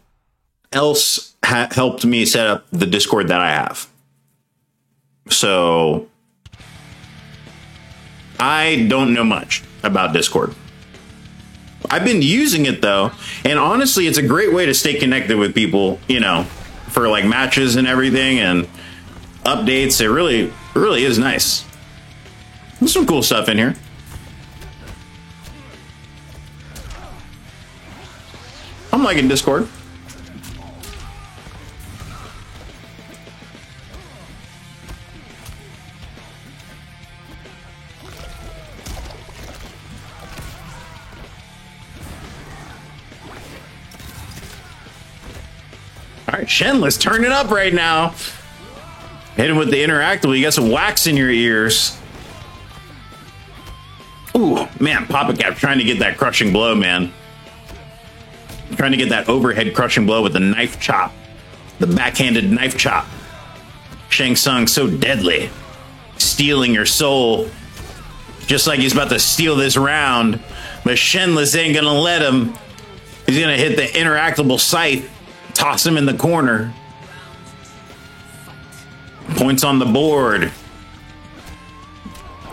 else helped me set up the Discord that I have. So I don't know much about Discord. I've been using it though, and honestly, it's a great way to stay connected with people, you know, for like matches and everything and updates. It really is nice. There's some cool stuff in here. I'm liking Discord. All right, Shenless, turn it up right now. Hit him with the interactable. You got some wax in your ears. Ooh, man, Papa Cap trying to get that crushing blow, man. Trying to get that overhead crushing blow with the knife chop. The backhanded knife chop. Shang Tsung so deadly. Stealing your soul. Just like he's about to steal this round. But Shenless ain't gonna let him. He's gonna hit the interactable scythe. Toss him in the corner. Points on the board.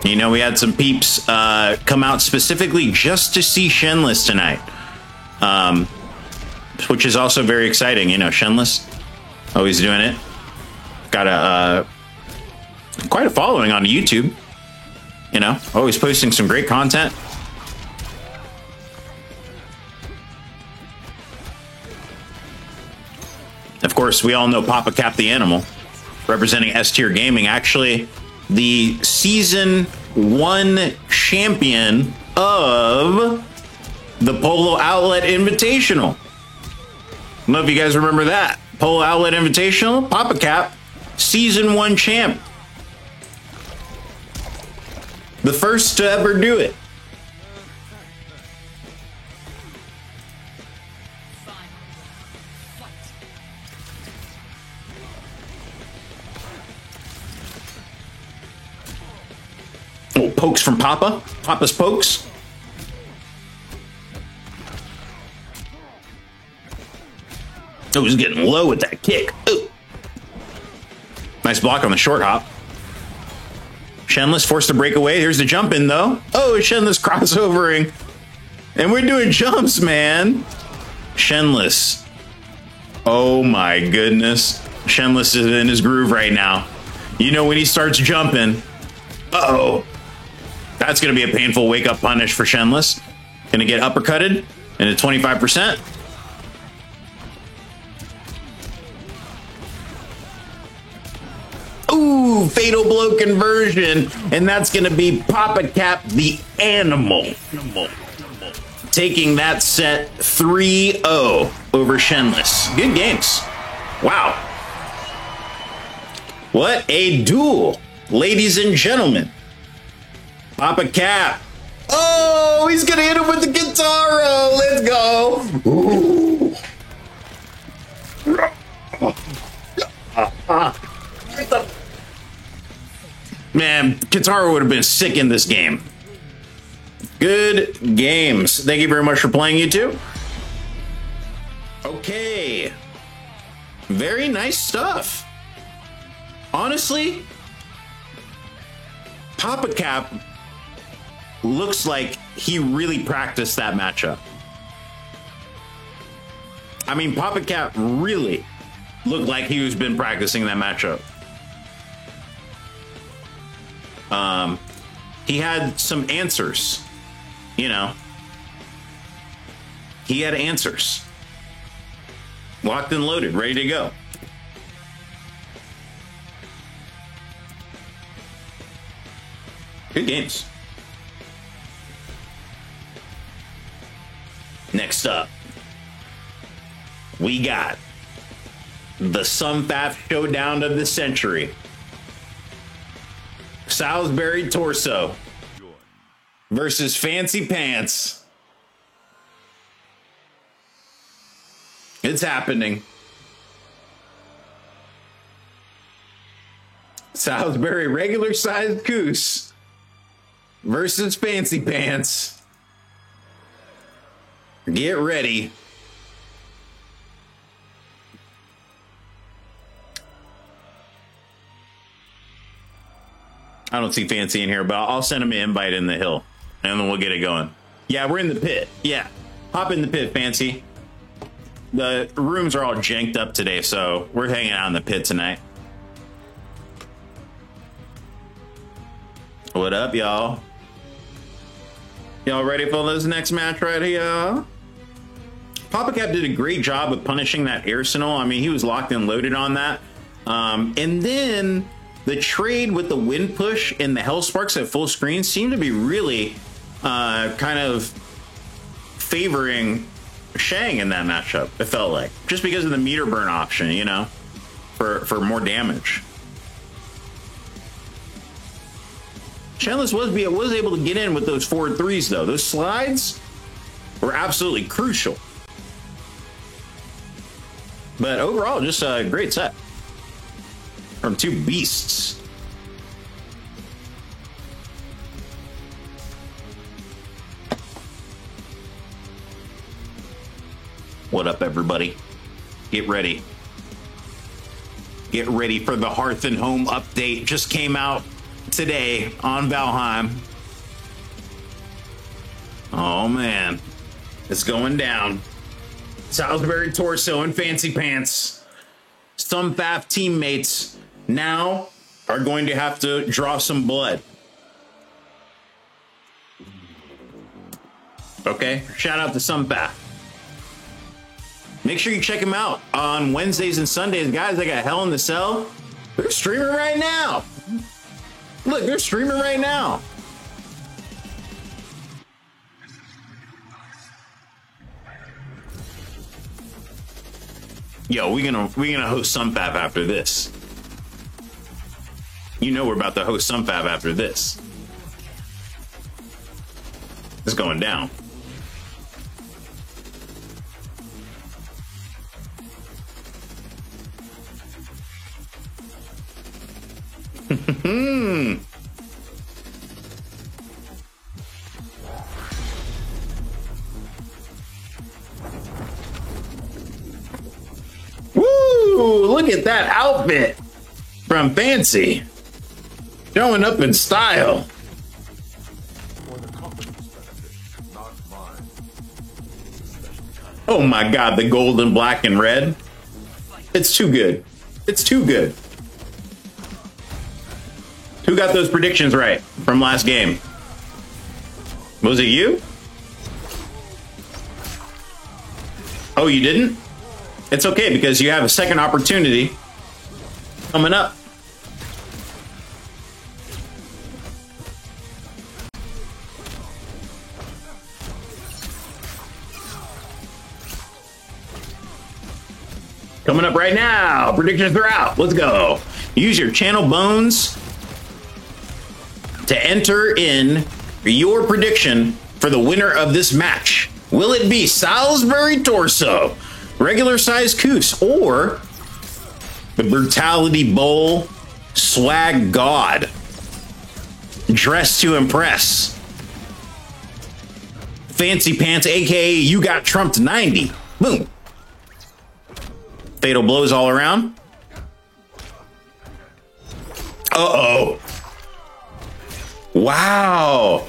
You know, we had some peeps come out specifically just to see Shenless tonight. Which is also very exciting. You know, Shenless, always doing it. Got quite a following on YouTube. You know, always posting some great content. Of course, we all know Papa Cap the Animal, representing S-Tier Gaming. Actually, the Season 1 champion of the Polo Outlet Invitational. I don't know if you guys remember that. Polo Outlet Invitational, Papa Cap, Season 1 champ. The first to ever do it. Oh, pokes from Papa. Papa's pokes. Oh, he's getting low with that kick. Ooh. Nice block on the short hop. Shenless forced to break away. Here's the jump in, though. Oh, Shenless crossovering. And we're doing jumps, man. Shenless. Oh, my goodness. Shenless is in his groove right now. You know, when he starts jumping. Uh-oh. That's going to be a painful wake-up punish for Shenless. Going to get uppercutted into 25%. Ooh, fatal blow conversion. And that's going to be Papa Cap the Animal. Taking that set 3-0 over Shenless. Good games. Wow. What a duel, ladies and gentlemen. Papa Cap. Oh, he's going to hit him with the Guitarro. Let's go. Ooh. Man, Guitarro would have been sick in this game. Good games. Thank you very much for playing, you two. Okay. Very nice stuff. Honestly, Papa Cap looks like he really practiced that matchup. I mean, Papa Cap really looked like he was been practicing that matchup. He had some answers, you know. He had answers. Locked and loaded, ready to go. Good games. Next up, we got the Sunfaf showdown of the century. Salisbury Torso versus Fancy Pants. It's happening. Salisbury regular sized goose versus Fancy Pants. Get ready. I don't see Fancy in here, but I'll send him an invite in the hill and then we'll get it going. Yeah, we're in the pit. Yeah. Hop in the pit, Fancy. The rooms are all janked up today, so we're hanging out in the pit tonight. What up, y'all? Y'all ready for this next match right here? Papa Cap did a great job of punishing that Arsenal. I mean, he was locked and loaded on that. And then the trade with the wind push and the Hellsparks at full screen seemed to be really kind of favoring Shang in that matchup, it felt like. Just because of the meter burn option, you know, for more damage. Shenless was able to get in with those forward threes, though. Those slides were absolutely crucial. But overall, just a great set from two beasts. What up, everybody? Get ready. Get ready for the Hearth and Home update. Just came out today on Valheim. Oh man, it's going down. Salisbury Torso and Fancy Pants, some FAF teammates now are going to have to draw some blood. Okay, shout out to some FAF. Make sure you check them out on Wednesdays and Sundays, guys. They got Hell in the Cell. They're streaming right now. Look, they're streaming right now. Yo, we're gonna host Sunfab after this. You know we're about to host Sunfab after this. It's going down. Woo! Look at that outfit from Fancy. Showing up in style. Oh my God, the gold and black and red. It's too good. It's too good. Who got those predictions right from last game? Was it you? Oh, you didn't? It's okay because you have a second opportunity coming up. Coming up right now. Predictions are out. Let's go. Use your channel bones to enter in your prediction for the winner of this match. Will it be Salisbury Torso, regular size Coos, or the Brutality Bowl Swag God, dressed to impress? Fancy Pants, aka You Got Trumped 90. Boom. Fatal blows all around. Uh-oh. Wow.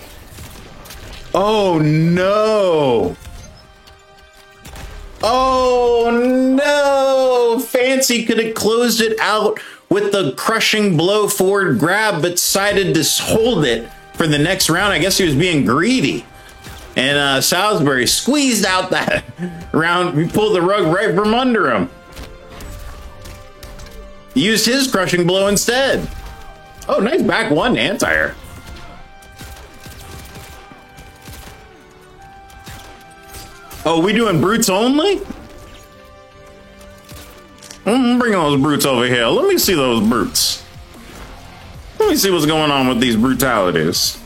Oh no. Oh no. Fancy could have closed it out with the crushing blow forward grab, but decided to hold it for the next round. I guess he was being greedy. And Salisbury squeezed out that round. He pulled the rug right from under him. Used his crushing blow instead. Oh, nice back one anti-air. Oh, we doing brutes only? Bring those brutes over here. Let me see those brutes. Let me see what's going on with these brutalities.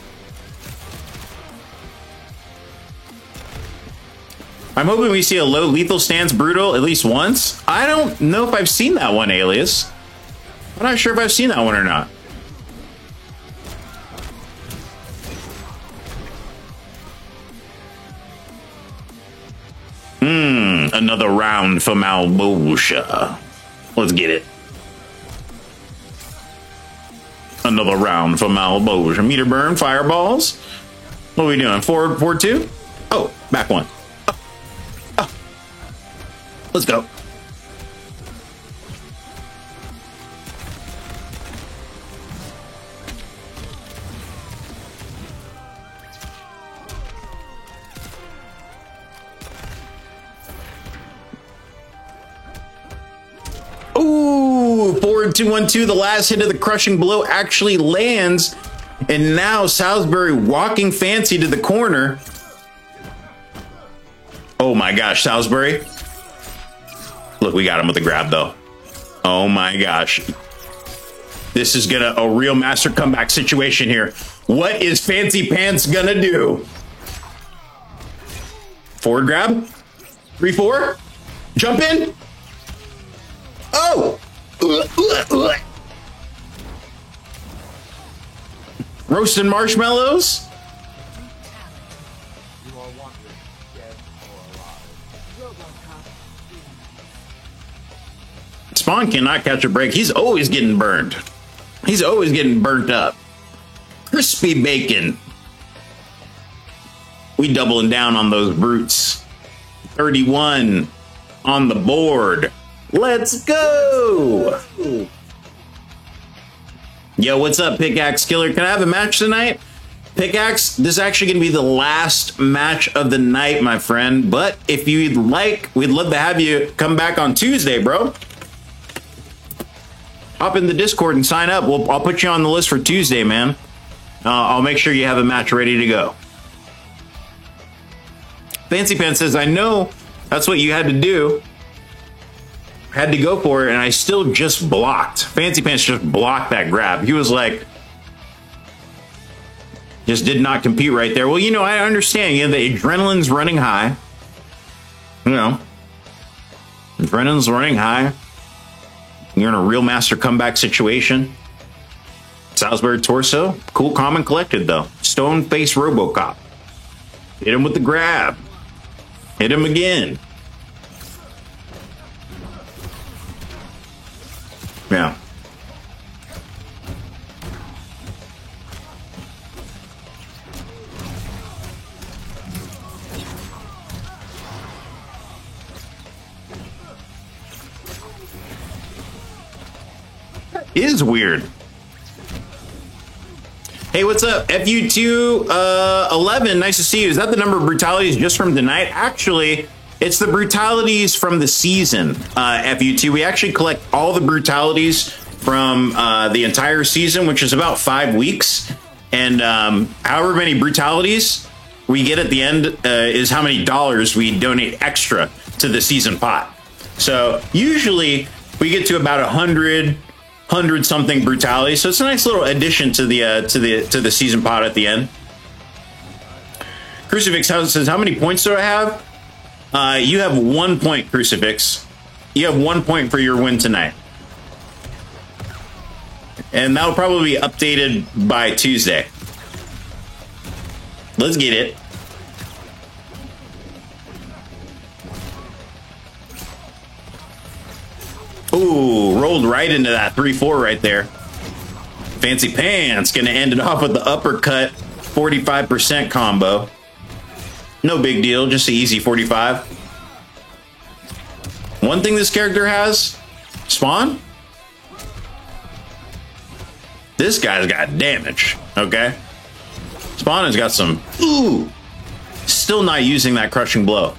I'm hoping we see a low lethal stance brutal at least once. I don't know if I've seen that one, Alias. I'm not sure if I've seen that one or not. Another round for Malbosha. Let's get it. Another round for Malbosha. Meter burn, fireballs. What are we doing? Forward 2? Oh, back 1. Oh. Let's go. Ooh, forward 2-1-2. The last hit of the crushing blow actually lands. And now Salisbury walking fancy to the corner. Oh my gosh, Salisbury. Look, we got him with the grab though. Oh my gosh. This is a real master comeback situation here. What is Fancy Pants gonna do? Forward grab. 3-4. Jump in. Oh! Roasted marshmallows? Spawn cannot catch a break. He's always getting burned. He's always getting burnt up. Crispy bacon. We doubling down on those brutes. 31 on the board. Let's go! Yo, what's up, Pickaxe Killer? Can I have a match tonight? Pickaxe, this is actually going to be the last match of the night, my friend. But if you'd like, we'd love to have you come back on Tuesday, bro. Hop in the Discord and sign up. I'll put you on the list for Tuesday, man. I'll make sure you have a match ready to go. Fancy Pants says, I know that's what you had to do. Had to go for it, and I still just blocked. Fancy Pants just blocked that grab. He was like, just did not compete right there. Well, you know, I understand. You know, the adrenaline's running high. You know, adrenaline's running high. You're in a real master comeback situation. Salisbury torso, cool, calm, and collected, though. Stone face Robocop. Hit him with the grab. Hit him again. Yeah. That is weird. Hey, what's up? FU211, nice to see you. Is that the number of brutalities just from tonight? Actually, it's the brutalities from the season, FU2. We actually collect all the brutalities from the entire season, which is about 5 weeks. And however many brutalities we get at the end is how many dollars we donate extra to the season pot. So usually we get to about 100 something brutalities. So it's a nice little addition to the season pot at the end. Crucifix says, how many points do I have? You have 1 point, Crucifix. You have 1 point for your win tonight. And that'll probably be updated by Tuesday. Let's get it. Ooh, rolled right into that 3-4 right there. Fancy Pants gonna end it off with the uppercut 45% combo. No big deal, just an easy 45. One thing this character has, Spawn, this guy's got damage, okay? Spawn has got some, ooh, still not using that crushing blow.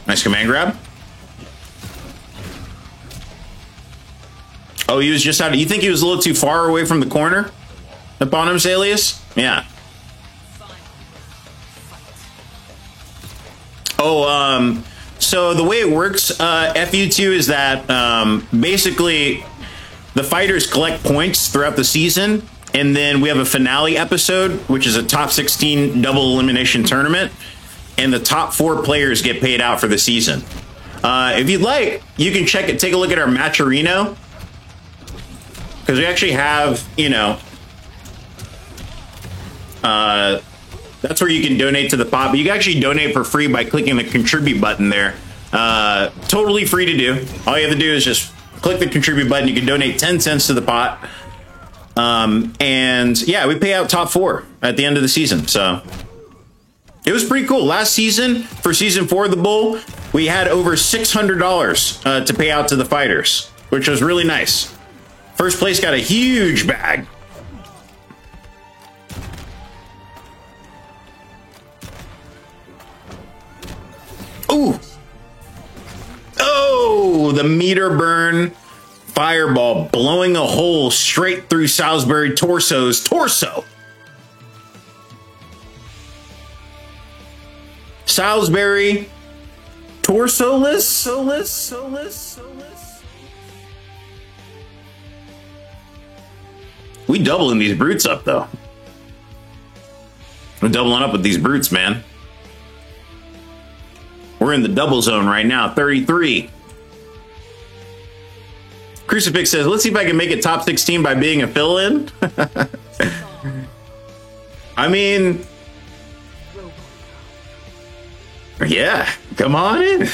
Nice command grab. Oh, he was just out. You think he was a little too far away from the corner? Eponymous Alias? Yeah. Oh, so the way it works, FU2, is that basically the fighters collect points throughout the season, and then we have a finale episode, which is a top 16 double elimination tournament, and the top 4 players get paid out for the season. If you'd like, you can take a look at our Matcherino, because we actually have, you know, that's where you can donate to the pot, but you can actually donate for free by clicking the contribute button there. Totally free to do. All you have to do is just click the contribute button. You can donate 10 cents to the pot. And yeah, we pay out top 4 at the end of the season. So it was pretty cool. Last season, for season 4 of the Bull, we had over $600 to pay out to the fighters, which was really nice. First place got a huge bag. Ooh. Oh, the meter burn fireball blowing a hole straight through Salisbury Torso's torso. Salisbury Torsoless? We doubling these brutes up, though. We're doubling up with these brutes, man. We're in the double zone right now, 33. Crucifix says, let's see if I can make it top 16 by being a fill-in. I mean, yeah, come on in.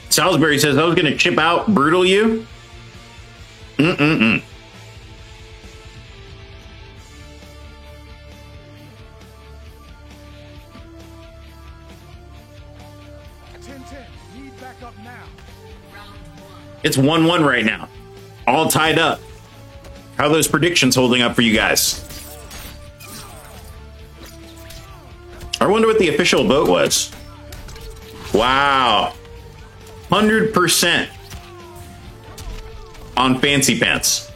Salisbury says, I was going to chip out Brutal You. Mm-mm-mm. Need backup now. It's 1-1 right now. All tied up. How are those predictions holding up for you guys? I wonder what the official vote was. Wow. 100% on Fancy Pants.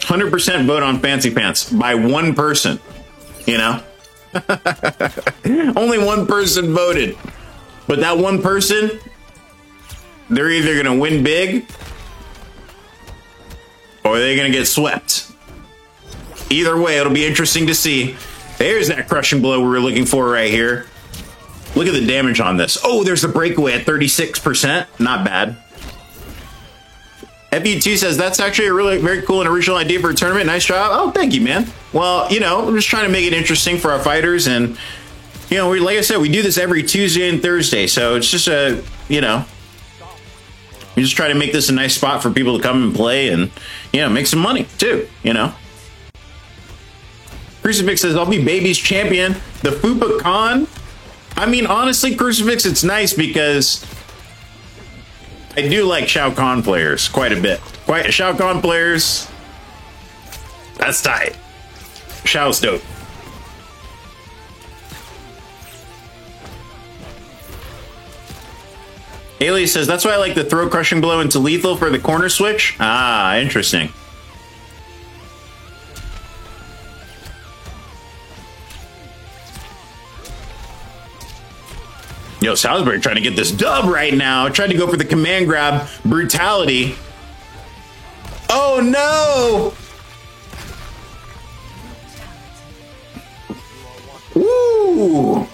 100% vote on Fancy Pants by one person, you know? Only one person voted. But that one person, they're either going to win big or they're going to get swept. Either way, it'll be interesting to see. There's that crushing blow we were looking for right here. Look at the damage on this. Oh, there's the breakaway at 36%. Not bad. FU2 says, that's actually a really very cool and original idea for a tournament. Nice job. Oh, thank you, man. Well, you know, I'm just trying to make it interesting for our fighters. And, you know, like I said, we do this every Tuesday and Thursday. So it's just a, you know, we just try to make this a nice spot for people to come and play and, you know, make some money too, you know. Crucifix says, I'll be baby's champion. The Fupa Khan. I mean, honestly, Crucifix, it's nice because I do like Shao Kahn players quite a bit. Shao Kahn players, that's tight. Shao's dope. Alias says, that's why I like the throw crushing blow into lethal for the corner switch. Ah, interesting. Yo, Salisbury trying to get this dub right now. Tried to go for the command grab. Brutality. Oh, no! Woo!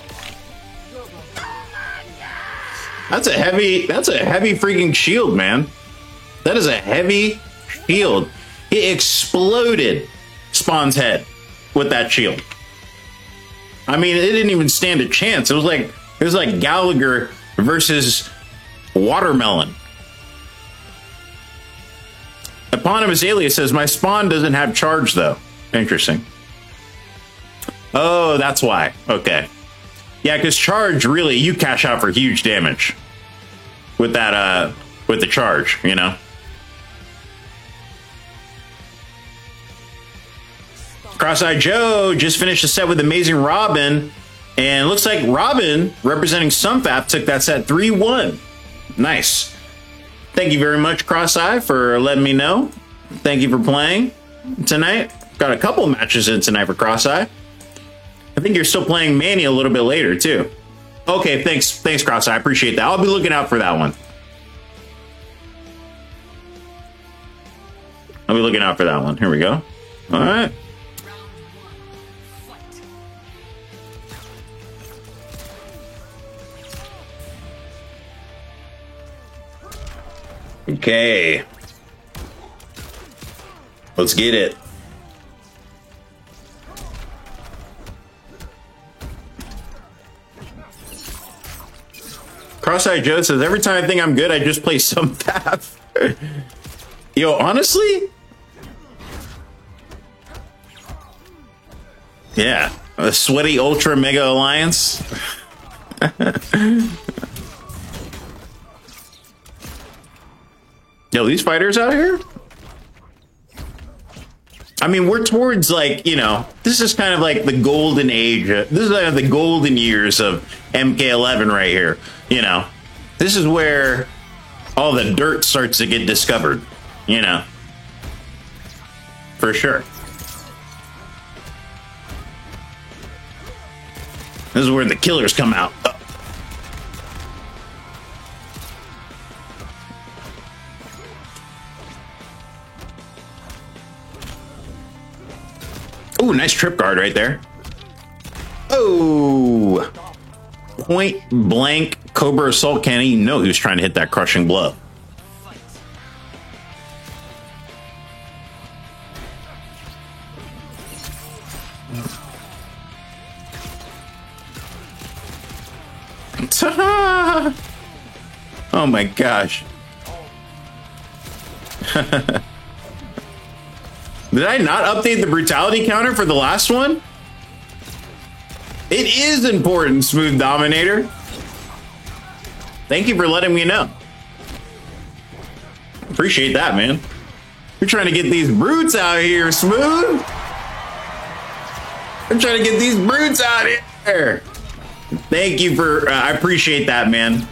That's a heavy freaking shield, man. That is a heavy shield. It exploded Spawn's head with that shield. I mean, it didn't even stand a chance. It was like Gallagher versus Watermelon. Eponymous Alias says, my Spawn doesn't have charge, though. Interesting. Oh, that's why. Okay. Yeah, because charge, really, you cash out for huge damage with that, with the charge, you know? Cross-Eye Joe just finished a set with Amazing Robin, and it looks like Robin, representing Sunfap, took that set 3-1. Nice. Thank you very much, Cross-Eye, for letting me know. Thank you for playing tonight. Got a couple matches in tonight for Cross-Eye. I think you're still playing Manny a little bit later, too. Okay, thanks, Cross-Eye. I appreciate that. I'll be looking out for that one. I'll be looking out for that one. Here we go. All right. Okay. Let's get it. Cross-Eye Joe says, every time I think I'm good, I just play some path. Yo, honestly? Yeah. A sweaty Ultra Mega Alliance. Yo, these fighters out here? I mean, we're towards, like, you know, this is kind of like the golden age. This is like the golden years of MK11 right here. You know, this is where all the dirt starts to get discovered, you know, for sure. This is where the killers come out. Oh, nice trip guard right there. Oh, point blank Cobra Assault Cannon. You know he was trying to hit that crushing blow. Oh my gosh. Did I not update the brutality counter for the last one? It is important, Smooth Dominator. Thank you for letting me know. Appreciate that, man. We're trying to get these brutes out here, Smooth. I'm trying to get these brutes out here. Thank you for, I appreciate that, man.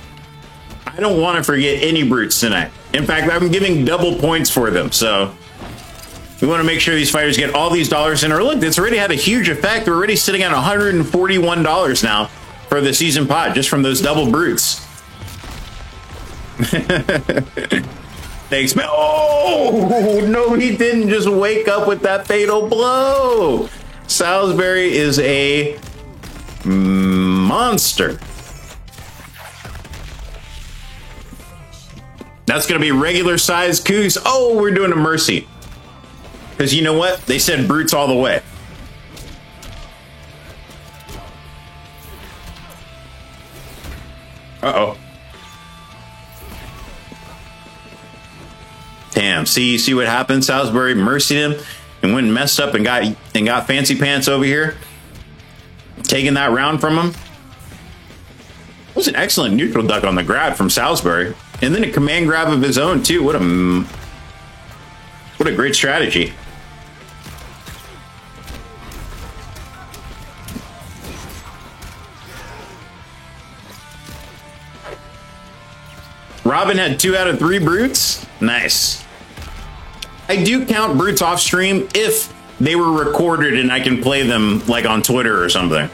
I don't want to forget any brutes tonight. In fact, I'm giving double points for them, so we want to make sure these fighters get all these dollars in. Or look, it's already had a huge effect. We're already sitting at $141 now for the season pot, just from those double brutes. Thanks, man. Oh, no, he didn't just wake up with that fatal blow. Salisbury is a monster. That's going to be regular size Coos. Oh, we're doing a mercy. Because you know what? They said brutes all the way. Uh-oh. Damn, see what happened? Salisbury mercied him and went and messed up and got Fancy Pants over here. Taking that round from him. It was an excellent neutral duck on the grab from Salisbury. And then a command grab of his own, too. What a great strategy. Robin had 2 out of 3 brutes. Nice. I do count brutes off stream if they were recorded and I can play them like on Twitter or something.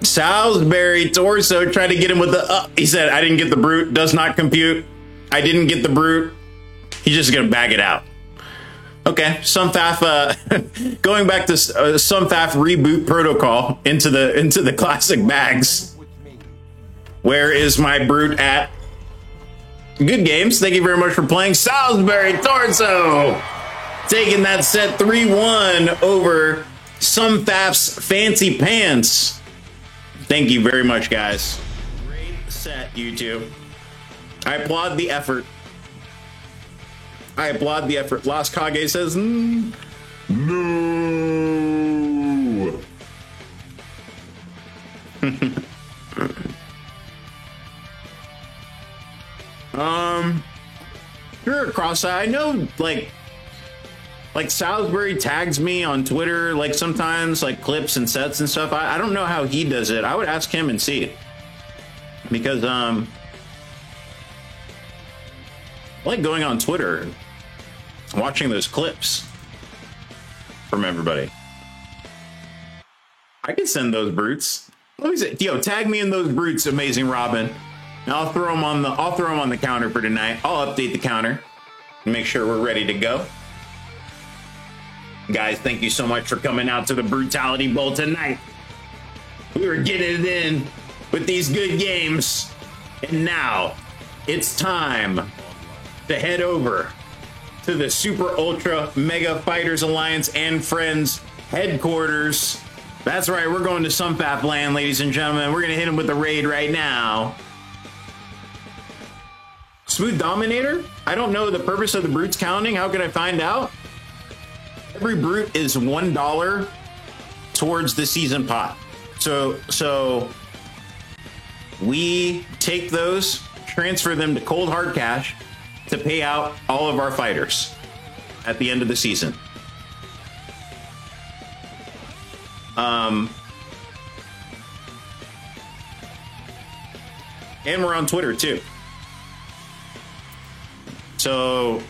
Salisbury Torso tried to get him with the he said, I didn't get the brute, does not compute. I didn't get the brute. He's just gonna bag it out. Okay, Sunfaf, going back to Sunfaf reboot protocol into the classic bags. Where is my brute at? Good games. Thank you very much for playing. Salisbury Torso taking that set 3-1 over Sunfaf's Fancy Pants. Thank you very much, guys. Great set, you two. I applaud the effort. I applaud the effort. Lost Kage says, no. Sure, Cross-Eye. I know, like, Like Salisbury tags me on Twitter, like sometimes, like clips and sets and stuff. I don't know how he does it. I would ask him and see. Because I like going on Twitter, watching those clips from everybody. I can send those brutes. Let me say, yo, tag me in those brutes, Amazing Robin. And I'll throw them on the counter for tonight. I'll update the counter and make sure we're ready to go. Guys, thank you so much for coming out to the Brutality Bowl tonight. We were getting it in with these good games. And now it's time to head over to the Super Ultra Mega Fighters Alliance and Friends headquarters. That's right, we're going to Sunfap Land, ladies and gentlemen. We're going to hit him with the raid right now. Smooth Dominator? I don't know the purpose of the brutes counting. How can I find out? Every brute is $1 towards the season pot. So we take those, transfer them to cold hard cash to pay out all of our fighters at the end of the season. And we're on Twitter too. So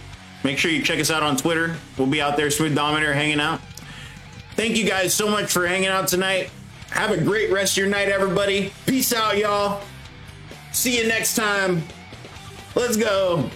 make sure you check us out on Twitter. We'll be out there, Smooth Dominator, hanging out. Thank you guys so much for hanging out tonight. Have a great rest of your night, everybody. Peace out, y'all. See you next time. Let's go.